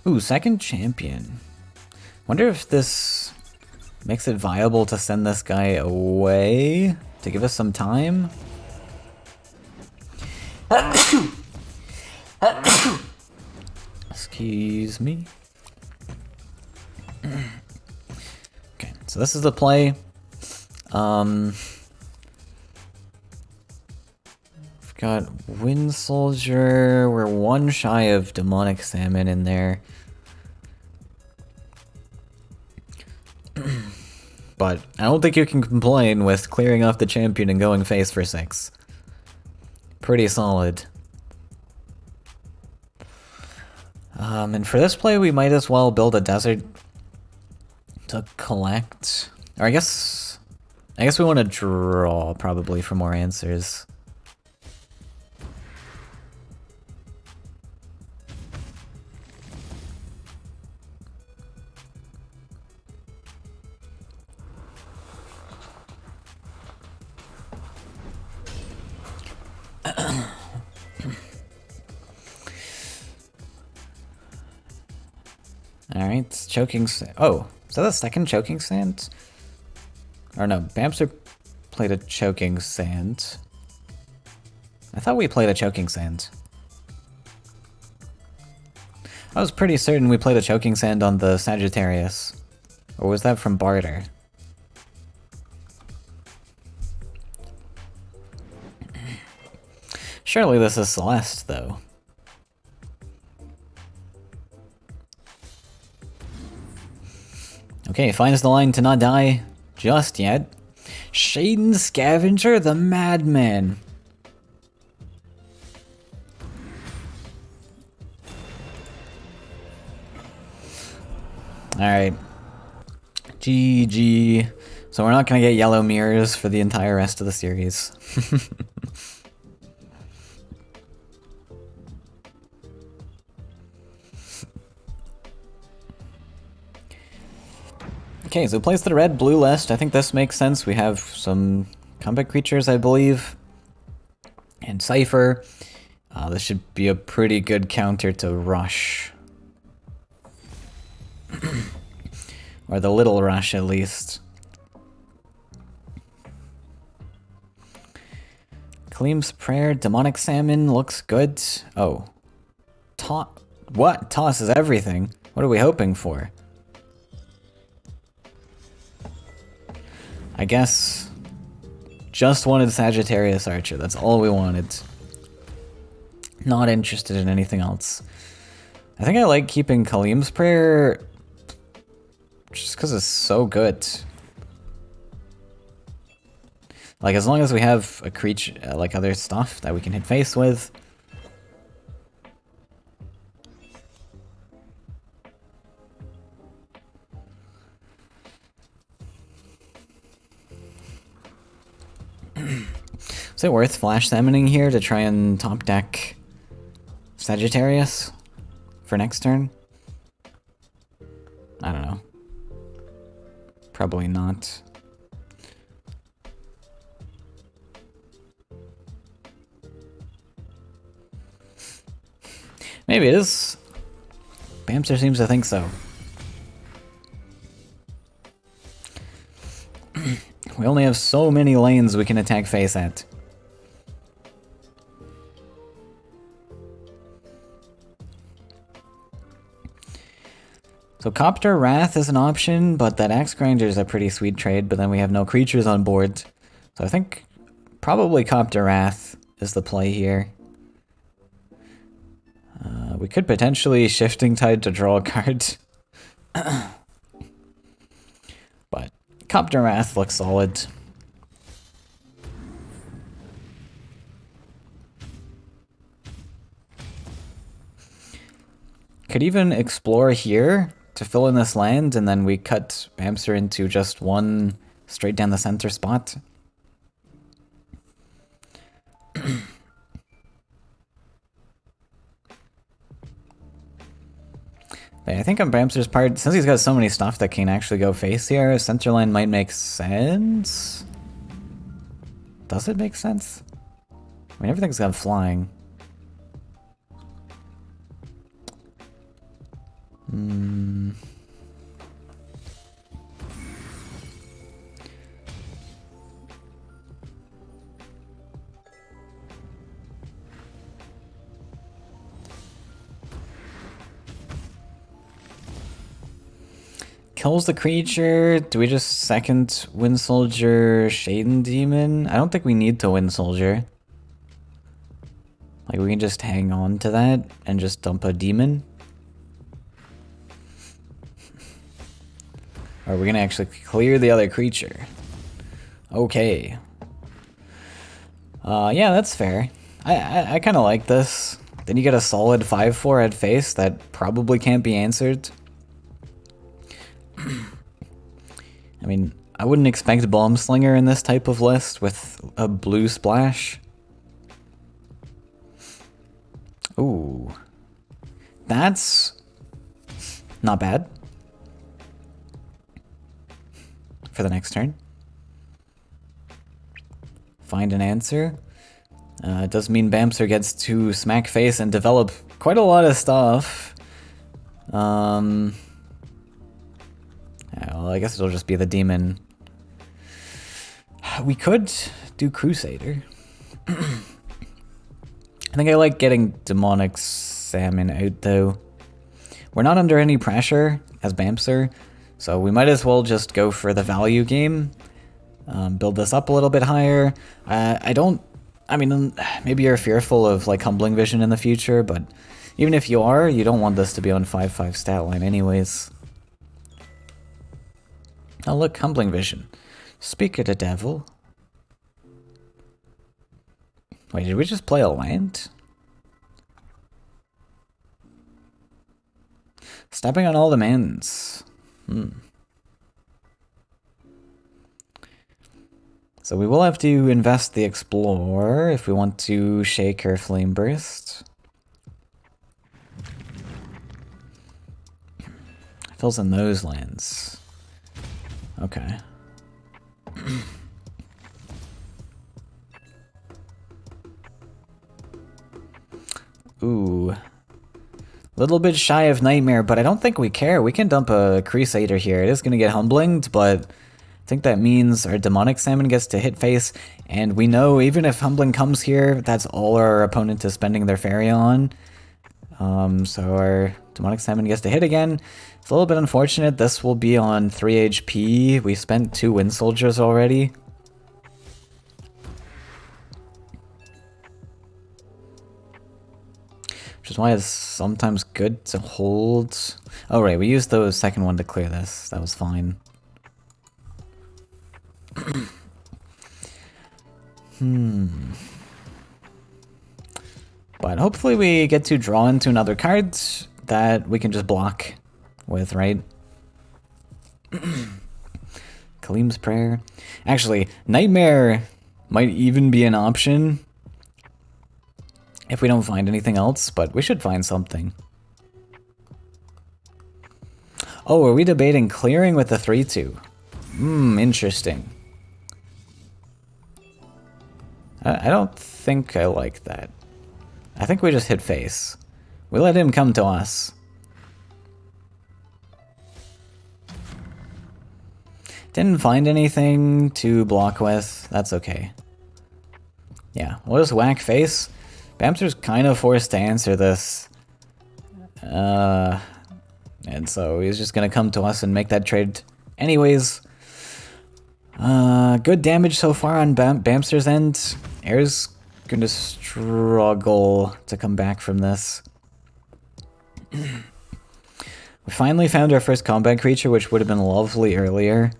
Ooh, second champion. Wonder if this makes it viable to send this guy away to give us some time. Excuse me. Okay, so this is the play. We've got Wind Soldier. We're one shy of Demonic Salmon in there. But I don't think you can complain with clearing off the champion and going face for 6. Pretty solid. And for this play, we might as well build a desert to collect. Or I guess we want to draw probably for more answers. Alright, choking sand. Oh, is that the second choking sand? Or no, Bamster played a choking sand. I thought we played a choking sand. I was pretty certain we played a choking sand on the Sagittarius. Or was that from Barter? Surely this is Celeste, though. Okay, finds the line to not die just yet. Shaden Scavenger, the Madman. Alright. GG. So we're not gonna get yellow mirrors for the entire rest of the series. Okay, so plays the red-blue list. I think this makes sense. We have some combat creatures, I believe. And Cypher. This should be a pretty good counter to Rush. Or the Little Rush, at least. Kaleem's Prayer, Demonic Salmon looks good. Oh. What? Toss is everything. What are we hoping for? I guess just wanted Sagittarius Archer. That's all we wanted. Not interested in anything else. I think I like keeping Kaleem's Prayer just because it's so good. Like, as long as we have a creature, like other stuff that we can hit face with. Is it worth flash summoning here to try and top deck Sagittarius for next turn? I don't know. Probably not. Maybe it is. Bamster seems to think so. We only have so many lanes we can attack face at. So Copter Wrath is an option, but that Axe Grinder is a pretty sweet trade, but then we have no creatures on board. So I think probably Copter Wrath is the play here. We could potentially Shifting Tide to draw a card. But Copter Wrath looks solid. Could even explore here to fill in this land, and then we cut Bamser into just one straight down the center spot. But I think on Bamser's part, since he's got so many stuff that can actually go face here, center line might make sense. Does it make sense? I mean, everything's got flying. Kills the creature. Do we just second Wind Soldier Shaden Demon? I don't think we need to Wind Soldier. Like, we can just hang on to that and just dump a demon. Or are we gonna actually clear the other creature? Okay. Yeah, that's fair. I kind of like this. Then you get a solid 5/4 at face that probably can't be answered. I mean, I wouldn't expect Bomb Slinger in this type of list with a blue splash. Ooh. That's not bad. For the next turn. Find an answer. It does mean Bamser gets to smack face and develop quite a lot of stuff. Yeah, well, I guess it'll just be the demon. We could do Crusader. I think I like getting Demonic Salmon out, though. We're not under any pressure as Bamser, so we might as well just go for the value game. Build this up a little bit higher. I mean, maybe you're fearful of like Humbling Vision in the future, but even if you are, you don't want this to be on 5/5 stat line anyways. Oh look, Humbling Vision. Speak of the devil. Wait, did we just play a land? Stepping on all demands. So we will have to invest the Explore if we want to shake her Flame Burst. Fills in those lands. Okay. Ooh. Little bit shy of Nightmare, but I don't think we care. We can dump a Crusader here. It is going to get humblinged, but I think that means our Demonic Salmon gets to hit face, and we know even if Humbling comes here, that's all our opponent is spending their Faeria on. So our Demonic Salmon gets to hit again. It's a little bit unfortunate. This will be on 3 HP. We spent 2 Wind Soldiers already. Which is why it's sometimes good to hold. Oh right, we used the second one to clear this. That was fine. But hopefully we get to draw into another card that we can just block with, right? Kalim's Prayer. Actually, Nightmare might even be an option if we don't find anything else, but we should find something. Oh, are we debating clearing with the 3/2? Interesting. I don't think I like that. I think we just hit face. We let him come to us. Didn't find anything to block with. That's okay. Yeah, we'll just whack face. Bamser's kind of forced to answer this. Yeah, And so he's just gonna come to us and make that trade anyways. Good damage so far on Bamster's end. Air's gonna struggle to come back from this. We finally found our first combat creature, which would have been lovely earlier.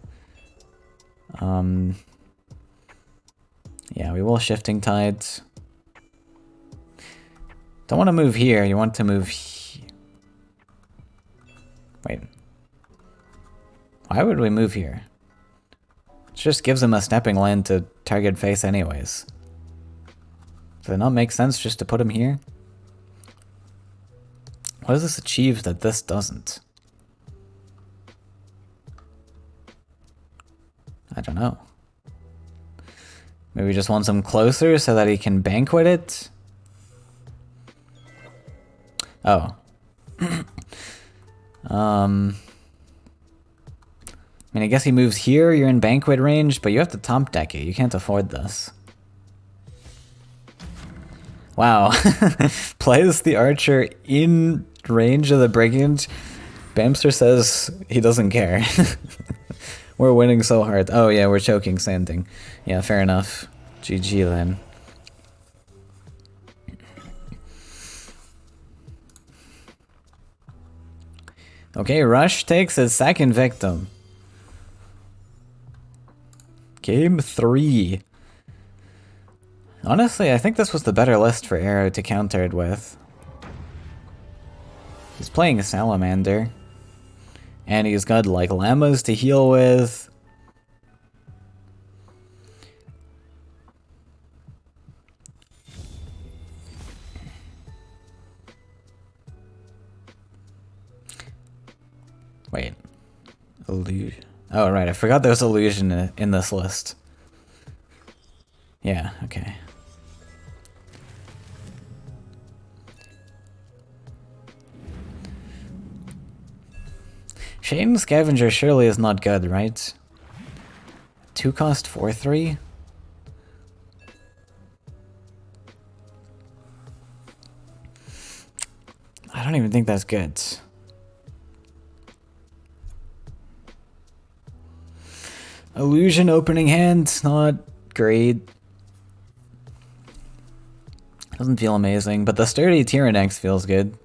Yeah, we will Shifting Tides. Don't want to move here, you want to move Wait. Why would we move here? It just gives him a stepping land to target face anyways. Does it not make sense just to put him here? What does this achieve that this doesn't? I don't know. Maybe we just want him closer so that he can banquet it? Oh. I mean, I guess he moves here, you're in banquet range, but you have to top deck it. You can't afford this. Wow. Plays the archer in range of the brigand. Bamster says he doesn't care. We're winning so hard. Oh yeah, we're choking sanding. Yeah, fair enough. GG then. Okay, Rush takes his second victim. Game 3. Honestly, I think this was the better list for Arrow to counter it with. He's playing a Salamander. And he's got, like, llamas to heal with. Wait. Illusion. Oh, right. I forgot there was illusion in this list. Yeah, okay. Shane Scavenger surely is not good, right? 2 cost 4/3? I don't even think that's good. Illusion opening hand, not great. Doesn't feel amazing, but the sturdy Tyrannex feels good.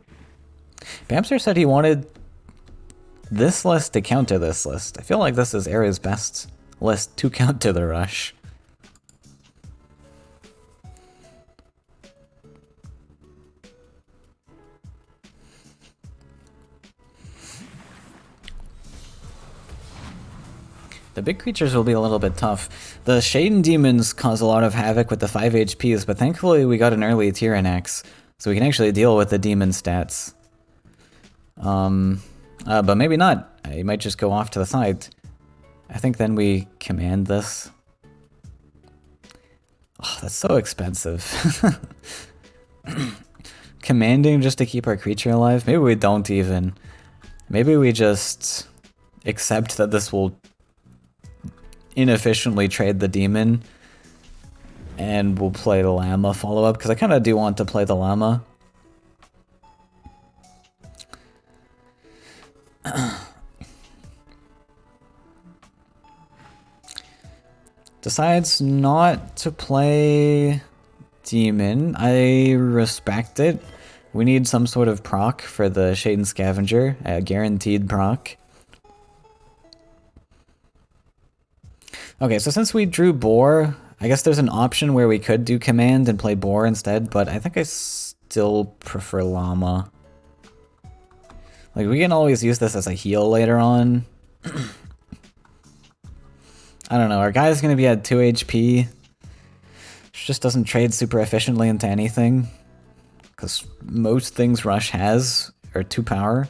Bamster said he wanted this list to counter this list. I feel like this is Area's best list to counter the Rush. The big creatures will be a little bit tough. The Shaden Demons cause a lot of havoc with the 5 HPs, but thankfully we got an early Tyrannex, so we can actually deal with the demon stats. But maybe not. He might just go off to the side. I think then we command this. Oh, that's so expensive. Commanding just to keep our creature alive? Maybe we don't even. Maybe we just accept that this will inefficiently trade the demon and we'll play the llama follow-up, because I kind of do want to play the llama. Decides not to play demon. I respect it. We need some sort of proc for the Shaden Scavenger, a guaranteed proc. Okay, so since we drew Boar, I guess there's an option where we could do Command and play Boar instead, but I think I still prefer Llama. Like, we can always use this as a heal later on. I don't know, our guy's gonna be at 2 HP. Just doesn't trade super efficiently into anything. Because most things Rush has are 2 power.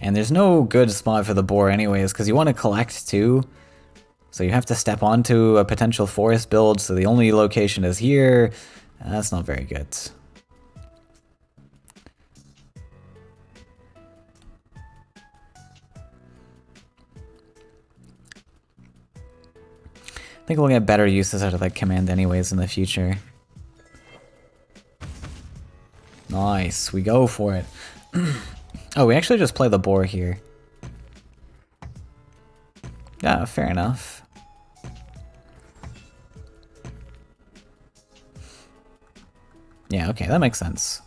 And there's no good spot for the Boar anyways, because you want to collect too. So you have to step onto a potential forest build, so the only location is here. That's not very good. I think we'll get better uses out of that command anyways in the future. Nice, we go for it. Oh, we actually just play the boar here. Yeah, fair enough. Yeah, okay, that makes sense.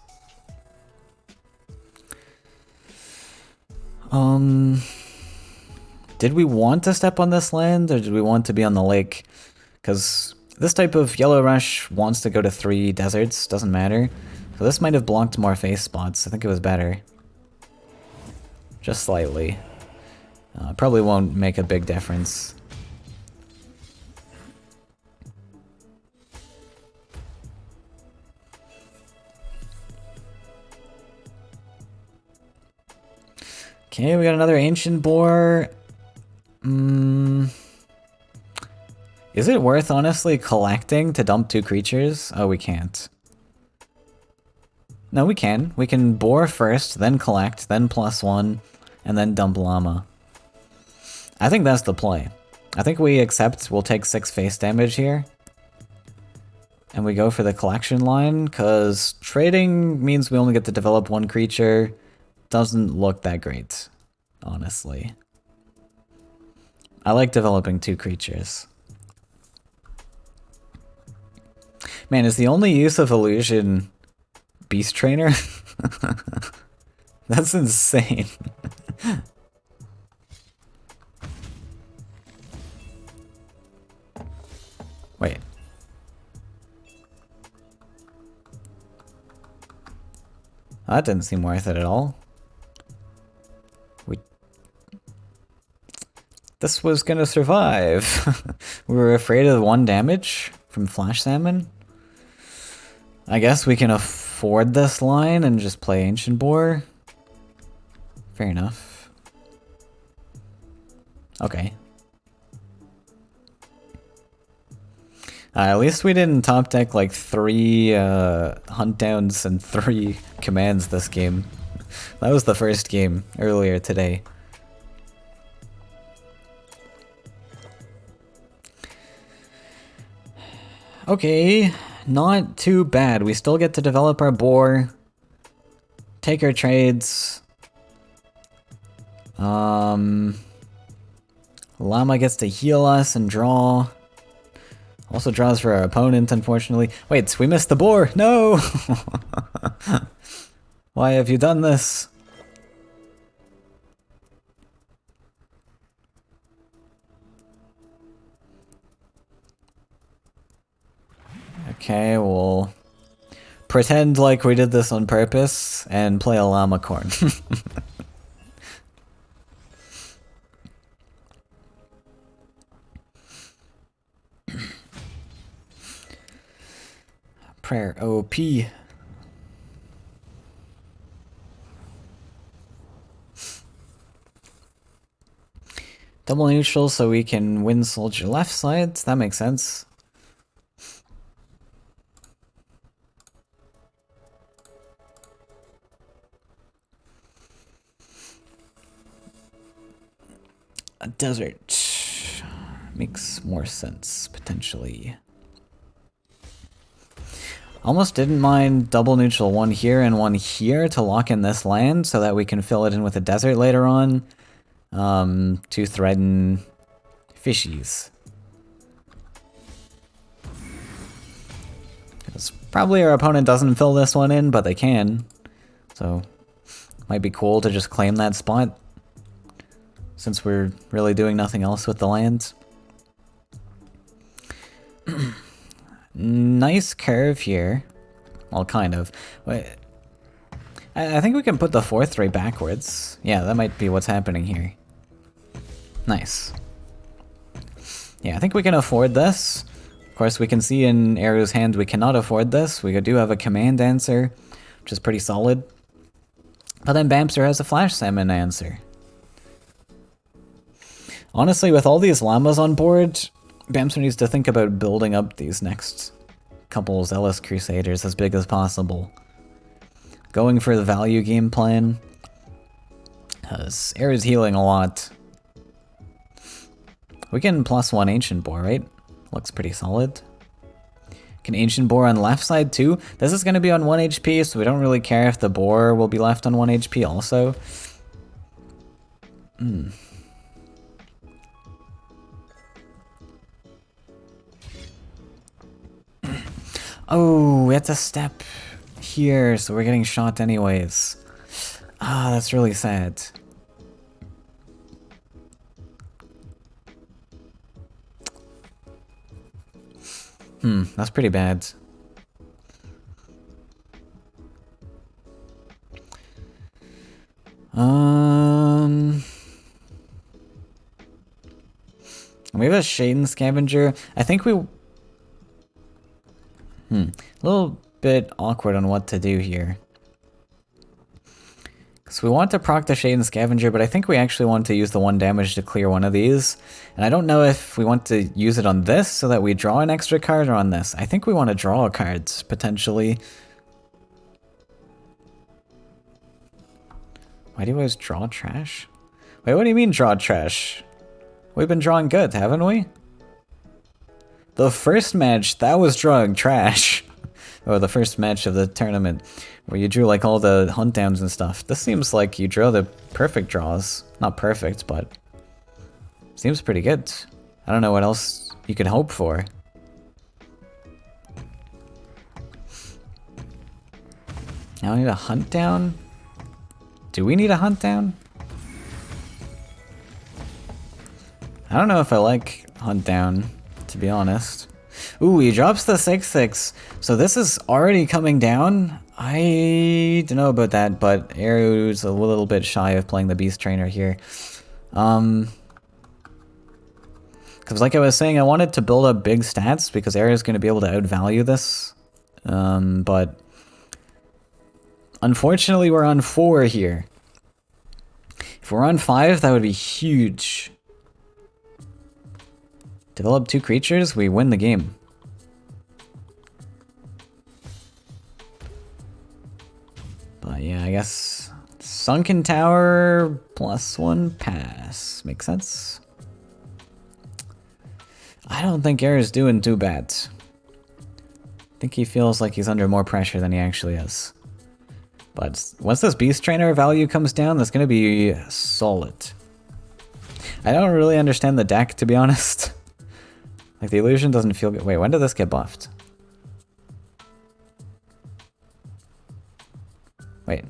Did we want to step on this land, or did we want to be on the lake? Because this type of Yellow Rush wants to go to 3 deserts, doesn't matter. So this might have blocked more face spots, I think it was better. Just slightly. Probably won't make a big difference. Okay, we got another Ancient Boar. Is it worth, honestly, collecting to dump 2 creatures? Oh, we can't. No, we can. We can boar first, then collect, then +1, and then dump llama. I think that's the play. I think we accept we'll take 6 face damage here. And we go for the collection line, because trading means we only get to develop 1 creature. Doesn't look that great, honestly. I like developing 2 creatures. Man, is the only use of illusion Beast Trainer? That's insane. Wait. That didn't seem worth it at all. This was gonna survive. We were afraid of 1 damage from Flash Salmon. I guess we can afford this line and just play Ancient Boar. Fair enough. Okay. At least we didn't top deck like 3 hunt downs and 3 commands this game. That was the first game earlier today. Okay, not too bad. We still get to develop our boar, take our trades. Llama gets to heal us and draw. Also draws for our opponent, unfortunately. Wait, we missed the boar! No! Why have you done this? Okay, we'll pretend like we did this on purpose and play a llama corn. Prayer OP. Double neutral so we can win soldier left side. That makes sense. A desert makes more sense, potentially. Almost didn't mind double neutral 1 here and 1 here to lock in this land so that we can fill it in with a desert later on to threaten fishies. Because probably our opponent doesn't fill this one in, but they can. So, might be cool to just claim that spot, since we're really doing nothing else with the lands. Nice curve here. Well, kind of. Wait, I think we can put the 4/3 backwards. Yeah, that might be what's happening here. Nice. Yeah, I think we can afford this. Of course, we can see in Arrow's hand we cannot afford this. We do have a command answer, which is pretty solid. But then Bamster has a Flash Salmon answer. Honestly, with all these llamas on board, Bamster needs to think about building up these next couple Zealous Crusaders as big as possible. Going for the value game plan, because Arrow's healing a lot. We can +1 Ancient Boar, right? Looks pretty solid. Can Ancient Boar on left side too? This is going to be on 1 HP, so we don't really care if the boar will be left on 1 HP also. Oh, we had to step here, so we're getting shot anyways. Ah, that's really sad. That's pretty bad. We have a Shaden Scavenger. I think we... A little bit awkward on what to do here. Because we want to proc the Shaden Scavenger, but I think we actually want to use the 1 damage to clear one of these. And I don't know if we want to use it on this so that we draw an extra card or on this. I think we want to draw a card, potentially. Why do you always draw trash? Wait, what do you mean draw trash? We've been drawing good, haven't we? The first match, that was drawing trash. Or the first match of the tournament, where you drew like all the hunt downs and stuff. This seems like you drew the perfect draws. Not perfect, but seems pretty good. I don't know what else you could hope for. Now I need a hunt down? Do we need a hunt down? I don't know if I like hunt down, to be honest. Ooh, he drops the 6/6. So this is already coming down. I don't know about that, but Aru's a little bit shy of playing the Beast Trainer here. Because like I was saying, I wanted to build up big stats because Aru's going to be able to outvalue this. But unfortunately, we're on 4 here. If we're on 5, that would be huge. Develop 2 creatures, we win the game. But yeah, I guess Sunken Tower +1 pass. Makes sense. I don't think Air's doing too bad. I think he feels like he's under more pressure than he actually is. But once this Beast Trainer value comes down, that's going to be solid. I don't really understand the deck, to be honest. Like, the illusion doesn't feel good. Wait, when did this get buffed? Wait.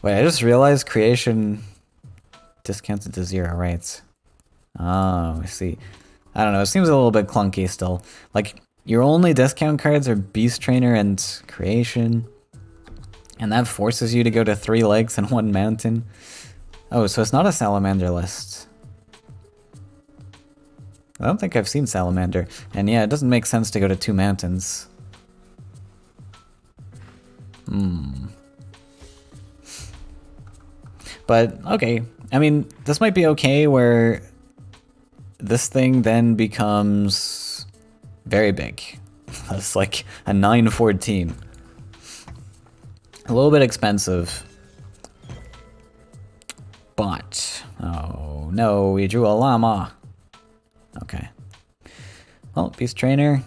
Wait, I just realized creation discounted to 0, right? Oh, I see. I don't know, it seems a little bit clunky still. Like, your only discount cards are Beast Trainer and Creation. And that forces you to go to 3 legs and 1 mountain. Oh, so it's not a Salamander list. I don't think I've seen Salamander. And yeah, it doesn't make sense to go to 2 mountains. But, okay. I mean, this might be okay where this thing then becomes very big. That's like a 914. A little bit expensive. But, oh no, we drew a llama. Okay. Well, Beast Trainer.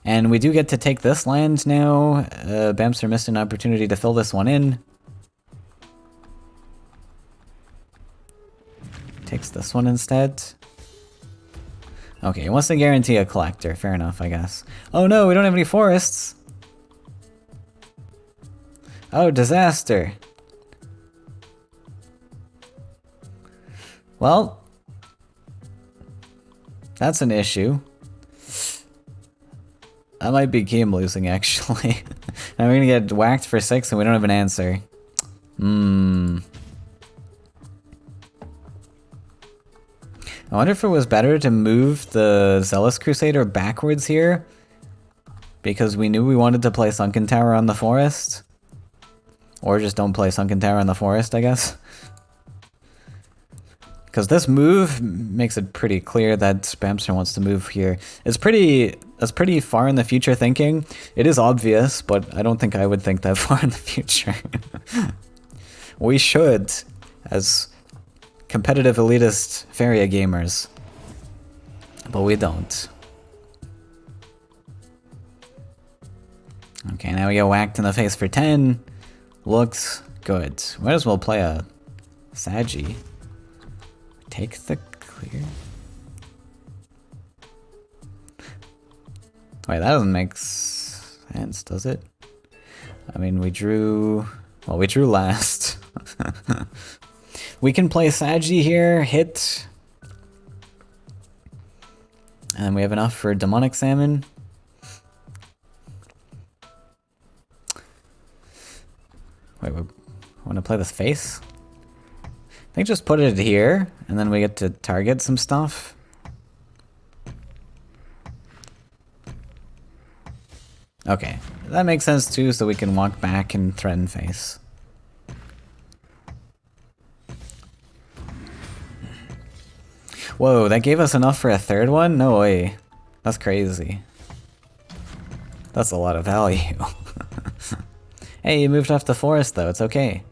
And we do get to take this land now. Bamster missed an opportunity to fill this one in. Takes this one instead. Okay, he wants to guarantee a collector. Fair enough, I guess. Oh no, we don't have any forests. Oh, disaster. Well, that's an issue. That might be game losing, actually. And we're gonna get whacked for 6 and we don't have an answer. I wonder if it was better to move the Zealous Crusader backwards here, because we knew we wanted to play Sunken Tower on the forest. Or just don't play Sunken Tower on the forest, I guess. Because this move makes it pretty clear that Bamster wants to move here. That's pretty far in the future thinking. It is obvious, but I don't think I would think that far in the future. We should, as competitive elitist Faeria gamers. But we don't. Okay, now we get whacked in the face for 10. Looks good. Might as well play a Sagi. Take the clear. Wait, that doesn't make sense, does it? I mean, we drew... Well, we drew last. We can play Sagi here, hit. And we have enough for Demonic Salmon. Wait, we want to play this face? I think just put it here, and then we get to target some stuff. Okay, that makes sense too, so we can walk back and threaten face. Whoa, that gave us enough for a third one? No way. That's crazy. That's a lot of value. Hey, you moved off the forest though, it's okay.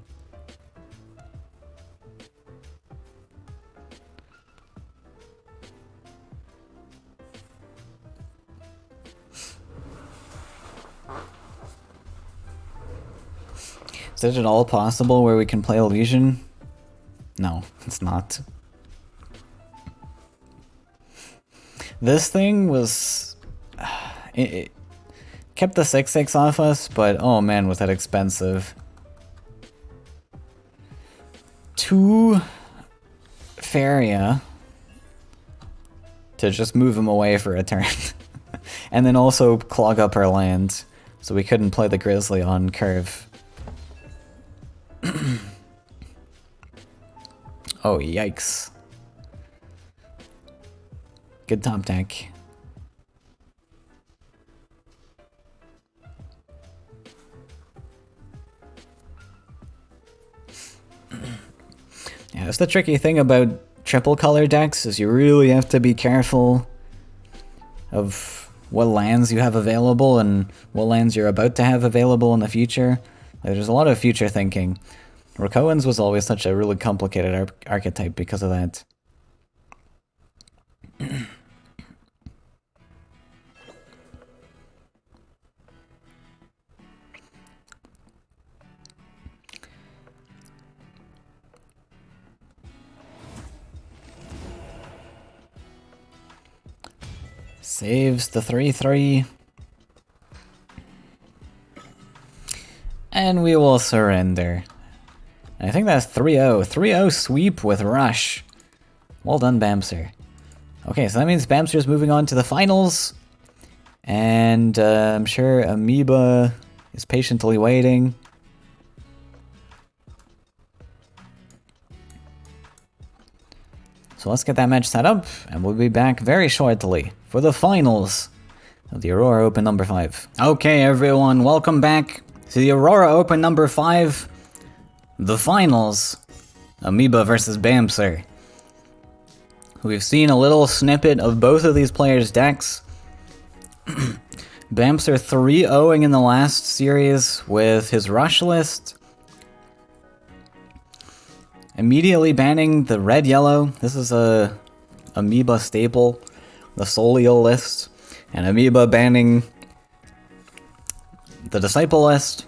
Is it at all possible where we can play Illusion? No, it's not. This thing was... It kept the 6/6 off us, but oh man, was that expensive. 2 Faeria to just move him away for a turn. And then also clog up our land, so we couldn't play the Grizzly on curve. Oh, yikes. Good top deck. Yeah, that's the tricky thing about triple color decks, is you really have to be careful of what lands you have available and what lands you're about to have available in the future. Like, there's a lot of future thinking. Rakoans was always such a really complicated archetype because of that. Saves the 3/3. And we will surrender. I think that's 3-0. 3-0 sweep with Rush. Well done, Bamser. Okay, so that means Bamser's moving on to the finals. And I'm sure Amoeba is patiently waiting. So let's get that match set up, and we'll be back very shortly for the finals of the Aurora Open number 5. Okay, everyone, welcome back to the Aurora Open number 5. The finals, Amoeba versus Bamser. We've seen a little snippet of both of these players' decks. Bamser 3-0ing in the last series with his Rush list. Immediately banning the red-yellow. This is a Amoeba staple, the Solial list. And Amoeba banning the Disciple list.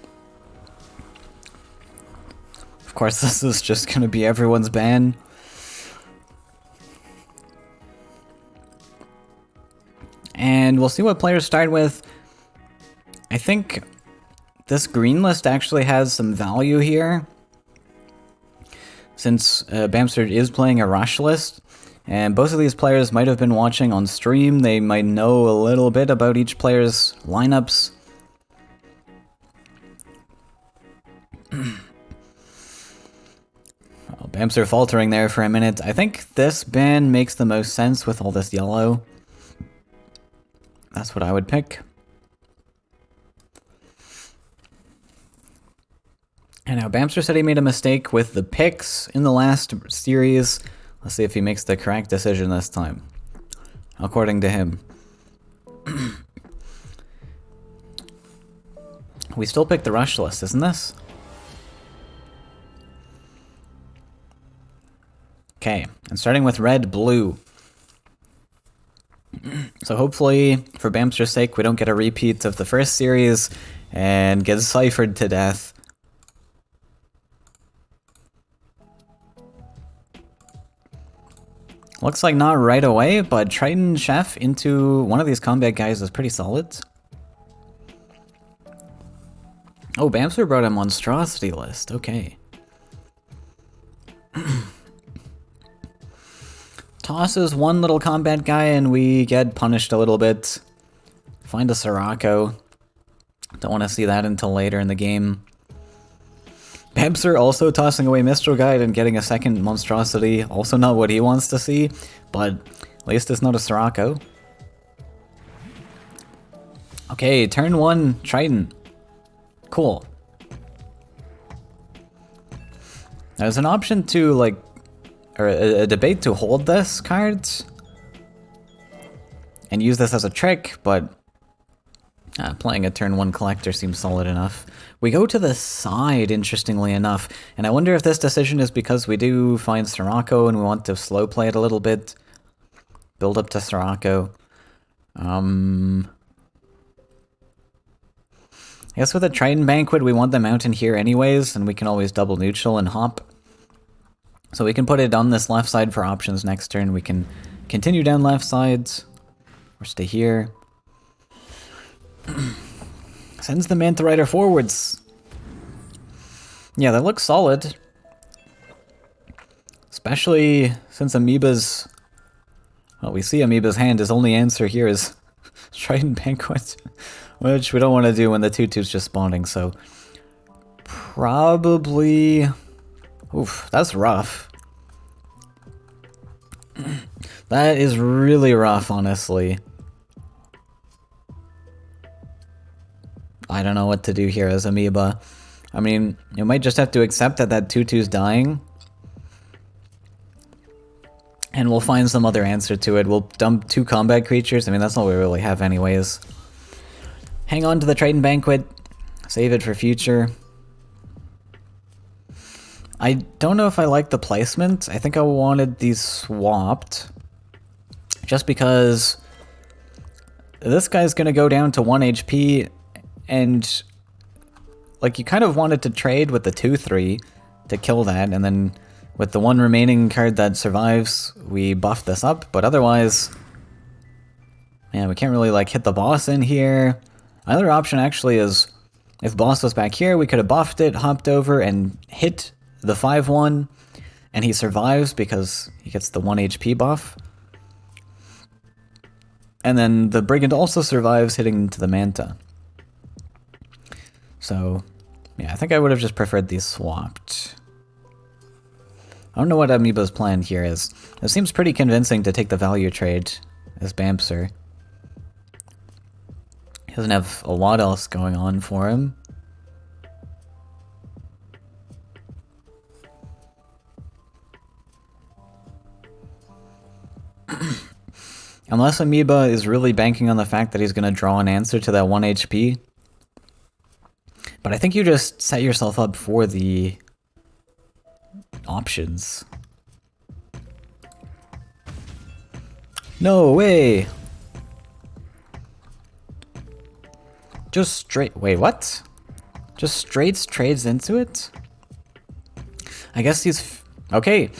Of course, this is just going to be everyone's ban. And we'll see what players start with. I think this green list actually has some value here, since Bamster is playing a Rush list. And both of these players might have been watching on stream. They might know a little bit about each player's lineups. Oh, Bamster faltering there for a minute. I think this ban makes the most sense with all this yellow. That's what I would pick. And now Bamster said he made a mistake with the picks in the last series. Let's see if he makes the correct decision this time, according to him. We still pick the Rush list, isn't this? Okay, and starting with red, blue. So hopefully, for Bamster's sake, we don't get a repeat of the first series and get ciphered to death. Looks like not right away, but Triton Chef into one of these combat guys is pretty solid. Oh, Bamster brought a monstrosity list. Okay. Tosses one little combat guy and we get punished a little bit. Find a Sirocco. Don't want to see that until later in the game. Bamster also tossing away Mistral Guide and getting a second monstrosity. Also not what he wants to see, but at least it's not a Sirocco. Okay, turn 1, Triton. Cool. There's an option to, like, or a debate to hold this card and use this as a trick, but playing a turn 1 collector seems solid enough. We go to the side, interestingly enough, and I wonder if this decision is because we do find Sirocco and we want to slow play it a little bit. Build up to Sirocco. I guess with a Triton Banquet, we want the mountain here anyways, and we can always double neutral and hop. So we can put it on this left side for options next turn. We can continue down left sides, or stay here. Sends the Manta Rider forwards. Yeah, that looks solid. Especially since Amoeba's... Well, we see Amoeba's hand. His only answer here is Triton Banquet, which we don't want to do when the 2/2's just spawning, so... Probably... Oof, that's rough. That is really rough, honestly. I don't know what to do here as Amoeba. I mean, you might just have to accept that that 2/2's dying. And we'll find some other answer to it. We'll dump 2 combat creatures. I mean, that's all we really have anyways. Hang on to the Triton Banquet. Save it for future. I don't know if I like the placement. I think I wanted these swapped. Just because this guy's gonna go down to 1 HP, and like you kind of wanted to trade with the 2/3 to kill that, and then with the 1 remaining card that survives, we buff this up, but otherwise, man, we can't really like hit the boss in here. Another option actually is, if boss was back here, we could have buffed it, hopped over, and hit the 5/1, and he survives because he gets the 1 HP buff. And then the Brigand also survives hitting into the Manta. So, yeah, I think I would have just preferred these swapped. I don't know what Amoeba's plan here is. It seems pretty convincing to take the value trade as Bamster. He doesn't have a lot else going on for him. Unless Amoeba is really banking on the fact that he's going to draw an answer to that 1 HP. But I think you just set yourself up for the options. No way! Just straight... Wait, what? Just straight trades into it? I guess he's... Okay,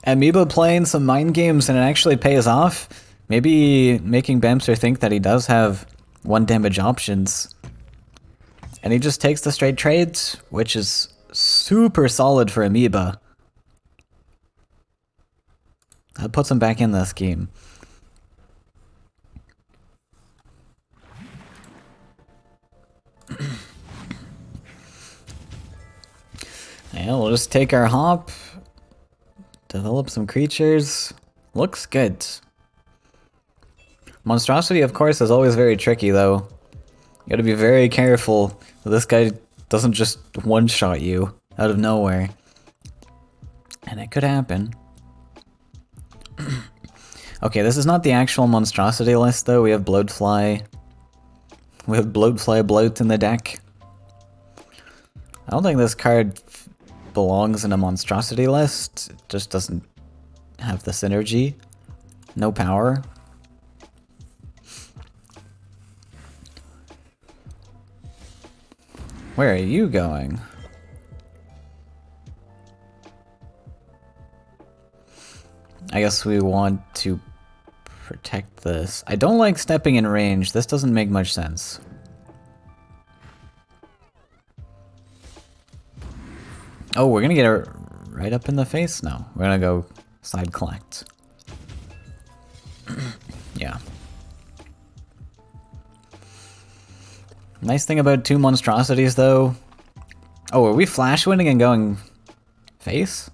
Amoeba playing some mind games and it actually pays off. Maybe making Bamster think that he does have 1 damage options. And he just takes the straight trades, which is super solid for Amoeba. That puts him back in this game. Yeah, we'll just take our hop, develop some creatures. Looks good. Monstrosity, of course, is always very tricky, though. You gotta be very careful that this guy doesn't just one-shot you out of nowhere. And it could happen. Okay, this is not the actual monstrosity list, though. We have Bloatfly. We have Bloatfly Bloat in the deck. I don't think this card belongs in a monstrosity list. It just doesn't have the synergy. No power. Where are you going? I guess we want to protect this. I don't like stepping in range. This doesn't make much sense. Oh, we're gonna get it right up in the face? No, we're gonna go side collect. Yeah. Nice thing about two monstrosities, though. Oh, are we flash winning and going face?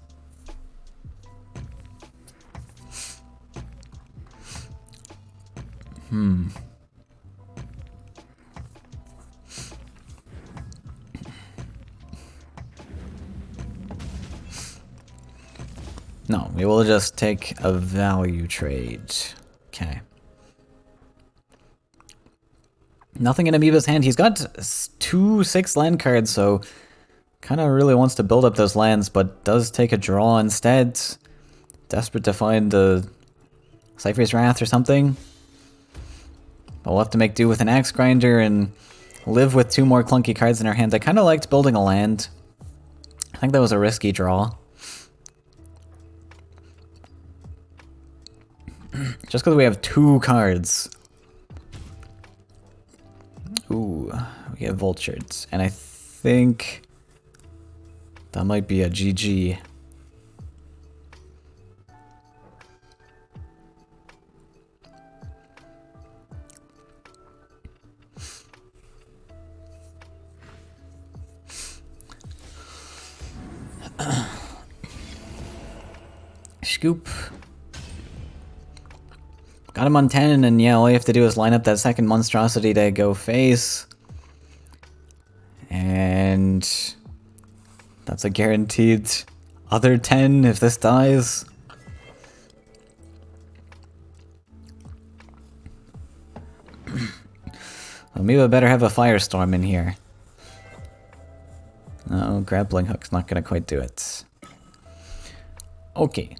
No, we will just take a value trade. Okay. Nothing in Amoeba's hand. He's got 2 6 land cards, so kind of really wants to build up those lands, but does take a draw instead. Desperate to find the Cypher's Wrath or something. But we'll have to make do with an Axe Grinder and live with 2 more clunky cards in our hand. I kind of liked building a land. I think that was a risky draw. Just because we have 2 cards. Ooh, we get Vultured. And I think that might be a GG. Scoop. Got him on 10, and yeah, all you have to do is line up that second monstrosity to go face. And that's a guaranteed other 10 if this dies. Amoeba better have a Firestorm in here. No, Grappling Hook's not gonna quite do it. Okay.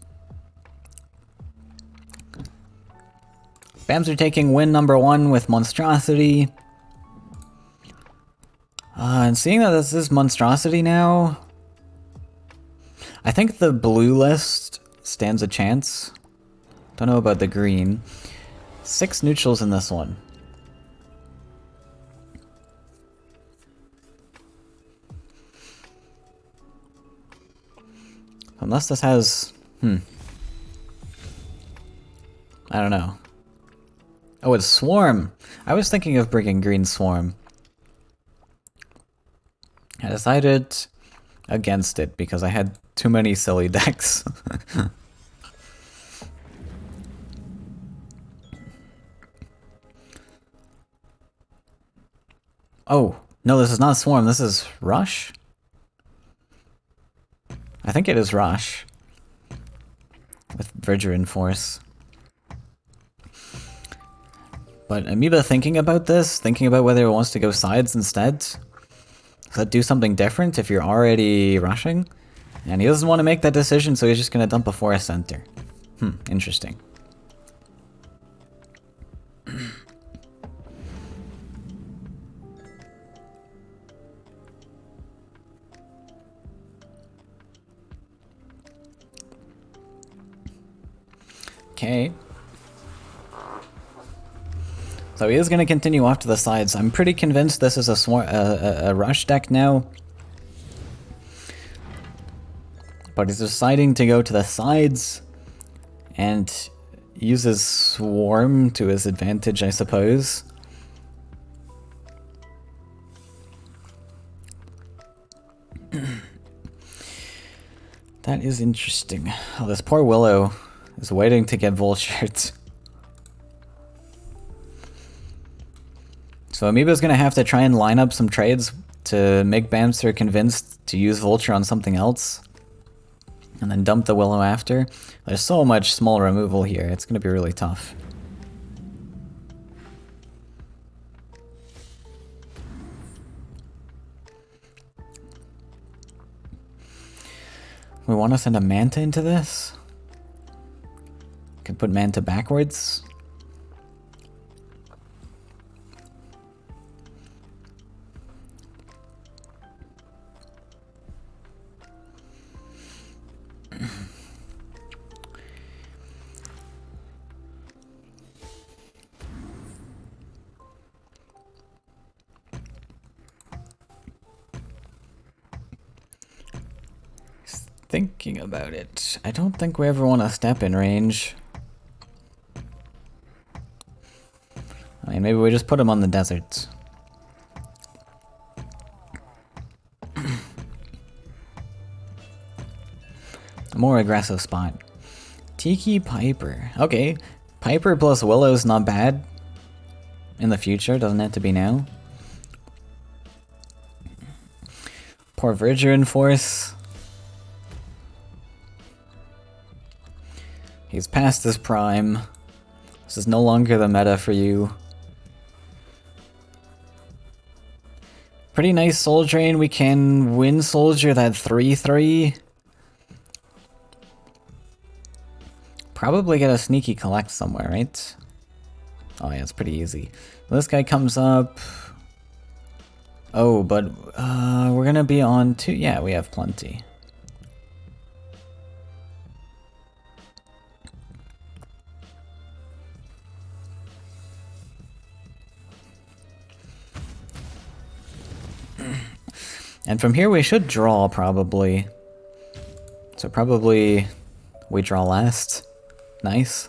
Bams are taking win number 1 with Monstrosity. And seeing that this is Monstrosity now, I think the blue list stands a chance. Don't know about the green. 6 neutrals in this one. Unless this has... I don't know. Oh, it's Swarm. I was thinking of bringing green Swarm. I decided against it because I had too many silly decks. Oh, no, this is not Swarm. This is Rush? I think it is Rush. With Verdurin Force. But Amoeba thinking about this, thinking about whether it wants to go sides instead. Does that do something different if you're already rushing? And he doesn't want to make that decision, so he's just going to dump a Forest Center. Interesting. Okay. So he is going to continue off to the sides. I'm pretty convinced this is a rush deck now. But he's deciding to go to the sides and uses Swarm to his advantage, I suppose. That is interesting. Oh, this poor Willow is waiting to get vultured. So Amoeba's gonna have to try and line up some trades to make Bamster convinced to use Vulture on something else. And then dump the Willow after. There's so much small removal here, it's gonna be really tough. We want to send a Manta into this? Can put Manta backwards. thinking about it. I don't think we ever want to step in range. I mean, maybe we just put him on the desert. A more aggressive spot. Tiki Piper. Okay. Piper plus Willow's not bad. In the future, doesn't have to be now. Poor Verger in force. He's past his prime. This is no longer the meta for you. Pretty nice Soul Drain. We can win Soldier that 3-3. Probably get a sneaky collect somewhere, right? Oh yeah, it's pretty easy. This guy comes up. Oh, but we're gonna be on 2. Yeah, we have plenty. And from here we should draw, probably. So probably we draw last. Nice.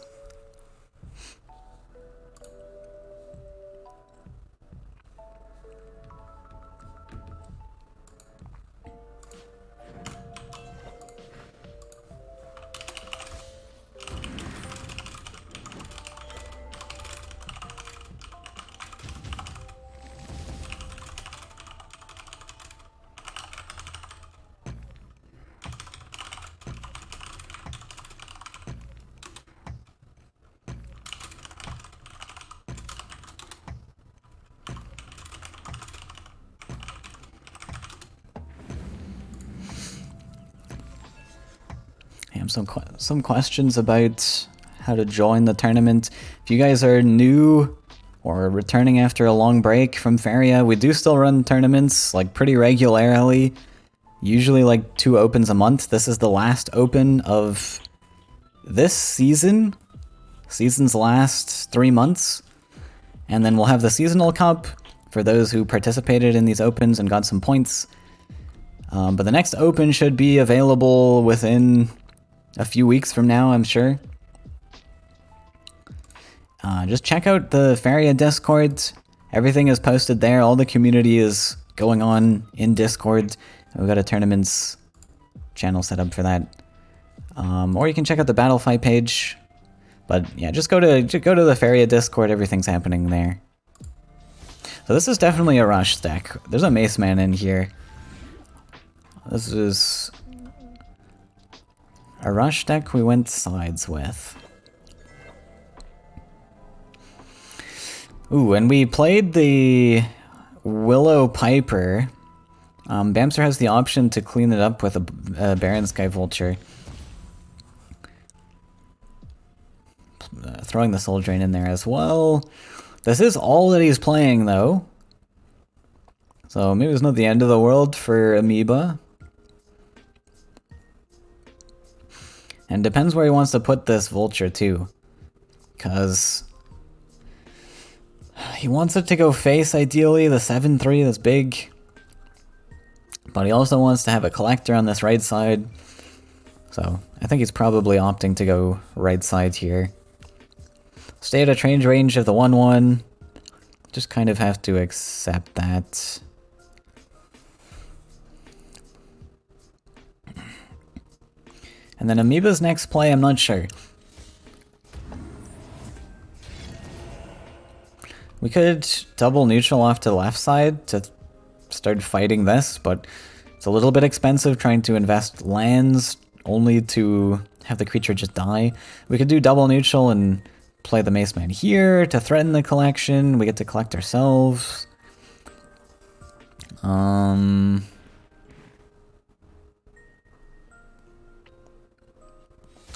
Some questions about how to join the tournament. If you guys are new or returning after a long break from Faeria, we do still run tournaments like pretty regularly. Usually like 2 opens a month. This is the last open of this season. Season's last 3 months. And then we'll have the seasonal cup for those who participated in these opens and got some points. But the next open should be available within a few weeks from now, I'm sure. Just check out the Faeria Discord. Everything is posted there. All the community is going on in Discord. We've got a tournaments channel set up for that. Or you can check out the Battle Fight page. But yeah, just go to the Faeria Discord. Everything's happening there. So this is definitely a rush deck. There's a Mace Man in here. This is a rush deck we went sides with. Ooh, and we played the Willow Piper. Bamster has the option to clean it up with a Baron Sky Vulture. Throwing the Soul Drain in there as well. This is all that he's playing, though. So maybe it's not the end of the world for Amoeba. And depends where he wants to put this Vulture, too. Because he wants it to go face, ideally, the 7-3 that's big. But he also wants to have a collector on this right side. So I think he's probably opting to go right side here. Stay at a range of the 1-1. Just kind of have to accept that. And then Amoeba's next play, I'm not sure. We could double neutral off to the left side to start fighting this, but it's a little bit expensive trying to invest lands only to have the creature just die. We could do double neutral and play the Mace Man here to threaten the collection. We get to collect ourselves.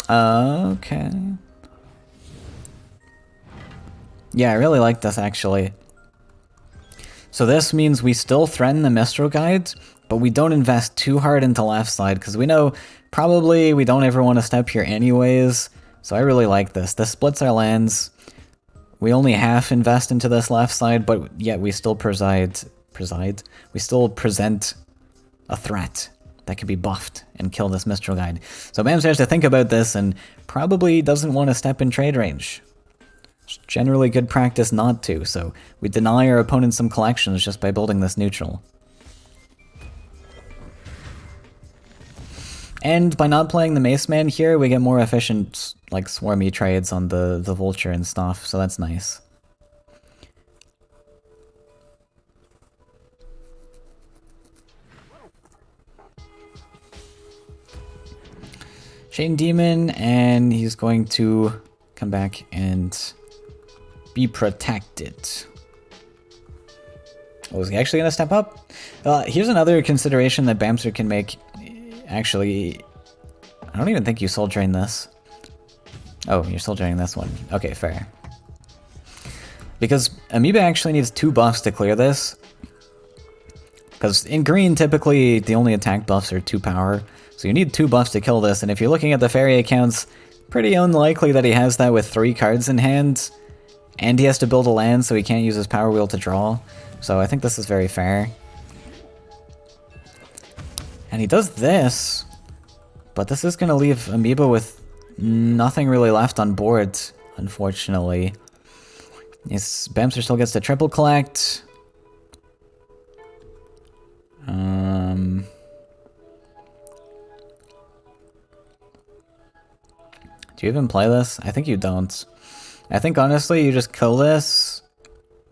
Okay. Yeah, I really like this, actually. So this means we still threaten the Mistral Guide, but we don't invest too hard into left side, because we know probably we don't ever want to step here anyways. So I really like this. This splits our lands. We only half invest into this left side, but yet we still we still present a threat. that could be buffed and kill this Mistral Guide. So Bamster has to think about this and probably doesn't want to step in trade range. It's generally good practice not to, so we deny our opponent some collections just by building this neutral. And by not playing the Mace Man here, we get more efficient, like, swarmy trades on the Vulture and stuff, so that's nice. Shane Demon, and he's going to come back and be protected. Oh, is he actually going to step up? Here's another consideration that Bamster can make. Actually, I don't even think you soul drain this. Oh, you're soul draining this one. Okay, fair. Because Amoeba actually needs 2 buffs to clear this. Because in green, typically, the only attack buffs are 2 power. So you need 2 buffs to kill this, and if you're looking at the Faeria accounts, pretty unlikely that he has that with 3 cards in hand. And he has to build a land, so he can't use his power wheel to draw. So I think this is very fair. And he does this, but this is going to leave Amoeba with nothing really left on board, unfortunately. Yes, Bamster still gets to triple collect. Do you even play this? I think you don't. I think honestly you just kill this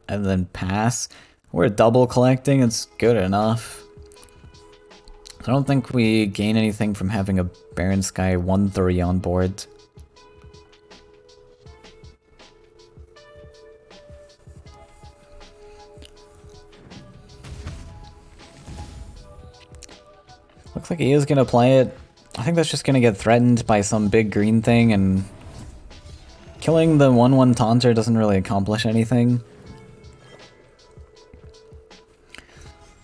and then pass. We're double collecting, it's good enough. I don't think we gain anything from having a Baron Sky 1-3 on board. Looks like he is gonna play it. I think that's just gonna get threatened by some big green thing, and killing the 1-1 taunter doesn't really accomplish anything.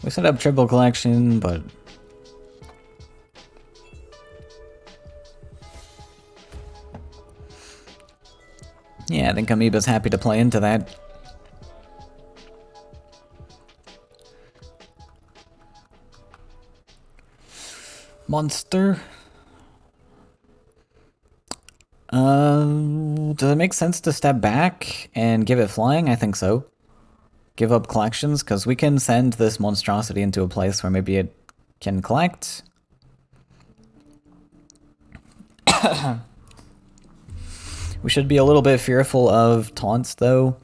We set up triple collection, but yeah, I think Amoeba's happy to play into that. Monster. Does it make sense to step back and give it flying? I think so. Give up collections, because we can send this monstrosity into a place where maybe it can collect. We should be a little bit fearful of taunts, though.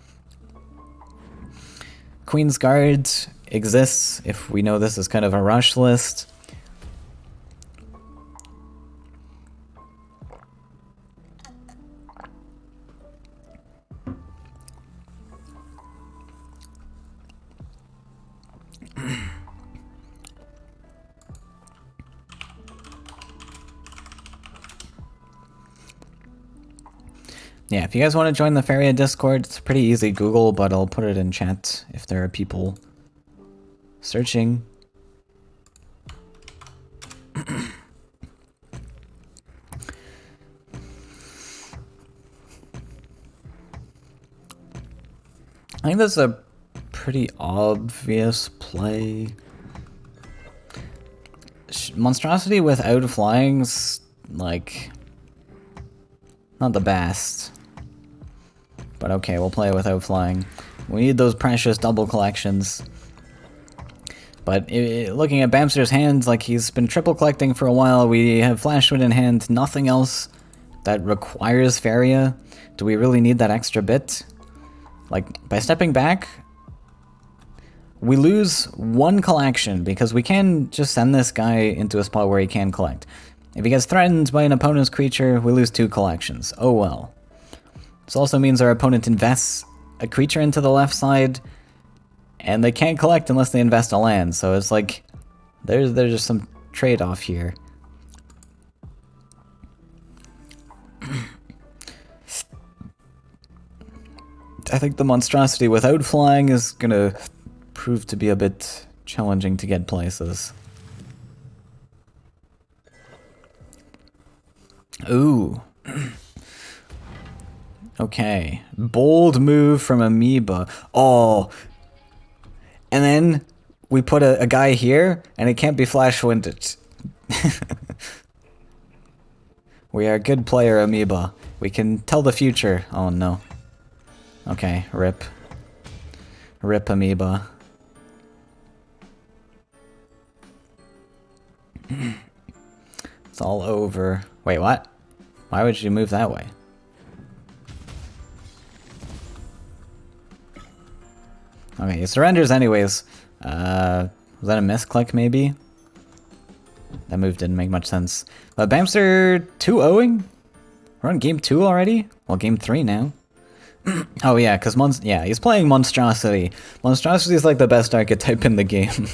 Queen's Guard exists if we know this is kind of a rush list. Yeah, if you guys want to join the Faeria Discord, it's pretty easy Google, but I'll put it in chat if there are people searching. I think that's a pretty obvious play. Monstrosity without flying's, like, not the best. But okay, we'll play without flying. We need those precious double collections. But looking at Bamster's hands, like, he's been triple collecting for a while. We have Flashwind in hand, nothing else that requires Faeria. Do we really need that extra bit? Like, by stepping back, we lose 1 collection because we can just send this guy into a spot where he can collect. If he gets threatened by an opponent's creature, we lose 2 collections. Oh well. This also means our opponent invests a creature into the left side, and they can't collect unless they invest a land, so it's like, there's just some trade-off here. I think the monstrosity without flying is gonna prove to be a bit challenging to get places. Ooh. Okay. Bold move from Amoeba. Oh. And then we put a guy here, and it can't be flash winded. We are a good player, Amoeba. We can tell the future. Oh no. Okay, rip. Rip Amoeba. It's all over. Wait, what? Why would you move that way? Okay, he surrenders anyways. Was that a misclick maybe? That move didn't make much sense. But Bamster 2-0ing? We're on game 2 already? Well, game 3 now. Oh yeah, because he's playing Monstrosity. Monstrosity is like the best archetype in the game.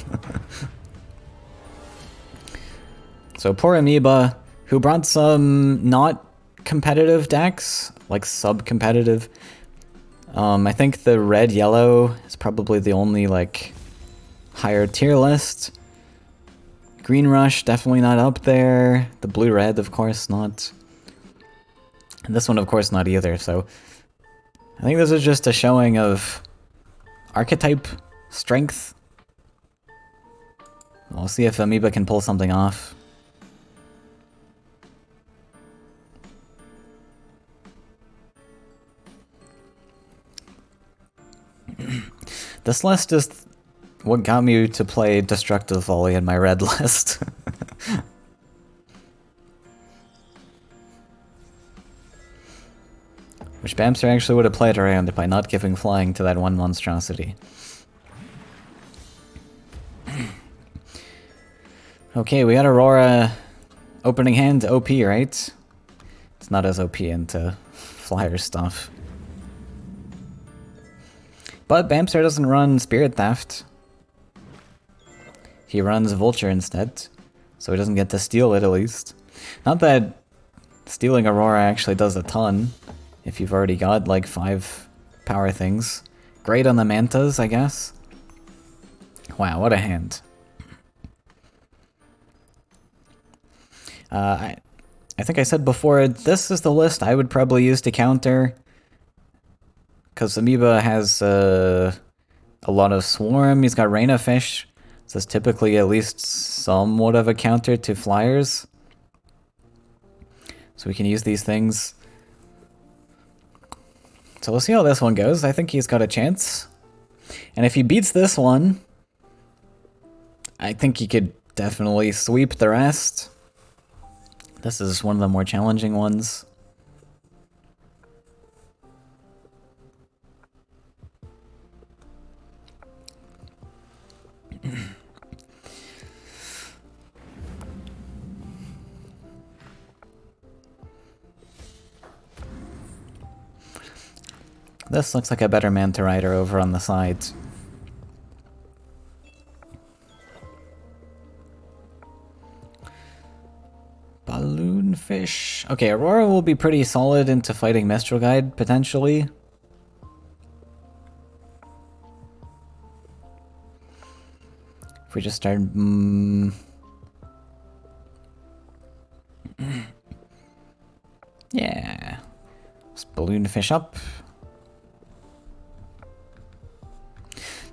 So poor Amoeba, who brought some not competitive decks, like sub-competitive. I think the red-yellow is probably the only like higher tier list. Green Rush, definitely not up there. The blue-red, of course, not. And this one, of course, not either, so... I think this is just a showing of archetype strength. We'll see if Amoeba can pull something off. This list is what got me to play Destructive Volley in my red list. Which Bamster actually would have played around by not giving flying to that one monstrosity. Okay, we got Aurora opening hand OP, right? It's not as OP into flyer stuff. But Bamster doesn't run Spirit Theft. He runs Vulture instead, so he doesn't get to steal it at least. Not that stealing Aurora actually does a ton, if you've already got like 5 power things. Great on the Mantas, I guess. Wow, what a hand. I think I said before, this is the list I would probably use to counter. Because Amoeba has a lot of Swarm, he's got Reina Fish. So it's typically at least somewhat of a counter to flyers. So we can use these things. So we'll see how this one goes. I think he's got a chance. And if he beats this one, I think he could definitely sweep the rest. This is one of the more challenging ones. This looks like a better Manta Rider over on the side. Balloon Fish. Okay, Aurora will be pretty solid into fighting Mistral Guide, potentially. If we just start... yeah. Let's Balloon Fish up.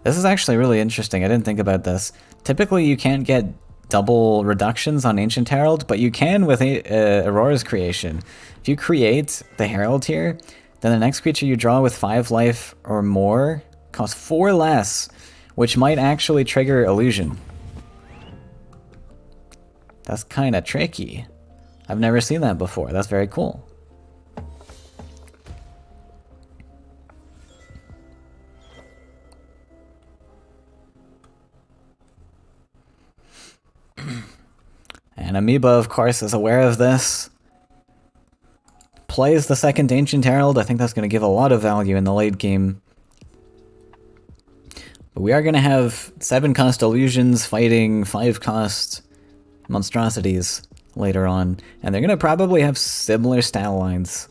This is actually really interesting. I didn't think about this. Typically, you can't get double reductions on Ancient Herald, but you can with Aurora's creation. If you create the Herald here, then the next creature you draw with 5 life or more costs 4 less, which might actually trigger Illusion. That's kind of tricky. I've never seen that before. That's very cool. And Amoeba, of course, is aware of this. Plays the second Ancient Herald. I think that's going to give a lot of value in the late game. But we are going to have 7-cost illusions fighting 5-cost monstrosities later on. And they're going to probably have similar stat lines.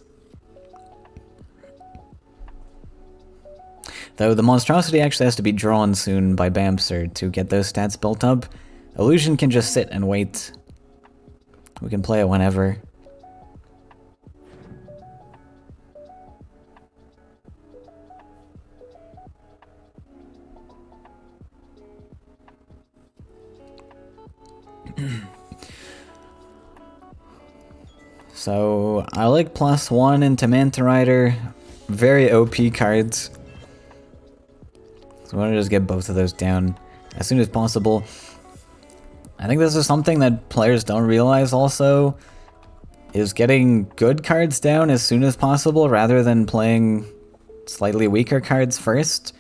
Though the monstrosity actually has to be drawn soon by Bamster to get those stats built up. Illusion can just sit and wait. We can play it whenever. So I like +1 into Manta Rider. Very OP cards. So I want to just get both of those down as soon as possible. I think this is something that players don't realize also, is getting good cards down as soon as possible rather than playing slightly weaker cards first.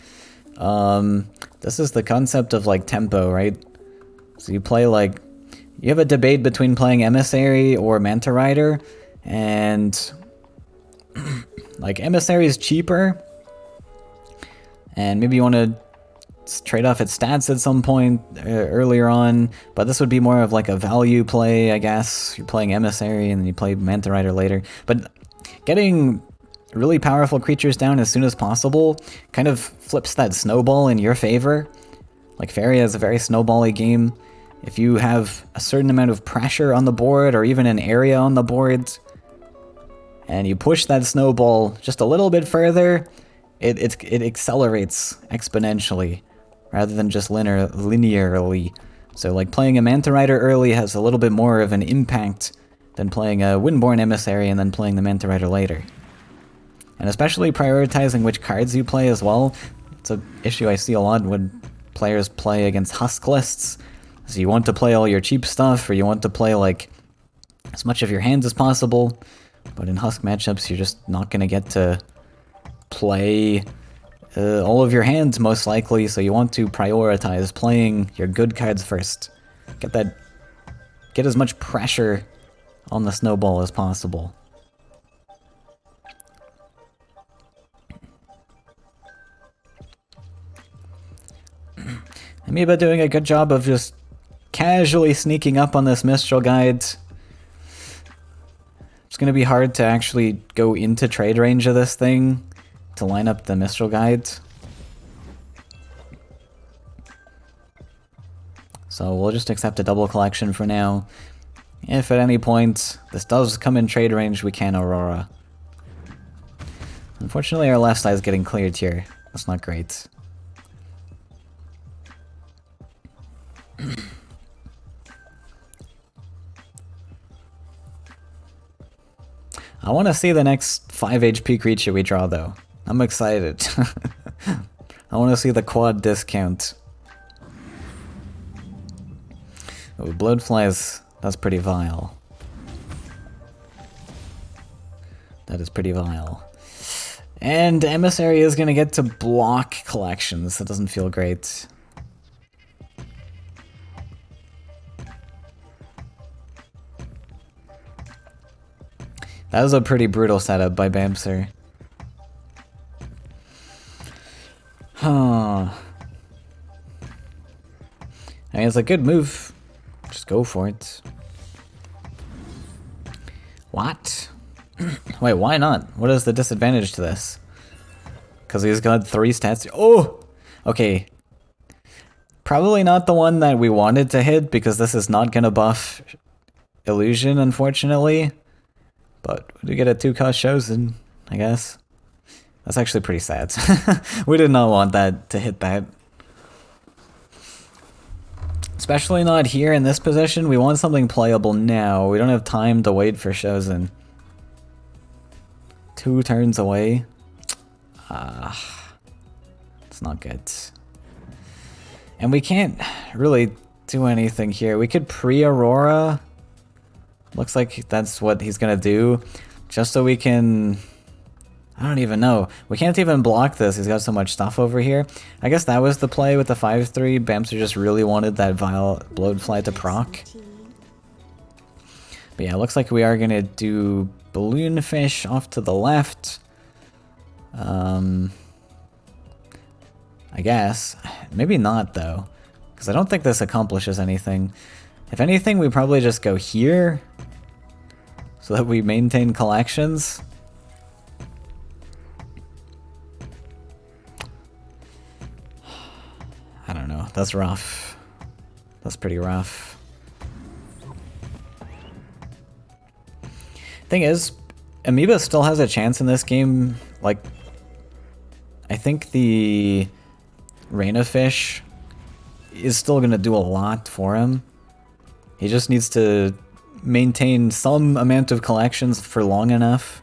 This is the concept of like tempo, right? So you play like, you have a debate between playing Emissary or Manta Rider, and like Emissary is cheaper, and maybe you want to trade off its stats at some point earlier on, but this would be more of like a value play, I guess. You're playing Emissary and then you play Manta Rider later. But getting really powerful creatures down as soon as possible kind of flips that snowball in your favor. Like Faeria is a very snowbally game. If you have a certain amount of pressure on the board or even an area on the board, and you push that snowball just a little bit further, it accelerates exponentially rather than just linearly. So like playing a Manta Rider early has a little bit more of an impact than playing a Windborn Emissary and then playing the Manta Rider later. And especially prioritizing which cards you play as well. It's an issue I see a lot when players play against Husk lists. So you want to play all your cheap stuff, or you want to play like as much of your hands as possible, but in Husk matchups you're just not going to get to play all of your hands most likely, so you want to prioritize playing your good cards first. Get as much pressure on the snowball as possible. Amoeba doing a good job of just casually sneaking up on this Mistral Guide. It's going to be hard to actually go into trade range of this thing to line up the Mistral Guide. So we'll just accept a double collection for now. If at any point this does come in trade range, we can Aurora. Unfortunately, our left side is getting cleared here. That's not great. I want to see the next 5 HP creature we draw, though. I'm excited. I want to see the quad discount. Oh, Bloodflies, that's pretty vile. That is pretty vile. And Emissary is going to get to block collections. That doesn't feel great. That was a pretty brutal setup by Bamser. Huh. I mean, it's a good move. Just go for it. What? Wait, why not? What is the disadvantage to this? Because he's got 3 stats. Oh! Okay. Probably not the one that we wanted to hit, because this is not going to buff Illusion, unfortunately. But we do get a 2-cost Chosen, I guess. That's actually pretty sad. We did not want that to hit that. Especially not here in this position. We want something playable now. We don't have time to wait for Chosen. 2 turns away. It's not good. And we can't really do anything here. We could pre-Aurora. Looks like that's what he's gonna do. Just so we can... I don't even know. We can't even block this. He's got so much stuff over here. I guess that was the play with the 5-3. Bamster just really wanted that Vile Bloodfly to proc. But yeah, it looks like we are going to do Balloonfish off to the left. I guess. Maybe not, though. Because I don't think this accomplishes anything. If anything, we probably just go here. So that we maintain collections. I don't know. That's rough. That's pretty rough. Thing is, Amoeba still has a chance in this game. Like, I think the Rain of Fish is still going to do a lot for him. He just needs to maintain some amount of collections for long enough.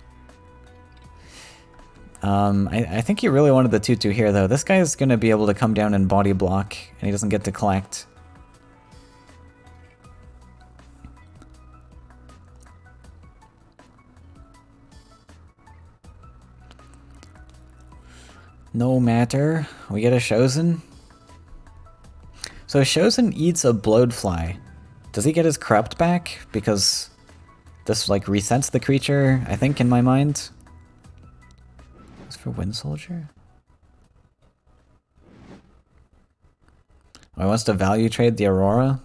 I think he really wanted the 2-2 here, though. This guy's going to be able to come down and body block, and he doesn't get to collect. No matter. We get a Chosen. So Chosen eats a Bloodfly. Does he get his Corrupt back? Because this, like, resets the creature, I think, in my mind. It's for Wind Soldier? Oh, he wants to value trade the Aurora?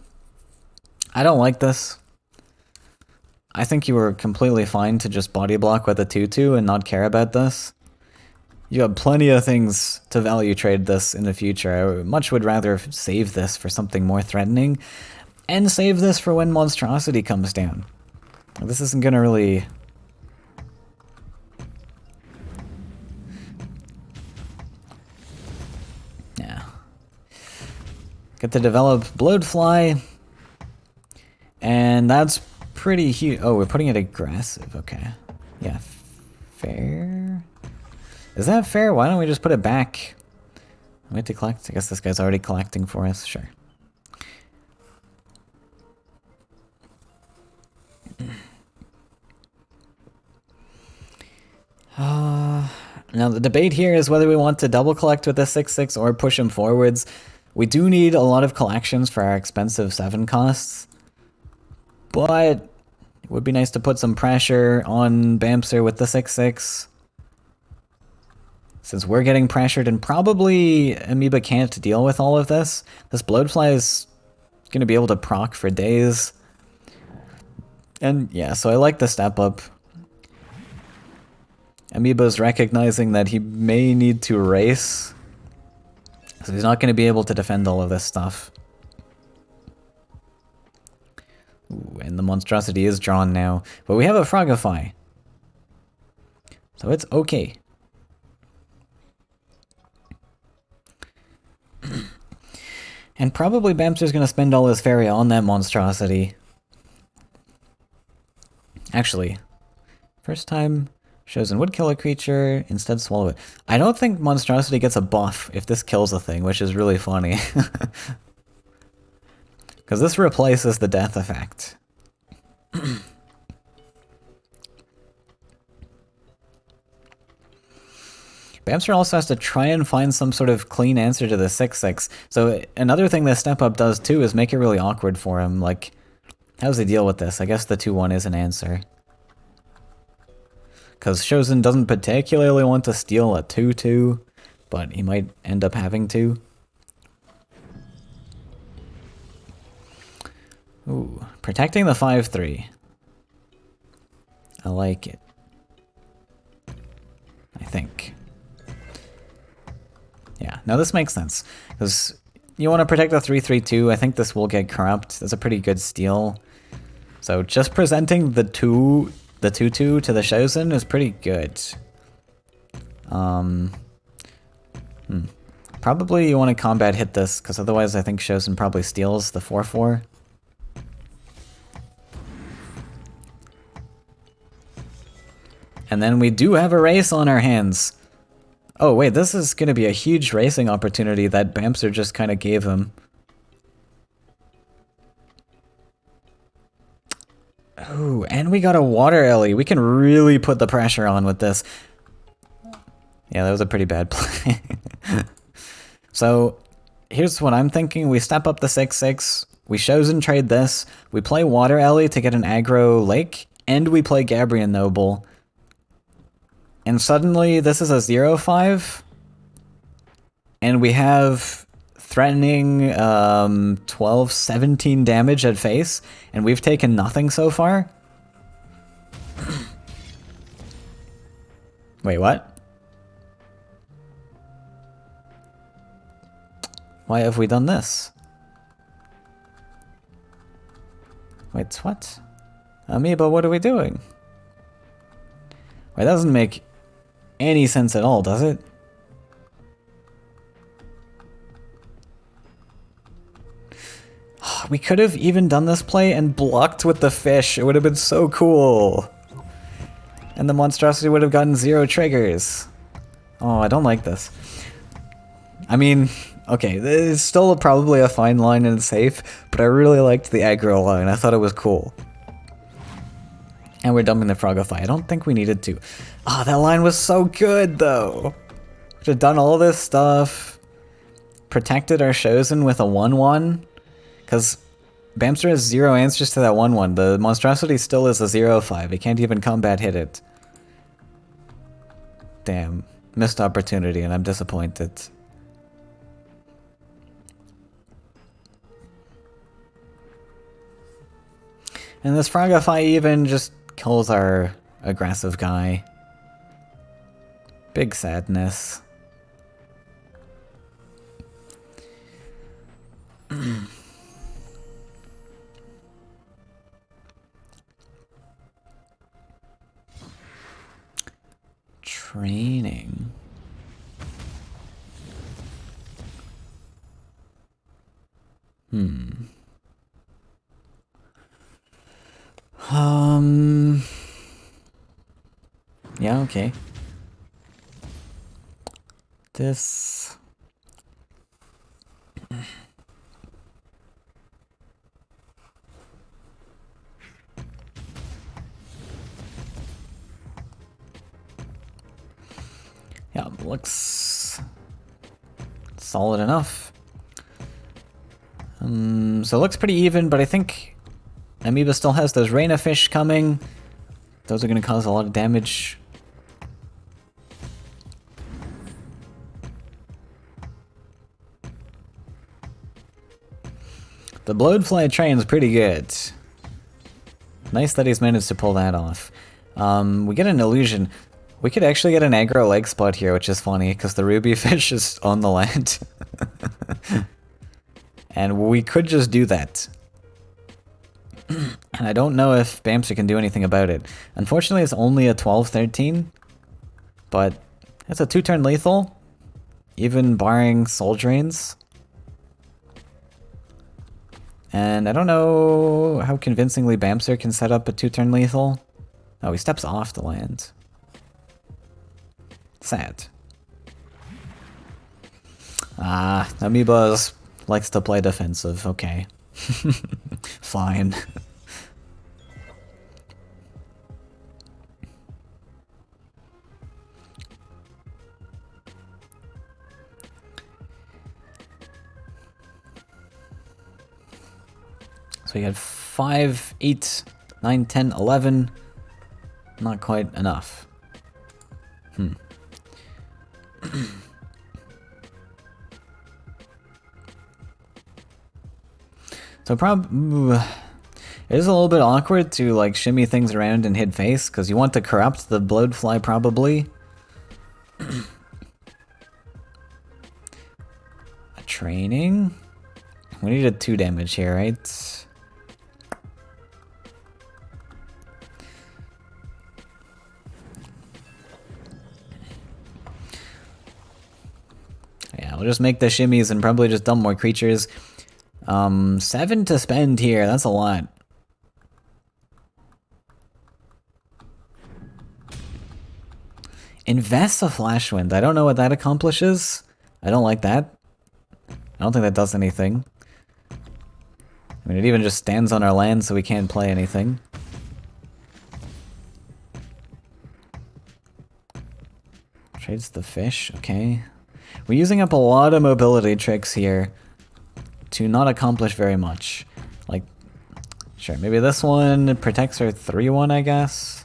I don't like this. I think you were completely fine to just body block with a 2-2 and not care about this. You have plenty of things to value trade this in the future. I much would rather save this for something more threatening, and save this for when Monstrosity comes down. This isn't gonna really... Yeah. Get to develop Bloodfly, and that's pretty huge. Oh, we're putting it aggressive, okay. Yeah, fair? Is that fair? Why don't we just put it back? We have to collect. I guess this guy's already collecting for us. Sure. Now the debate here is whether we want to double collect with the 6-6 or push him forwards. We do need a lot of collections for our expensive 7 costs. But it would be nice to put some pressure on Bamser with the 6-6. Since we're getting pressured and probably Amoeba can't deal with all of this, this Bloodfly is going to be able to proc for days. And yeah, so I like the step up. Amoeba's recognizing that he may need to race, so he's not going to be able to defend all of this stuff. Ooh, and the Monstrosity is drawn now, but we have a Frogify, so it's okay. And probably Bamster's going to spend all his Faeria on that Monstrosity. Actually, first time Chosen would kill a creature, instead swallow it. I don't think Monstrosity gets a buff if this kills a thing, which is really funny. Because this replaces the death effect. Bamster also has to try and find some sort of clean answer to the 6-6. So another thing this step up does too is make it really awkward for him. Like, how does he deal with this? I guess the 2-1 is an answer. Because Chosen doesn't particularly want to steal a 2-2, but he might end up having to. Ooh, protecting the 5-3. I like it. I think. Yeah, no, this makes sense. Because you want to protect the 3-3-2. I think this will get corrupt. That's a pretty good steal. So just presenting the 2-2 to the Chosen is pretty good. Probably you want to combat hit this, because otherwise I think Chosen probably steals the 4-4. And then we do have a race on our hands. Oh wait, this is going to be a huge racing opportunity that Bamster just kind of gave him. Oh, and we got a Water Ellie. We can really put the pressure on with this. Yeah, that was a pretty bad play. So, here's what I'm thinking. We step up the 6-6. We Chosen trade this. We play Water Ellie to get an aggro Lake. And we play Gabrian Noble. And suddenly, this is a 0-5. And we have threatening 12, 17 damage at face. And we've taken nothing so far. Wait, what? Why have we done this? Wait, what? Amoeba, what are we doing? Wait, that doesn't make any sense at all, does it? We could have even done this play and blocked with the fish. It would have been so cool. And the monstrosity would have gotten 0 triggers. Oh, I don't like this. I mean, okay, it's still probably a fine line and safe, but I really liked the aggro line. I thought it was cool. And we're dumping the Frogify. I don't think we needed to. Oh, that line was so good, though. Should have done all this stuff. Protected our Chosen with a 1-1. Because Bamster has 0 answers to that 1-1. The monstrosity still is a 0-5. He can't even combat hit it. Damn. Missed opportunity, and I'm disappointed. And this Frogify even just kills our aggressive guy. Big sadness. Training. Yeah, okay. This... Yeah, looks solid enough. So it looks pretty even, but I think Amoeba still has those Reina fish coming. Those are going to cause a lot of damage. The Bloodfly train's pretty good. Nice that he's managed to pull that off. We get an illusion. We could actually get an aggro leg spot here, which is funny, because the ruby fish is on the land. And we could just do that. And I don't know if Bamster can do anything about it. Unfortunately, it's only a 12-13, but it's a 2-turn lethal, even barring soul drains. And I don't know how convincingly Bamster can set up a 2-turn lethal. Oh, he steps off the land. Sad. Ah, Amoeba likes to play defensive. Okay. Fine. So we had 5, 8, 9, 10, 11. Not quite enough. So it is a little bit awkward to like shimmy things around and hit face, because you want to corrupt the Bloodfly probably. A training? We needed 2 damage here, right? Yeah, we'll just make the shimmies and probably just dump more creatures. 7 to spend here, that's a lot. Invest a Flashwind. I don't know what that accomplishes. I don't like that. I don't think that does anything. I mean, it even just stands on our land so we can't play anything. Trades the fish, okay. We're using up a lot of mobility tricks here to not accomplish very much. Like, sure, maybe this one protects our 3-1, I guess.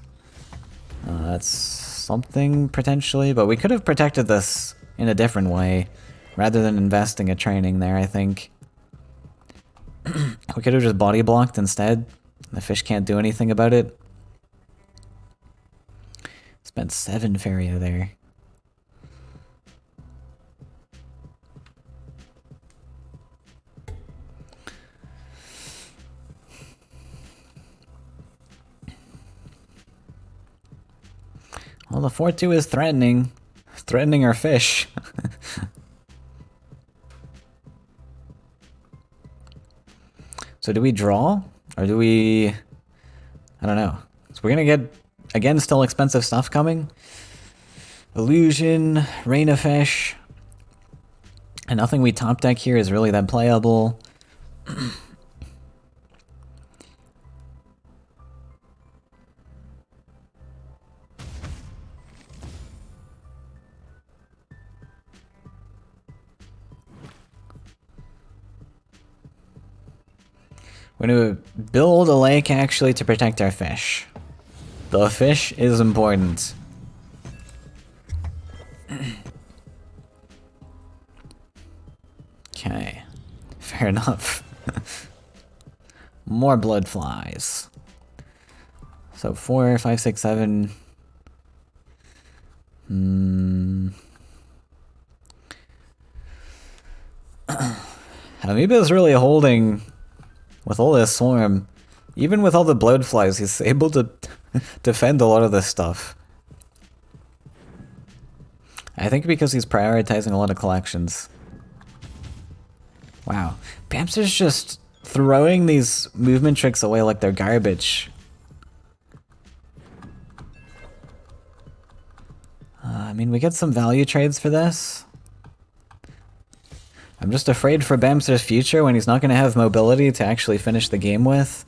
That's something, potentially, but we could have protected this in a different way, rather than investing a training there, I think. We could have just body blocked instead. The fish can't do anything about it. Spent 7 Faeria there. Well, the 4-2 is threatening. Threatening our fish. So do we draw? Or do we... I don't know. So we're gonna get, again, still expensive stuff coming. Illusion, Rain of Fish. And nothing we top deck here is really that playable. We're going to build a lake, actually, to protect our fish. The fish is important. Okay. Fair enough. More blood flies. So 4, 5, 6, 7. Amoeba's really holding... With all this swarm, even with all the blood flies, he's able to defend a lot of this stuff. I think because he's prioritizing a lot of collections. Wow. Bamster's just throwing these movement tricks away like they're garbage. I mean, we get some value trades for this. I'm just afraid for Bamster's future when he's not going to have mobility to actually finish the game with.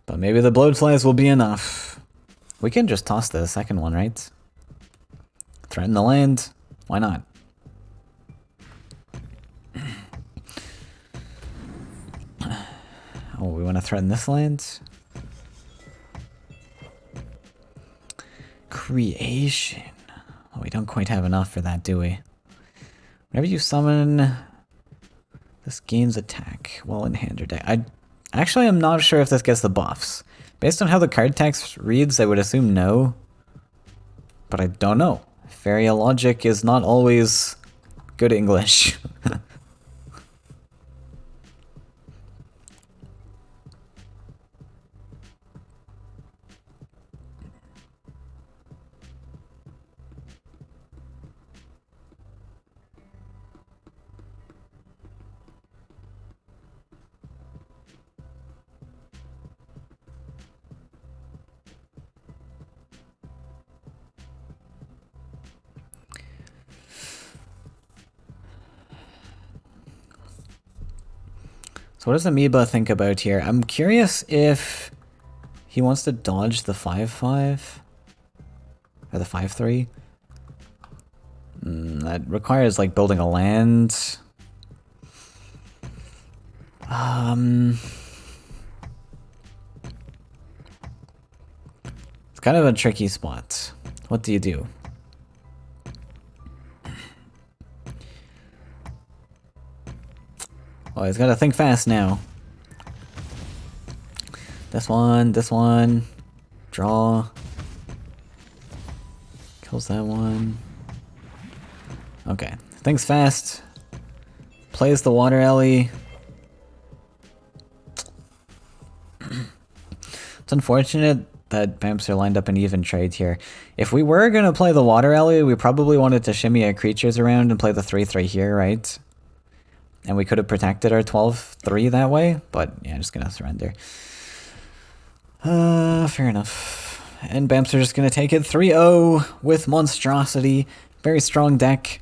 But maybe the bloodflies will be enough. We can just toss the second one, right? Threaten the land. Why not? Oh, we want to threaten this land? Creation. Oh, we don't quite have enough for that, do we? Whenever you summon, this gains attack while in hand or deck. Actually, I'm not sure if this gets the buffs. Based on how the card text reads, I would assume no. But I don't know. Faeria logic is not always good English. So what does Amoeba think about here? I'm curious if he wants to dodge the 5-5 or the 5-3. That requires like building a land. It's kind of a tricky spot. What do you do? Oh, he's gotta think fast now. This one. Draw. Kills that one. Okay. Thinks fast. Plays the water alley. It's unfortunate that Bamster lined up an even trade here. If we were gonna play the water alley, we probably wanted to shimmy our creatures around and play the 3-3 here, right? And we could have protected our 12-3 that way, but yeah, just gonna surrender. Fair enough. And Bamster's just gonna take it 3-0 with Monstrosity. Very strong deck.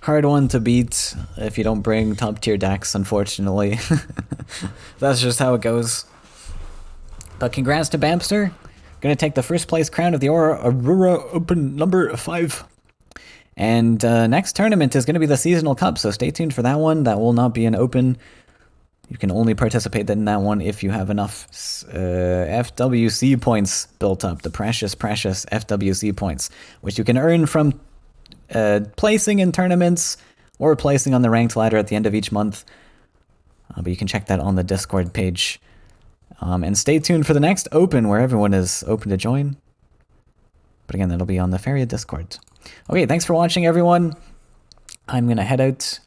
Hard one to beat if you don't bring top tier decks, unfortunately. That's just how it goes. But congrats to Bamster. Gonna take the first place crown of the Aurora Open number 5. And next tournament is going to be the Seasonal Cup, so stay tuned for that one. That will not be an open. You can only participate in that one if you have enough FWC points built up, the precious FWC points, which you can earn from placing in tournaments or placing on the ranked ladder at the end of each month. But you can check that on the Discord page. And stay tuned for the next open where everyone is open to join. But again, that'll be on the Faeria Discord. Okay, thanks for watching, everyone. I'm going to head out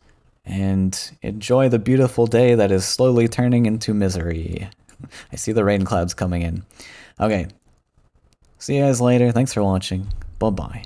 and enjoy the beautiful day that is slowly turning into misery. I see the rain clouds coming in. Okay, see you guys later. Thanks for watching. Bye-bye.